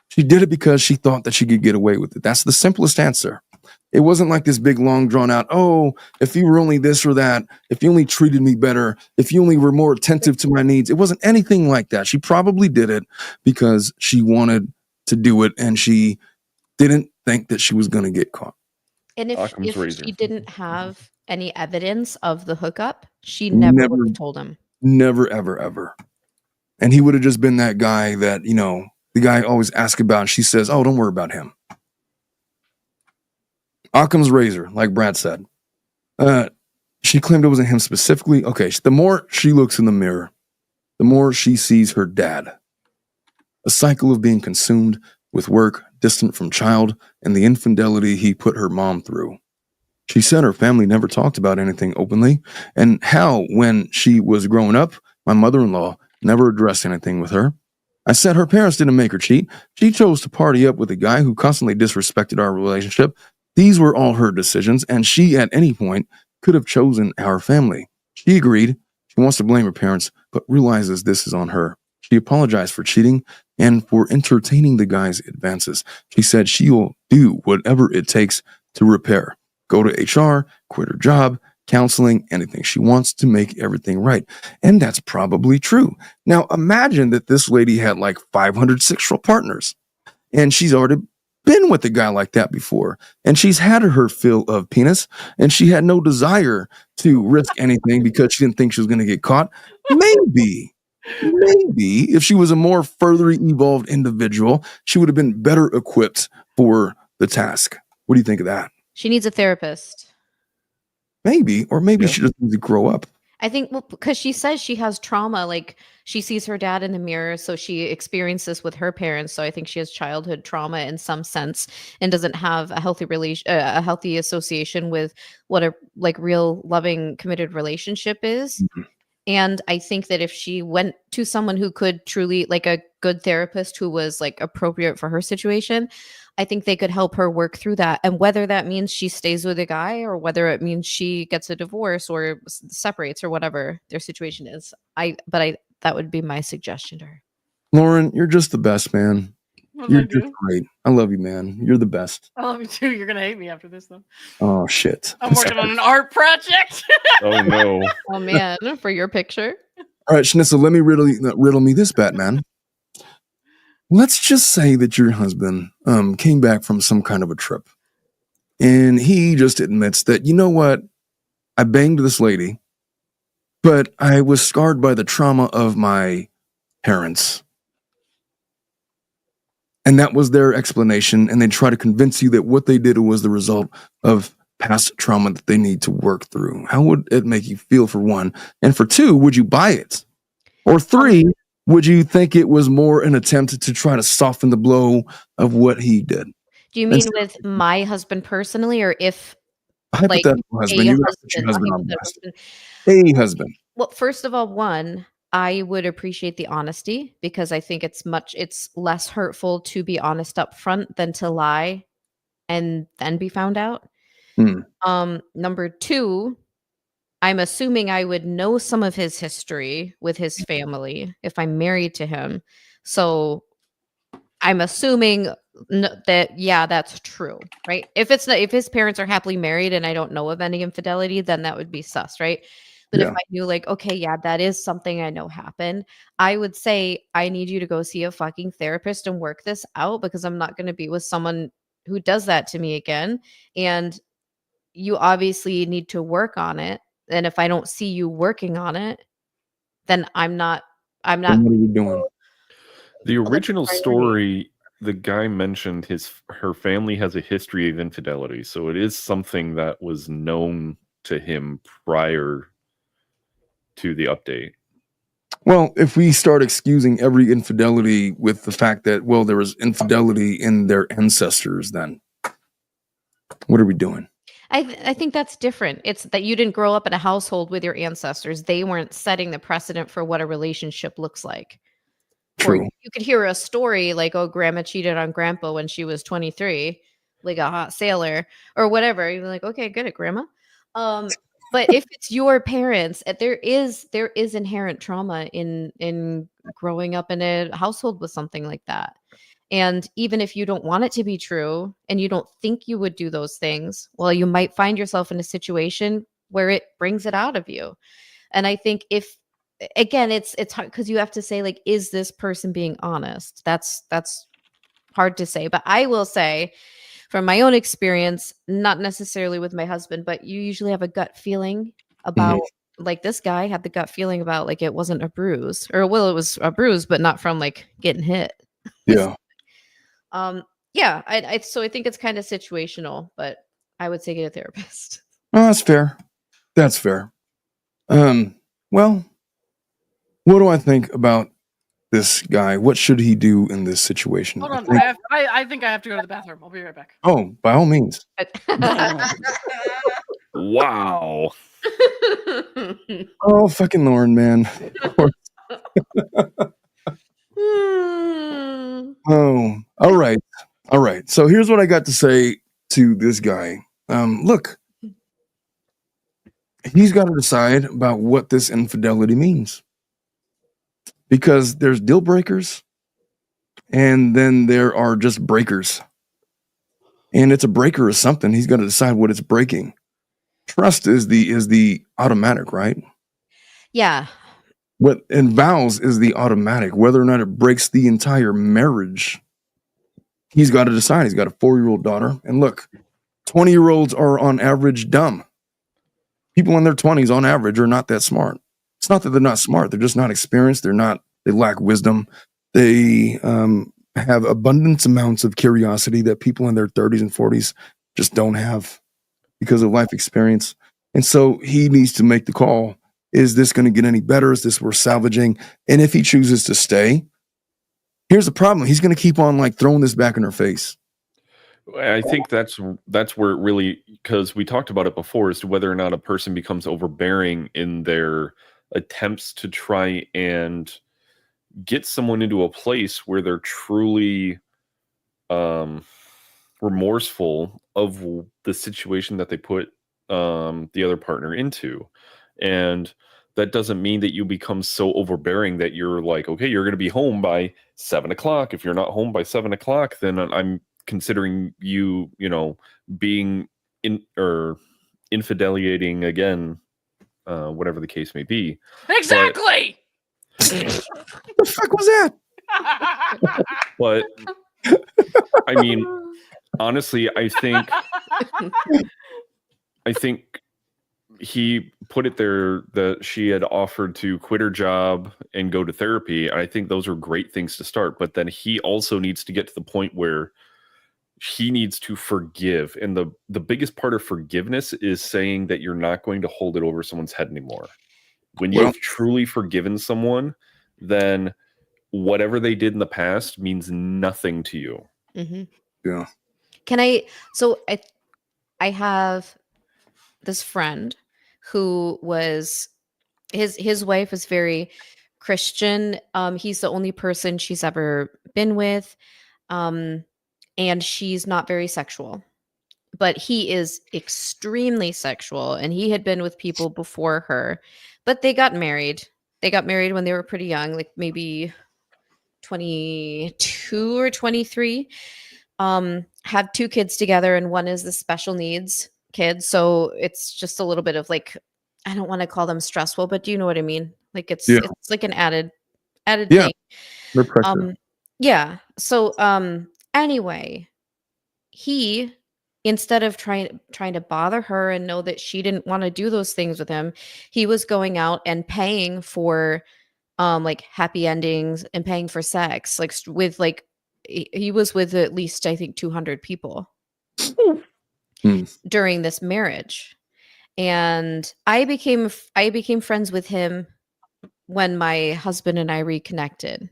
She did it because she thought that she could get away with it. That's the simplest answer. It wasn't like this big, long, drawn out, oh, if you were only this or that, if you only treated me better, if you only were more attentive to my needs. It wasn't anything like that. She probably did it because she wanted to do it, and she didn't think that she was going to get caught. And if Razor. she didn't have any evidence of the hookup, she never would have told him. Never, ever, ever. And he would have just been that guy that, the guy always asks about, and she says, oh, don't worry about him. Occam's razor, like Brad said. She claimed it wasn't him specifically. Okay, the more she looks in the mirror, the more she sees her dad. A cycle of being consumed with work, distant from child, and the infidelity he put her mom through. She said her family never talked about anything openly, and how, when she was growing up, my mother-in-law never addressed anything with her. I said her parents didn't make her cheat. She chose to party up with a guy who constantly disrespected our relationship. These were all her decisions, and she, at any point, could have chosen our family. She agreed. She wants to blame her parents, but realizes this is on her. She apologized for cheating and for entertaining the guy's advances. She said she'll do whatever it takes to repair. Go to HR, quit her job, counseling, anything she wants to make everything right. And that's probably true. Now, imagine that this lady had like 500 sexual partners, and she's already been with a guy like that before, and she's had her fill of penis, and she had no desire to risk anything because she didn't think she was going to get caught. Maybe if she was a more further evolved individual, she would have been better equipped for the task. What do you think of that? She needs a therapist. Maybe, or maybe she just needs to grow up. I think, well, because she says she has trauma, like she sees her dad in the mirror, so she experienced this with her parents. So I think she has childhood trauma in some sense, and doesn't have a healthy a healthy association with what a like real loving, committed relationship is. Mm-hmm. And I think that if she went to someone who could truly, like a good therapist who was like appropriate for her situation, I think they could help her work through that. And whether that means she stays with a guy, or whether it means she gets a divorce or separates, or whatever their situation is, that would be my suggestion to her. Lauren, you're just the best, man. You're just great. I love you, man. You're the best. I love you too. You're gonna hate me after this, though. Oh shit! I'm working on an art project. Oh no! Oh man, for your picture. All right, Schnitzel, let me riddle me this, Batman. Let's just say that your husband came back from some kind of a trip, and he just admits that, you know what, I banged this lady, but I was scarred by the trauma of my parents. And that was their explanation, and they try to convince you that what they did was the result of past trauma that they need to work through. How would it make you feel, for one? And for two, would you buy it? Or three, would you think it was more an attempt to try to soften the blow of what he did? Do you mean with my husband personally, or if hypothetical husband? You got your husband on the list. A husband. Well, first of all, one, I would appreciate the honesty because I think it's less hurtful to be honest up front than to lie and then be found out. Hmm. Number 2, I'm assuming I would know some of his history with his family if I'm married to him. So I'm assuming that, yeah, that's true, right? If his parents are happily married and I don't know of any infidelity, then that would be sus, right? But if Yeah. I knew, like, okay, yeah, that is something I know happened, I would say, I need you to go see a fucking therapist and work this out because I'm not going to be with someone who does that to me again. And you obviously need to work on it. And if I don't see you working on it, then I'm not Then what are you doing? The Like, original priority. story, the guy mentioned her family has a history of infidelity, so it is something that was known to him prior to the update. Well, if we start excusing every infidelity with the fact that, well, there was infidelity in their ancestors, then what are we doing? I think that's different. It's that you didn't grow up in a household with your ancestors. They weren't setting the precedent for what a relationship looks like. Or True. you could hear a story like, oh, grandma cheated on grandpa when she was 23, like a hot sailor or whatever. You're like, okay, good at grandma. But if it's your parents, there is inherent trauma in growing up in a household with something like that. And even if you don't want it to be true and you don't think you would do those things, well, you might find yourself in a situation where it brings it out of you. And I think if, again, it's hard because you have to say, like, is this person being honest? That's hard to say. But I will say, from my own experience, not necessarily with my husband, but you usually have a gut feeling about, like, this guy had the gut feeling about, like, it wasn't a bruise, or, well, it was a bruise, but not from, like, getting hit. Yeah. Yeah, so I think it's kind of situational, but I would say get a therapist. Oh, that's fair. That's fair. Well, what do I think about this guy? What should he do in this situation? Hold I on. think- I think I have to go to the bathroom. I'll be right back. oh, by all means. Wow. Oh, fucking Lord, man. Oh, all right. All right. So here's what I got to say to this guy. Look, he's got to decide about what this infidelity means. Because there's deal breakers and then there are just breakers. And it's a breaker or something. He's got to decide what it's breaking. Trust is the automatic, right? Yeah. And vows is the automatic. Whether or not it breaks the entire marriage, he's got to decide. He's got a 4-year-old daughter. And look, 20-year-olds are on average dumb. People in their 20s on average are not that smart. It's not that they're not smart. They're just not experienced. They lack wisdom. They have abundant amounts of curiosity that people in their 30s and 40s just don't have because of life experience. And so he needs to make the call. Is this going to get any better? Is this worth salvaging? And if he chooses to stay, here's the problem. He's going to keep on, like, throwing this back in her face. I think that's where it really, because we talked about it before, as to whether or not a person becomes overbearing in their attempts to try and get someone into a place where they're truly remorseful of the situation that they put the other partner into. And that doesn't mean that you become so overbearing that you're like, okay, you're going to be home by 7 o'clock. If you're not home by 7 o'clock, then I'm considering you, being infideliating again, whatever the case may be. Exactly. What the fuck was that? But I mean, honestly, I think he put it there that she had offered to quit her job and go to therapy. I think those are great things to start, but then he also needs to get to the point where he needs to forgive. And the biggest part of forgiveness is saying that you're not going to hold it over someone's head anymore. When you've truly forgiven someone, then whatever they did in the past means nothing to you. Mm-hmm. Yeah. I have this friend who was, his wife was very Christian. He's the only person she's ever been with. And she's not very sexual, but he is extremely sexual, and he had been with people before her, but they got married. They got married when they were pretty young, like maybe 22 or 23. Have 2 kids together, and one is the special needs kid. So it's just a little bit of like, I don't want to call them stressful, but do you know what I mean? Like it's like an added Yeah. thing. No pressure. Yeah. So anyway, he, instead of trying to bother her and know that she didn't want to do those things with him, he was going out and paying for like happy endings and paying for sex, like with like he was with at least I think 200 people during this marriage. And I became friends with him when my husband and I reconnected.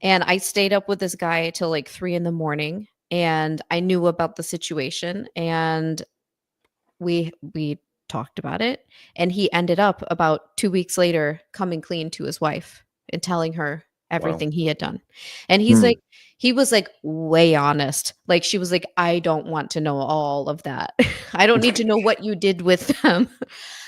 And I stayed up with this guy till like 3 a.m. and I knew about the situation, and we talked about it, and he ended up about 2 weeks later coming clean to his wife and telling her everything he had done. And he's like, he was like way honest. Like she was like, I don't want to know all of that. I don't need to know what you did with them.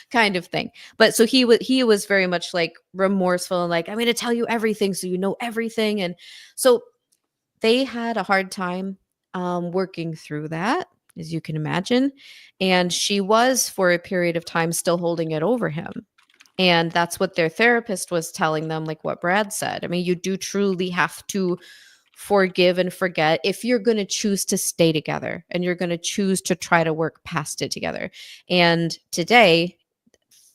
Kind of thing. But so he was very much like remorseful and like, I'm going to tell you everything so you know everything. And so they had a hard time working through that, as you can imagine. And she was, for a period of time, still holding it over him. And that's what their therapist was telling them, like what Brad said. I mean, you do truly have to forgive and forget if you're going to choose to stay together and you're going to choose to try to work past it together. And today,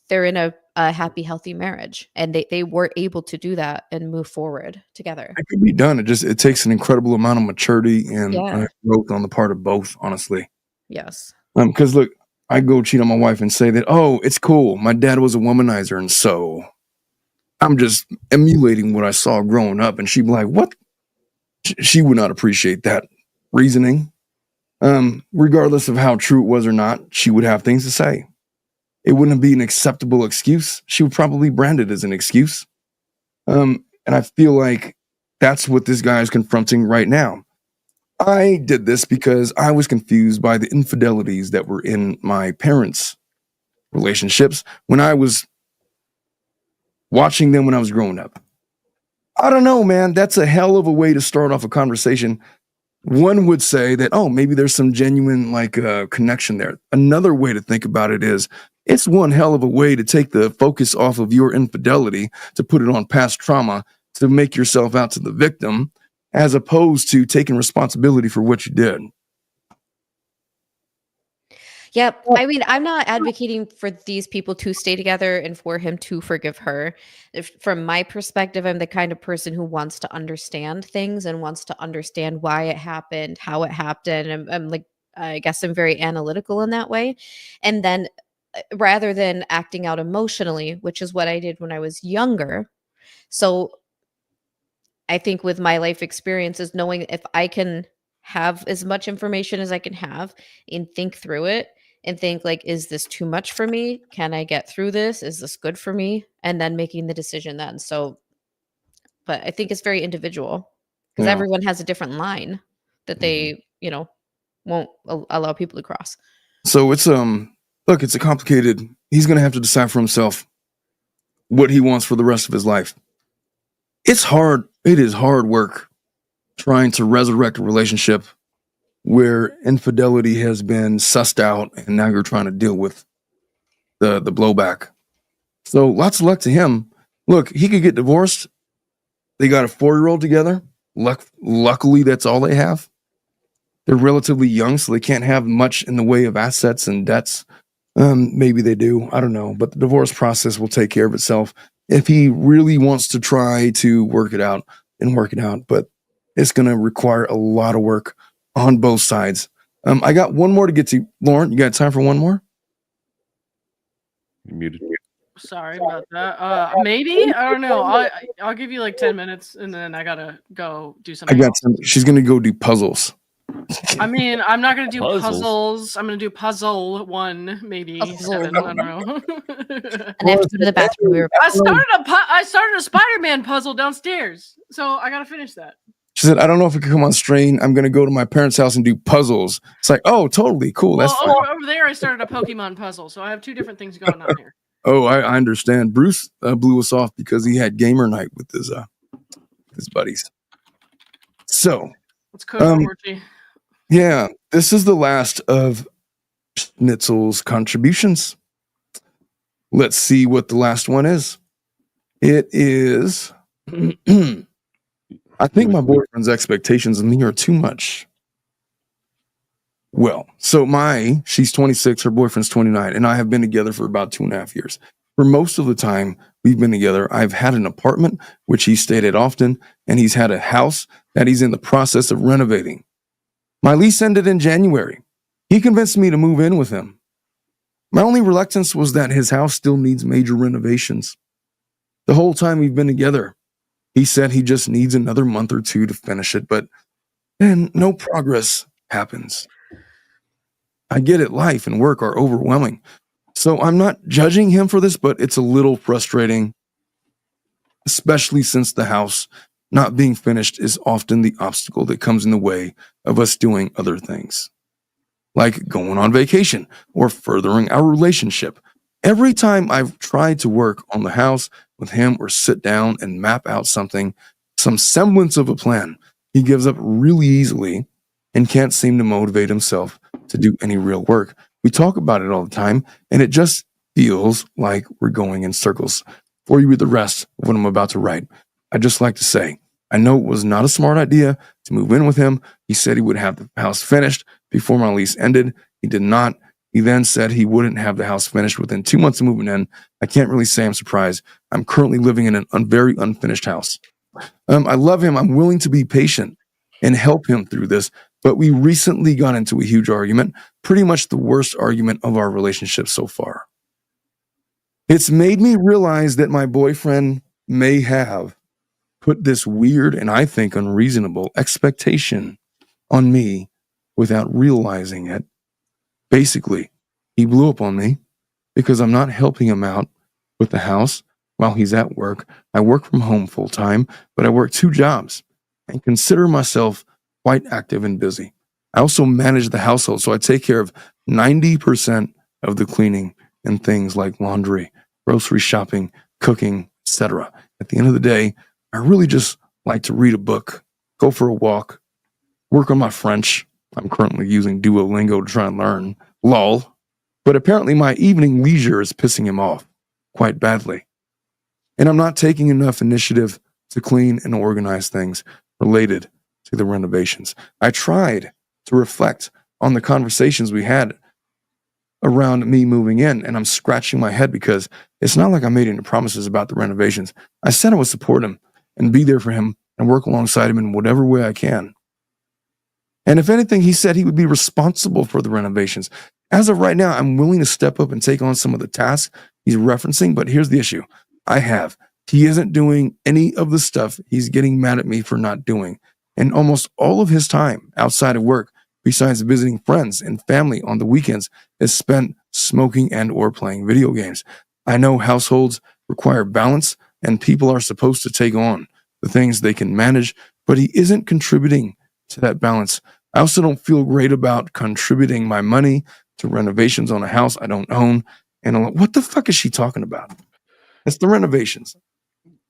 they're in a happy, healthy marriage, and they were able to do that and move forward together. It can be done. It takes an incredible amount of maturity and growth on the part of both, honestly. Yes. Because look, I go cheat on my wife and say that, oh, it's cool. My dad was a womanizer, and so I'm just emulating what I saw growing up. And she'd be like, what? She would not appreciate that reasoning. Regardless of how true it was or not, she would have things to say. It wouldn't be an acceptable excuse. She would probably brand it as an excuse. And I feel like that's what this guy is confronting right now. I did this because I was confused by the infidelities that were in my parents' relationships when I was watching them when I was growing up. I don't know, man. That's a hell of a way to start off a conversation. One would say that, oh, maybe there's some genuine connection there. Another way to think about it is it's one hell of a way to take the focus off of your infidelity, to put it on past trauma, to make yourself out to the victim, as opposed to taking responsibility for what you did. Yep. I mean, I'm not advocating for these people to stay together and for him to forgive her. From my perspective, I'm the kind of person who wants to understand things and wants to understand why it happened, how it happened. I'm like, I guess I'm very analytical in that way. And then rather than acting out emotionally, which is what I did when I was younger. So I think with my life experiences, knowing if I can have as much information as I can have and think through it and think like, is this too much for me? Can I get through this? Is this good for me? And then making the decision then. So, but I think it's very individual because everyone has a different line that they, won't allow people to cross. So it's, look, it's a complicated, he's going to have to decide for himself what he wants for the rest of his life. It's hard. It is hard work trying to resurrect a relationship where infidelity has been sussed out and now you're trying to deal with the blowback. So lots of luck to him. Look, he could get divorced. They got a 4-year-old together. Luckily, that's all they have. They're relatively young, so they can't have much in the way of assets and debts. Maybe they do. I don't know. But the divorce process will take care of itself if he really wants to try to work it out. But it's going to require a lot of work on both sides. I got one more to get to. Lauren, you got time for one more? You muted. Sorry about that. Maybe, I don't know. I'll give you like 10 minutes and then I gotta go do something. She's going to go do puzzles. I mean, I'm not gonna do Puzzles. puzzles. I'm gonna do puzzle 1, maybe Puzzle 7. I don't know. And I have to go to the bathroom. We were I started a Spider-Man puzzle downstairs, so I gotta finish that. She said, I don't know if it could come on strain. I'm going to go to my parents' house and do puzzles. It's like, oh, totally. Cool. That's fine. Over there, I started a Pokemon puzzle, so I have 2 different things going on here. Oh, I understand. Bruce blew us off because he had gamer night with his buddies. So, Let's code for Orgy. yeah, this is the last of Schnitzel's contributions. Let's see what the last one is. It is... I think my boyfriend's expectations of me are too much. Well, so she's 26, her boyfriend's 29, and I have been together for about 2.5 years. For most of the time we've been together, I've had an apartment, which he stayed at often, and he's had a house that he's in the process of renovating. My lease ended in January. He convinced me to move in with him. My only reluctance was that his house still needs major renovations. The whole time we've been together, he said he just needs another month or 2 to finish it, but then no progress happens. I get it, life and work are overwhelming. So I'm not judging him for this, but it's a little frustrating, especially since the house not being finished is often the obstacle that comes in the way of us doing other things, like going on vacation or furthering our relationship. Every time I've tried to work on the house with him or sit down and map out something, some semblance of a plan, he gives up really easily and can't seem to motivate himself to do any real work. We talk about it all the time, and it just feels like we're going in circles. Before you read the rest of what I'm about to write, I'd just like to say, I know it was not a smart idea to move in with him. He said he would have the house finished before my lease ended. He did not. He then said he wouldn't have the house finished within 2 months of moving in. I can't really say I'm surprised. I'm currently living in a very unfinished house. I love him. I'm willing to be patient and help him through this, but we recently got into a huge argument, pretty much the worst argument of our relationship so far. It's made me realize that my boyfriend may have put this weird and I think unreasonable expectation on me without realizing it. Basically, he blew up on me because I'm not helping him out with the house while he's at work. I work from home full time, but I work 2 jobs and consider myself quite active and busy. I also manage the household, so I take care of 90% of the cleaning and things like laundry, grocery shopping, cooking, etc. At the end of the day, I really just like to read a book, go for a walk, work on my French. I'm currently using Duolingo to try and learn. Lol. But apparently my evening leisure is pissing him off quite badly. And I'm not taking enough initiative to clean and organize things related to the renovations. I tried to reflect on the conversations we had around me moving in, and I'm scratching my head because it's not like I made any promises about the renovations. I said I would support him and be there for him and work alongside him in whatever way I can. And if anything, he said he would be responsible for the renovations. As of right now, I'm willing to step up and take on some of the tasks he's referencing, but here's the issue. He isn't doing any of the stuff he's getting mad at me for not doing. And almost all of his time outside of work, besides visiting friends and family on the weekends, is spent smoking and or playing video games. I know households require balance and people are supposed to take on the things they can manage, but he isn't contributing to that balance. I also don't feel great about contributing my money to renovations on a house I don't own. And I'm like, what the fuck is she talking about? It's the renovations.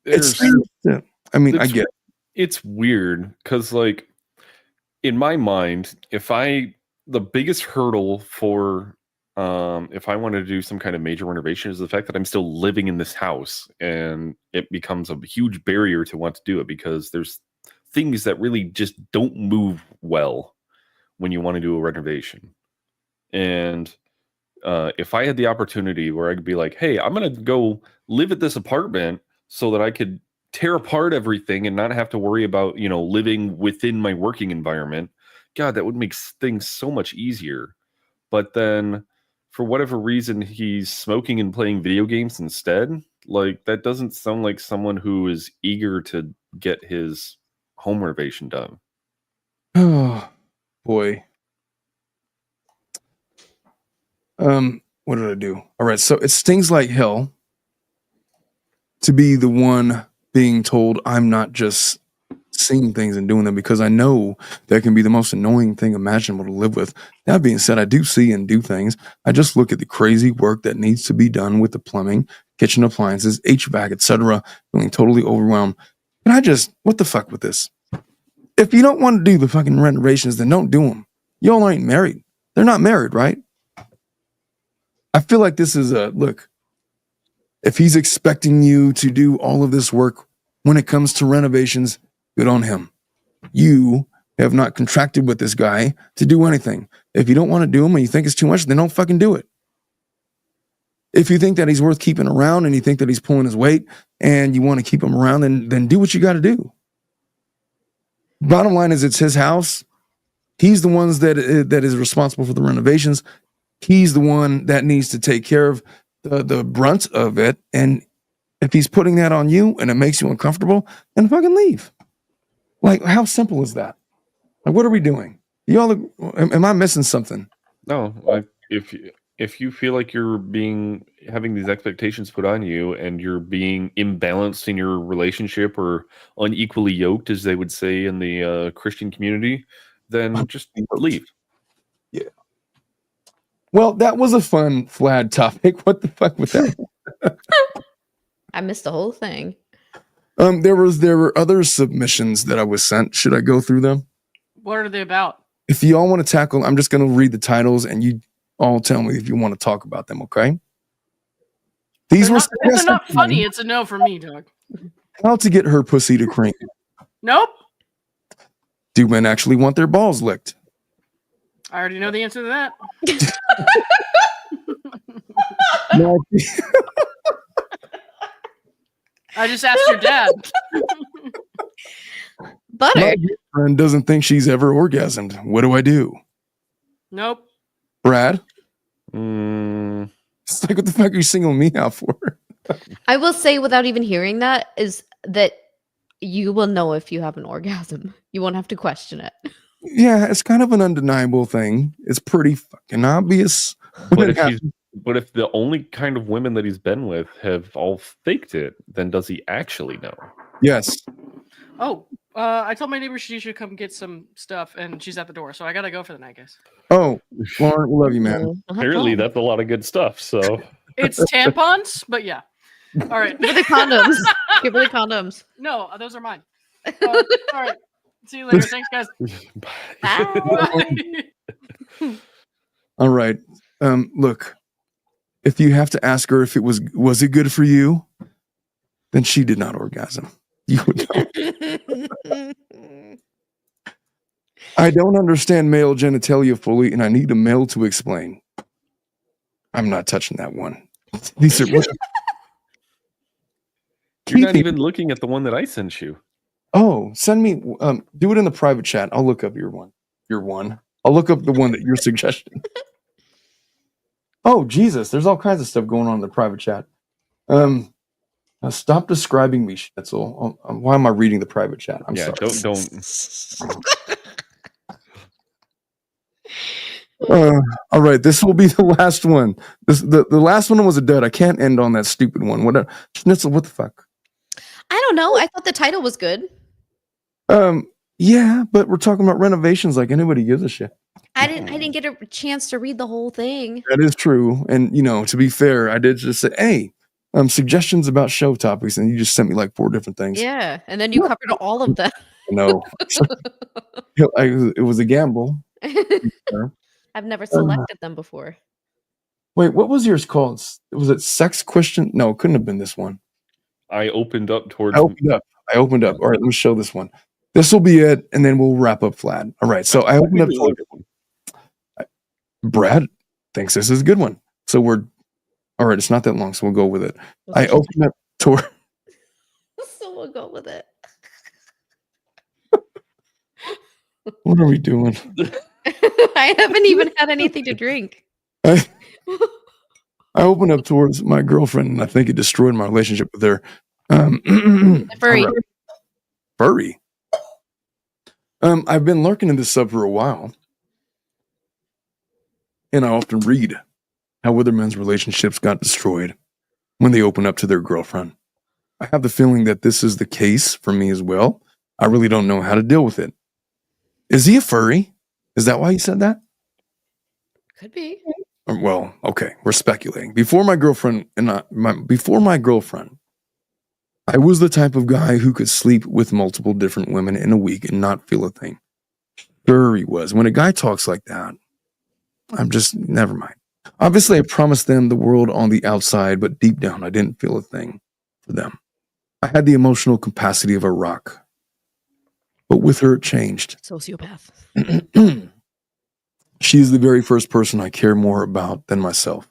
I get it. It's weird because, like, in my mind, the biggest hurdle for if I want to do some kind of major renovation is the fact that I'm still living in this house, and it becomes a huge barrier to want to do it because there's things that really just don't move well when you want to do a renovation. And if I had the opportunity where I could be like, hey, I'm going to go live at this apartment so that I could tear apart everything and not have to worry about, living within my working environment. God, that would make things so much easier. But then for whatever reason, he's smoking and playing video games instead. Like, that doesn't sound like someone who is eager to get his home renovation done. boy. What did I do? All right, so it stings like hell to be the one being told I'm not just seeing things and doing them, because I know that can be the most annoying thing imaginable to live with. That being said, I do see and do things. I just look at the crazy work that needs to be done with the plumbing, kitchen appliances, HVAC, etc., feeling totally overwhelmed. And I just, what the fuck with this? If you don't want to do the fucking renovations, then don't do them. Y'all ain't married. They're not married, right? I feel like this is look, if he's expecting you to do all of this work when it comes to renovations, good on him. You have not contracted with this guy to do anything. If you don't want to do them and you think it's too much, then don't fucking do it. If you think that he's worth keeping around and you think that he's pulling his weight and you want to keep him around, then do what you got to do. Bottom line is, it's his house. He's the ones that is responsible for the renovations. He's the one that needs to take care of the brunt of it. And if he's putting that on you and it makes you uncomfortable, then fucking leave. Like, how simple is that? Like, what are we doing? Y'all, am I missing something? No, if you feel like you're having these expectations put on you and you're being imbalanced in your relationship or unequally yoked, as they would say in the Christian community, then just leave. Yeah. Well, that was a fun Vlad topic. What the fuck was that? I missed the whole thing. There were other submissions that I was sent. Should I go through them? What are they about? If you all want to tackle, I'm just going to read the titles and you all tell me if you want to talk about them, okay? These were If they're not funny, it's a no for me, Doug. How to get her pussy to cream. Nope. Do men actually want their balls licked? I already know the answer to that. No. I just asked your dad. Butter. My girlfriend doesn't think she's ever orgasmed. What do I do? Nope. Brad? It's like, what the fuck are you singling me out for? I will say, without even hearing that, is that you will know if you have an orgasm. You won't have to question it. Yeah, it's kind of an undeniable thing. It's pretty fucking obvious. But if the only kind of women that he's been with have all faked it, then does he actually know? Yes. Oh, I told my neighbor she should come get some stuff, and she's at the door, so I gotta go for the night, guys. Oh, Lauren, we love you, man. Apparently, that's a lot of good stuff. So it's tampons, but yeah. All right. Give her the condoms. Give her the condoms. No, those are mine. All right. See you later. Thanks, guys. Bye. All right. Look, if you have to ask her if it was it good for you, then she did not orgasm. You would know. I don't understand male genitalia fully, and I need a male to explain. I'm not touching that one. These are you're not even looking at the one that I sent you. Oh, send me. Do it in the private chat. I'll look up your one. I'll look up the one that you're suggesting. Oh, Jesus. There's all kinds of stuff going on in the private chat. Stop describing me, Schnitzel. Why am I reading the private chat? I'm sorry. Don't. All right, this will be the last one. The last one was a dud. I can't end on that stupid one. What Schnitzel? What the fuck? I don't know. I thought the title was good. Yeah, but we're talking about renovations like anybody gives a shit. I didn't get a chance to read the whole thing. That is true. And to be fair, I did just say, hey, suggestions about show topics, and you just sent me like 4 different things. Yeah, and then you covered all of them. No. It was a gamble. I've never selected them before. Wait, what was yours called? Was it sex question? No, it couldn't have been this one. I opened up towards. I opened up. All right, let me show this one. This will be it, and then we'll wrap up flat. All right, so I opened up. Brad thinks this is a good one. So we're all right. It's not that long, so we'll go with it. I opened up toward. So we'll go with it. What are we doing? I haven't even had anything to drink. I opened up towards my girlfriend, and I think it destroyed my relationship with her. Furry. Furry. I've been lurking in this sub for a while. And I often read how other men's relationships got destroyed when they open up to their girlfriend. I have the feeling that this is the case for me as well. I really don't know how to deal with it. Is he a furry? Is that why he said that? Could be. Well, okay, we're speculating. Before my girlfriend, I was the type of guy who could sleep with multiple different women in a week and not feel a thing. Sure he was. When a guy talks like that, I'm just, never mind. Obviously, I promised them the world on the outside, but deep down, I didn't feel a thing for them. I had the emotional capacity of a rock. But with her, it changed. Sociopath. She is the very first person I care more about than myself.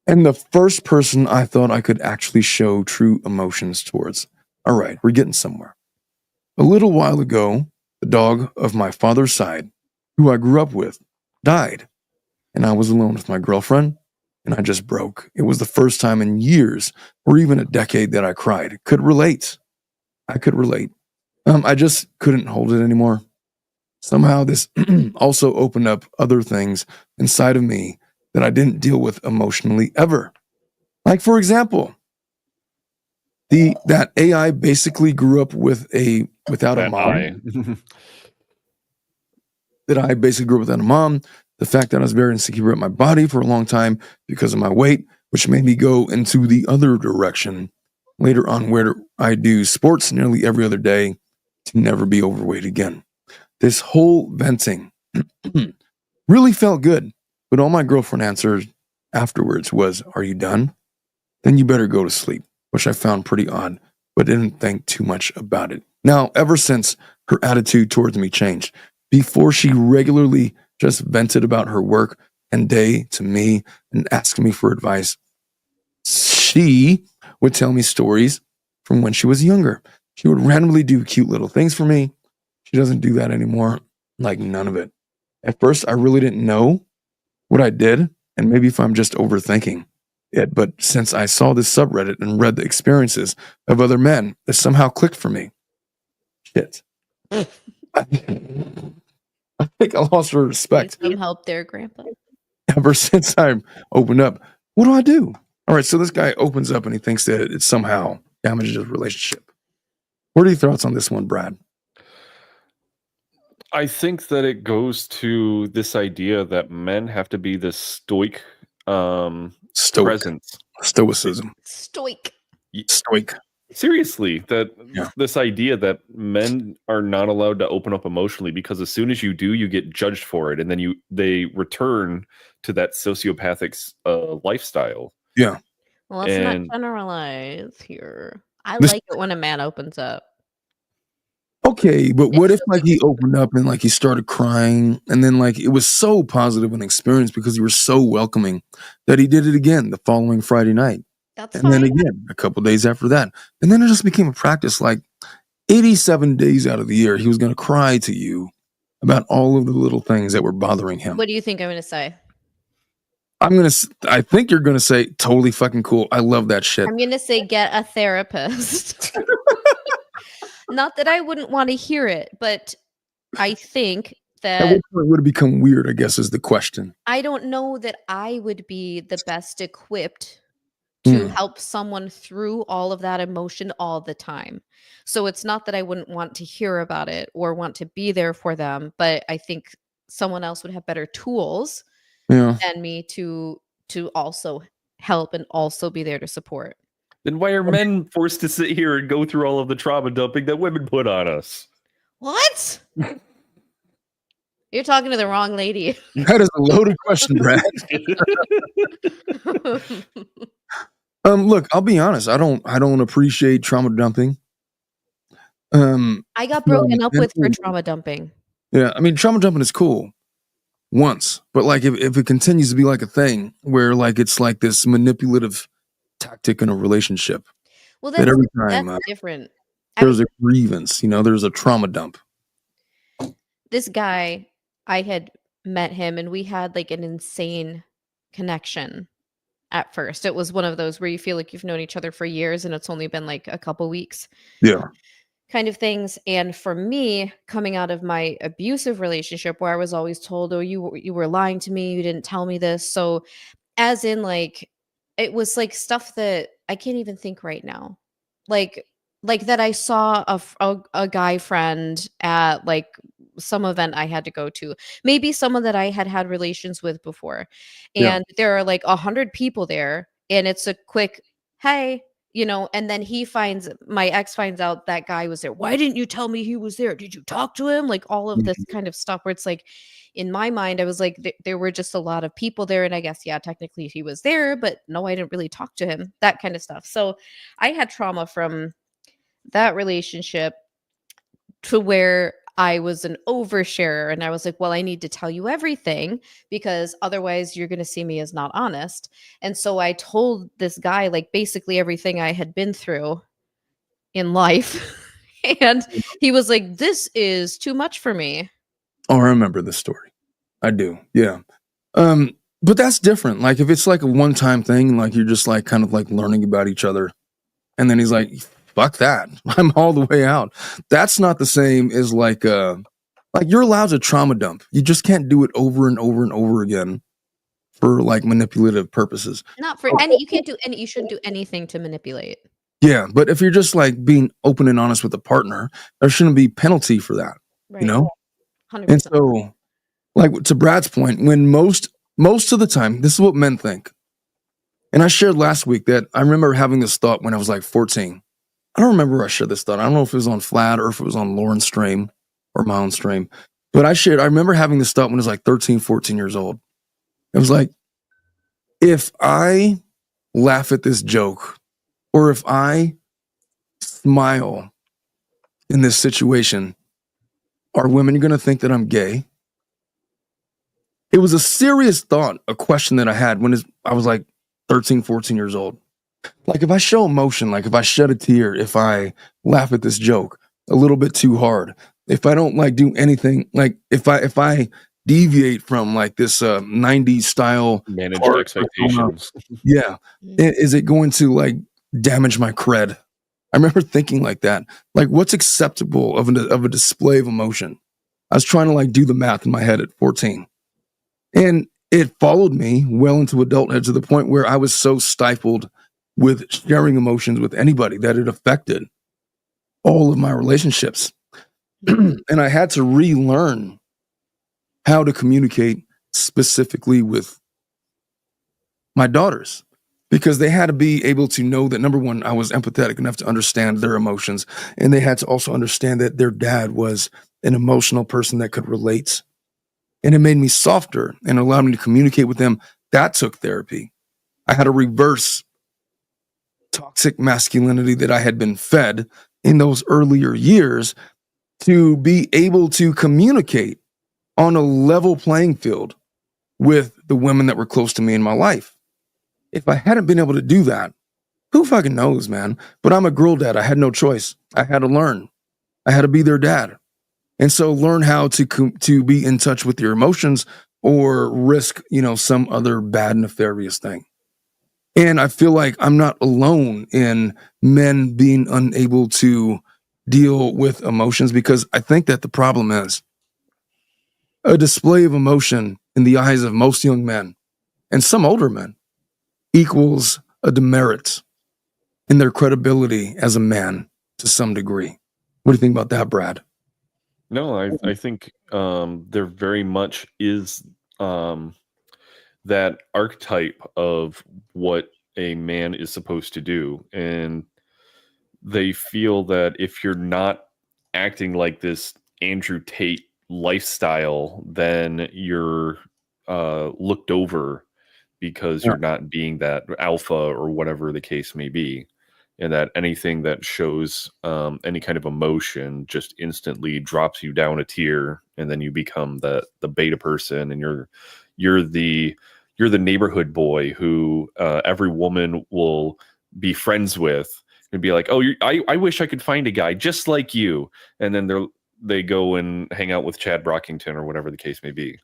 And the first person I thought I could actually show true emotions towards. All right, we're getting somewhere. A little while ago, the dog of my father's side, who I grew up with, died. And I was alone with my girlfriend, and I just broke. It was the first time in years, or even a decade, that I cried. Could relate. I could relate. I just couldn't hold it anymore. Somehow this also opened up other things inside of me that I didn't deal with emotionally ever. Like, for example, that AI basically grew up without a mom. That I basically grew up without a mom. The fact that I was very insecure at my body for a long time because of my weight, which made me go into the other direction later on, where I do sports nearly every other day to never be overweight again. This whole venting really felt good, but all my girlfriend answered afterwards was, "Are you done? Then you better go to sleep," which I found pretty odd, but didn't think too much about it. Now, ever since, her attitude towards me changed. Before, she regularly just vented about her work and day to me and asked me for advice. She would tell me stories from when she was younger. She would randomly do cute little things for me. She doesn't do that anymore. Like, none of it. At first, I really didn't know what I did, and maybe if I'm just overthinking it, but since I saw this subreddit and read the experiences of other men, it somehow clicked for me. Shit. I think I lost her respect. Need some help there, Grandpa. Ever since I opened up, what do? All right, so this guy opens up and he thinks that it somehow damages his relationship. What are your thoughts on this one, Brad? I think that it goes to this idea that men have to be this stoic presence. Stoicism. Stoic. Stoic. Seriously, this idea that men are not allowed to open up emotionally, because as soon as you do, you get judged for it, and then they return to that sociopathic lifestyle. Yeah. Well, let's not generalize here. I like it when a man opens up. Okay, but what if like he opened up and like he started crying, and then like it was so positive an experience because you were so welcoming that he did it again the following Friday night. That's fine. Then again a couple days after that. And then it just became a practice. Like 87 days out of the year, he was going to cry to you about all of the little things that were bothering him. What do you think I'm going to say? I think you're going to say totally fucking cool. I love that shit. I'm going to say get a therapist. Not that I wouldn't want to hear it, but I think that... At what point would it become weird, I guess, is the question. I don't know that I would be the best equipped to help someone through all of that emotion all the time. So it's not that I wouldn't want to hear about it or want to be there for them, but I think someone else would have better tools than me to also help and also be there to support. Then why are men forced to sit here and go through all of the trauma dumping that women put on us? What? You're talking to the wrong lady. That is a loaded question, Brad. Look, I'll be honest. I don't appreciate trauma dumping. I got broken up with for trauma dumping. Yeah, I mean, trauma dumping is cool once, but like if it continues to be like a thing where like it's like this manipulative tactic in a relationship, well, that's, every time that's different. There's a grievance, there's a trauma dump. This guy, I had met him and we had like an insane connection. At first, it was one of those where you feel like you've known each other for years and it's only been like a couple weeks. Yeah. kind of things. And for me, coming out of my abusive relationship where I was always told, oh, you were lying to me, you didn't tell me this. So as in, like, it was like stuff that I can't even think right now. Like that I saw a guy friend at like some event I had to go to. Maybe someone that I had relations with before. Yeah. And there are like 100 people there and it's a quick, hey, and then my ex finds out that guy was there. Why didn't you tell me he was there? Did you talk to him? Like all of this kind of stuff where it's like, in my mind, I was like, there were just a lot of people there. And I guess, yeah, technically he was there, but no, I didn't really talk to him, that kind of stuff. So I had trauma from that relationship to where I was an oversharer. And I was like, well, I need to tell you everything because otherwise you're going to see me as not honest. And so I told this guy, like, basically everything I had been through in life. And he was like, this is too much for me. Oh, I remember this story. I do. Yeah. But that's different. Like if it's like a one-time thing, like you're just like kind of like learning about each other. And then he's like, fuck that. I'm all the way out. That's not the same as like you're allowed to trauma dump. You just can't do it over and over and over again for like manipulative purposes. Not for any, you can't do any, you shouldn't do anything to manipulate. Yeah. But if you're just like being open and honest with a partner, there shouldn't be penalty for that. Right. You know? 100%. And so, like to Brad's point, when most of the time, this is what men think. And I shared last week that I remember having this thought when I was like 14. I don't remember where I shared this thought. I don't know if it was on Flat or if it was on Lauren's stream or my own stream. But I remember having this thought when I was like 13, 14 years old. It was like, if I laugh at this joke or if I smile in this situation, are women going to think that I'm gay? It was a serious thought, a question that I had when I was like 13, 14 years old. Like if I show emotion, like if I shed a tear, if I laugh at this joke a little bit too hard, if I don't like do anything, like if I deviate from like this 90s style managed expectations. Yeah. Is it going to like damage my cred? I remember thinking like that. Like what's acceptable of a display of emotion? I was trying to like do the math in my head at 14. And it followed me well into adulthood to the point where I was so stifled with sharing emotions with anybody that it affected all of my relationships. And I had to relearn how to communicate specifically with my daughters because they had to be able to know that, number one, I was empathetic enough to understand their emotions. And they had to also understand that their dad was an emotional person that could relate. And it made me softer and allowed me to communicate with them. That took therapy. I had to reverse toxic masculinity that I had been fed in those earlier years to be able to communicate on a level playing field with the women that were close to me in my life. If I hadn't been able to do that, who fucking knows, man? But I'm a girl dad. I had no choice. I had to learn. I had to be their dad. And so learn how to be in touch with your emotions or risk, some other bad, nefarious thing. And I feel like I'm not alone in men being unable to deal with emotions because I think that the problem is a display of emotion in the eyes of most young men and some older men equals a demerit in their credibility as a man to some degree. What do you think about that, Brad? No, I think there very much is that archetype of what a man is supposed to do. And they feel that if you're not acting like this Andrew Tate lifestyle, then you're looked over because you're not being that alpha or whatever the case may be. And that anything that shows any kind of emotion just instantly drops you down a tier, and then you become the beta person, and you're the neighborhood boy who every woman will be friends with, and be like, oh, I wish I could find a guy just like you, and then they go and hang out with Chad Brockington or whatever the case may be.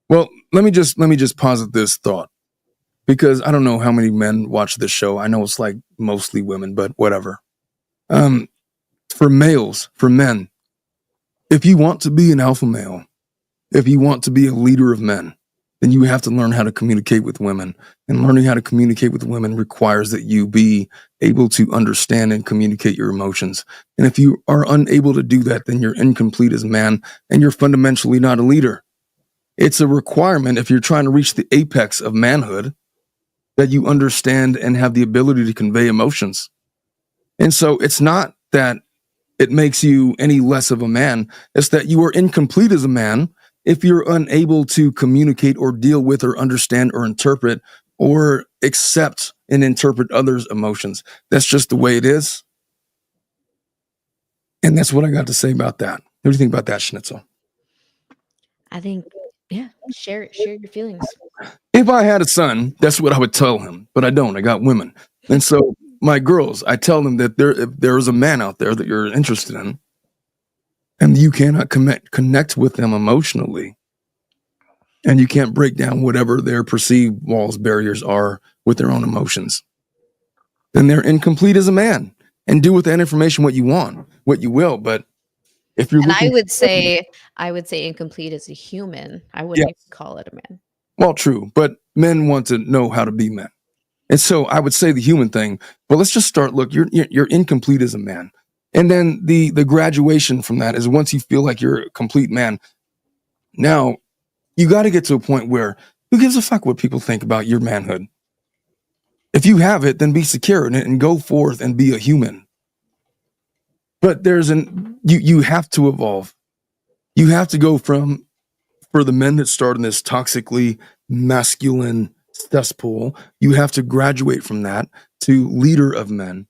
Well, let me just posit this thought. Because I don't know how many men watch this show. I know it's like mostly women, but whatever. for males, for men, if you want to be an alpha male, if you want to be a leader of men, then you have to learn how to communicate with women. And learning how to communicate with women requires that you be able to understand and communicate your emotions. And if you are unable to do that, then you're incomplete as a man and you're fundamentally not a leader. It's a requirement if you're trying to reach the apex of manhood that you understand and have the ability to convey emotions. And so it's not that it makes you any less of a man. It's that you are incomplete as a man if you're unable to communicate or deal with or understand or interpret or accept and interpret others' emotions. That's just the way it is. And that's what I got to say about that. What do you think about that, Schnitzel? I think, yeah, share your feelings. If I had a son, that's what I would tell him, but I don't. I got women. And so my girls, I tell them that if there is a man out there that you're interested in, and you cannot connect with them emotionally, and you can't break down whatever their perceived walls, barriers are with their own emotions, then they're incomplete as a man. And do with that information what you want, what you will. But if you're And looking, I would say incomplete as a human. I wouldn't even call it a man. well, true, but men want to know how to be men. And so I would say the human thing, but let's just start. Look, you're incomplete as a man. And then the graduation from that is once you feel like you're a complete man, now you got to get to a point where who gives a fuck what people think about your manhood? If you have it, then be secure in it and go forth and be a human. But you have to evolve. You have to go from, for the men that start in this toxically masculine cesspool, you have to graduate from that to leader of men,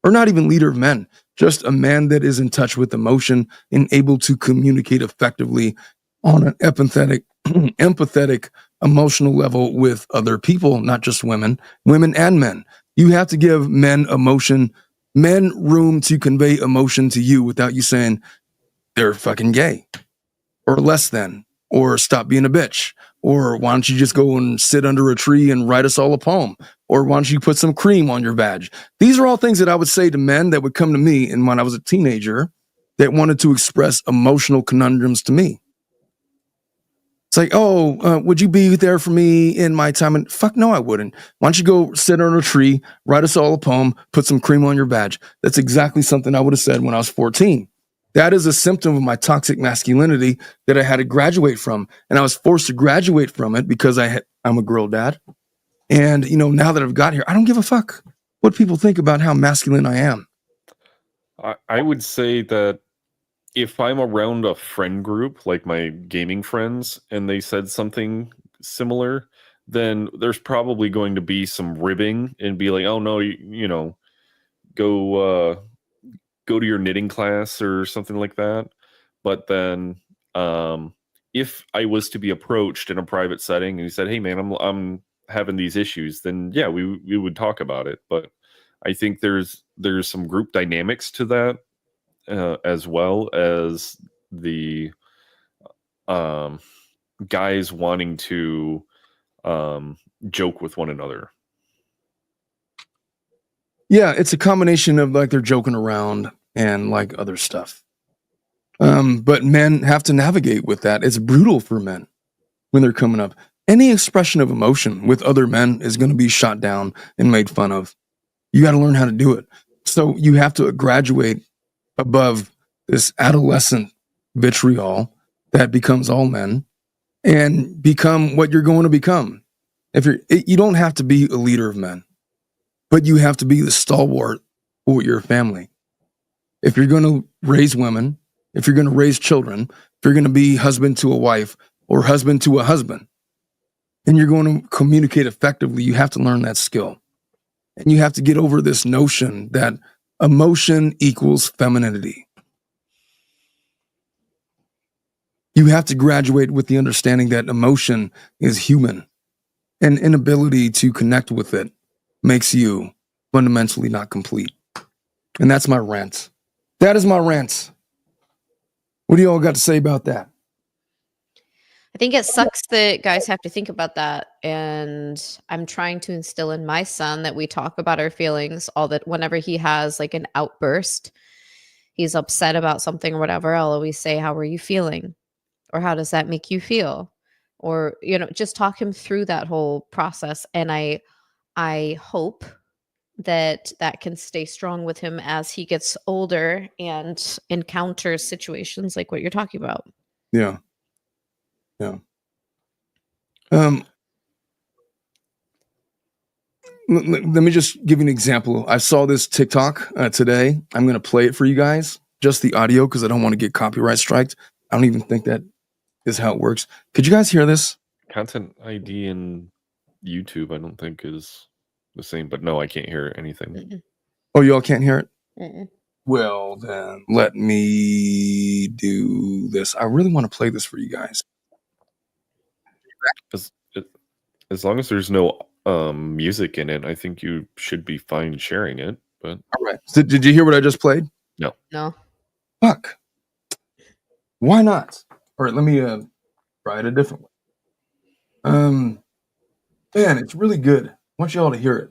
or not even leader of men, just a man that is in touch with emotion and able to communicate effectively on an empathetic, emotional level with other people, not just women and men. You have to give men room to convey emotion to you without you saying they're fucking gay or less than, or stop being a bitch, or why don't you just go and sit under a tree and write us all a poem, or why don't you put some cream on your badge? These are all things that I would say to men that would come to me, and when I was a teenager, that wanted to express emotional conundrums to me. It's like, would you be there for me in my time? And fuck no, I wouldn't. Why don't you go sit under a tree, write us all a poem, put some cream on your badge? That's exactly something I would have said when I was 14. That is a symptom of my toxic masculinity that I had to graduate from. And I was forced to graduate from it because I'm a girl dad. And, now that I've got here, I don't give a fuck what people think about how masculine I am. I would say that if I'm around a friend group, like my gaming friends, and they said something similar, then there's probably going to be some ribbing and be like, oh no, go to your knitting class or something like that. But then if I was to be approached in a private setting and he said, hey man, I'm having these issues, then yeah, we would talk about it. But I think there's some group dynamics to that, as well as the guys wanting to joke with one another. Yeah, it's a combination of like they're joking around and like other stuff. But men have to navigate with that. It's brutal for men when they're coming up. Any expression of emotion with other men is going to be shot down and made fun of. You got to learn how to do it. So you have to graduate above this adolescent vitriol that becomes all men and become what you're going to become. You don't have to be a leader of men, but you have to be the stalwart for your family. If you're going to raise women, if you're going to raise children, if you're going to be husband to a wife or husband to a husband, and you're going to communicate effectively, you have to learn that skill. And you have to get over this notion that emotion equals femininity. You have to graduate with the understanding that emotion is human, and inability to connect with it makes you fundamentally not complete. And that's my rant. That is my rant. What do you all got to say about that? I think it sucks that guys have to think about that. And I'm trying to instill in my son that we talk about our feelings, all that whenever he has like an outburst, he's upset about something or whatever, I'll always say, how are you feeling? Or how does that make you feel? Or, just talk him through that whole process. And I hope that can stay strong with him as he gets older and encounters situations like what you're talking about. Yeah. Let me just give you an example. I saw this TikTok today. I'm going to play it for you guys, just the audio, because I don't want to get copyright striked. I don't even think that is how it works. Could you guys hear this? Content ID in YouTube, I don't think is the same, but no, I can't hear anything. Mm-mm. Oh, y'all can't hear it? Mm-mm. Well, then let me do this. I really want to play this for you guys. As long as there's no music in it, I think you should be fine sharing it. But All right. So did you hear what I just played? No. Fuck. Why not? All right, let me try it a different way. Man, it's really good. I want you all to hear it.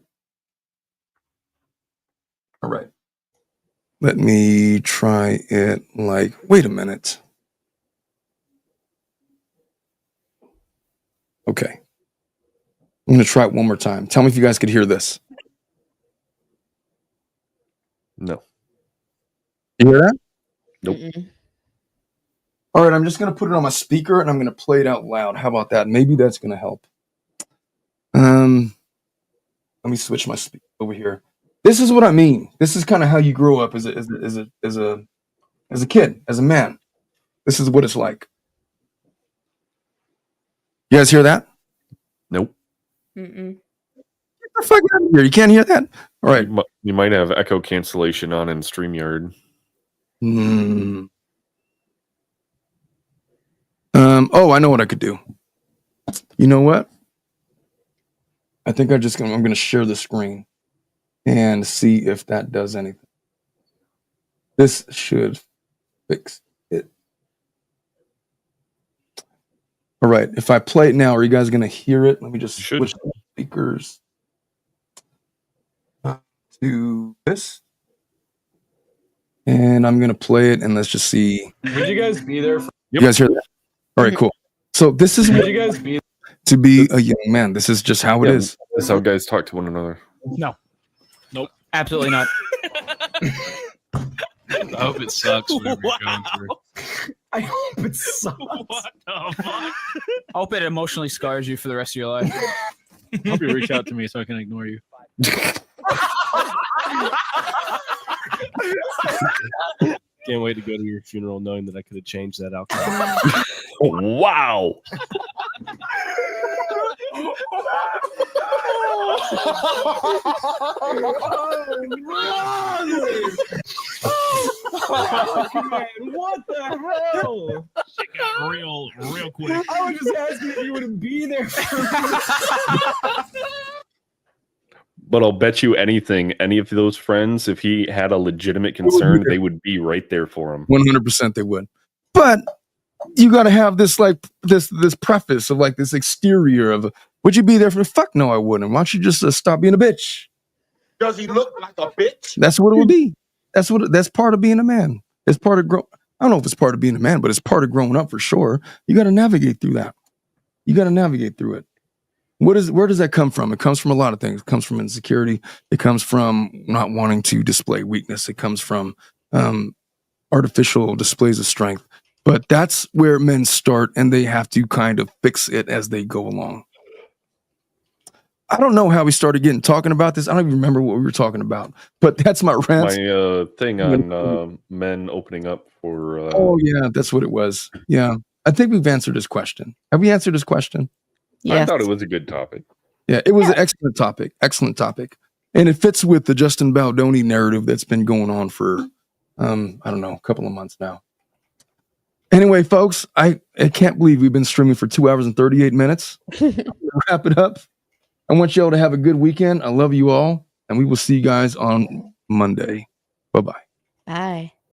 All right. Let me try it wait a minute. Okay. I'm going to try it one more time. Tell me if you guys could hear this. no. You hear that? Nope. Mm-mm. All right, I'm just going to put it on my speaker and I'm going to play it out loud. How about that? Maybe that's going to help. Let me switch my speaker over here. This is what I mean. This is kind of how you grow up as a kid, as a man. This is what it's like. You guys hear that? Nope. Mm-mm. Get the fuck out of here. You can't hear that? All right. You might have echo cancellation on in StreamYard. Oh, I know what I could do. You know what? I think I'm going to share the screen and see if that does anything. This should fix it. All right. If I play it now, are you guys going to hear it? Let me just switch the speakers to this. And I'm going to play it and let's just see. Would you guys be there? You guys hear that? All right, cool. So this is Would you guys be to be a young man. This is just how it is. That's how guys talk to one another. No. Nope. Absolutely not. I hope it sucks. Whatever you're going through. I hope it sucks. What the fuck? I hope it emotionally scars you for the rest of your life. I hope you reach out to me so I can ignore you. Can't wait to go to your funeral knowing that I could have changed that outcome. Wow. What the hell? Shit got real quick. I was just asking if you would be there. But I'll bet you anything, any of those friends, if he had a legitimate concern, they would be right there for him. 100% they would. But you got to have this this preface of this exterior of, would you be there for? Fuck no, I wouldn't. Why don't you just stop being a bitch? Does he look like a bitch? That's what it would be. That's part of being a man. It's part of I don't know if it's part of being a man, but it's part of growing up for sure. You got to navigate through that. You got to navigate through it. Where does that come from? It comes from a lot of things. It comes from insecurity. It comes from not wanting to display weakness. It comes from artificial displays of strength. But that's where men start, and they have to kind of fix it as they go along. I don't know how we started talking about this. I don't even remember what we were talking about. But that's my rant. My thing on men opening up for... oh, yeah, that's what it was. Yeah. I think we've answered this question. Have we answered this question? Yes. I thought it was a good topic. Yeah, it was an excellent topic. Excellent topic. And it fits with the Justin Baldoni narrative that's been going on for, I don't know, a couple of months now. Anyway, folks, I can't believe we've been streaming for 2 hours and 38 minutes. Wrap it up. I want y'all to have a good weekend. I love you all. And we will see you guys on Monday. Bye-bye. Bye.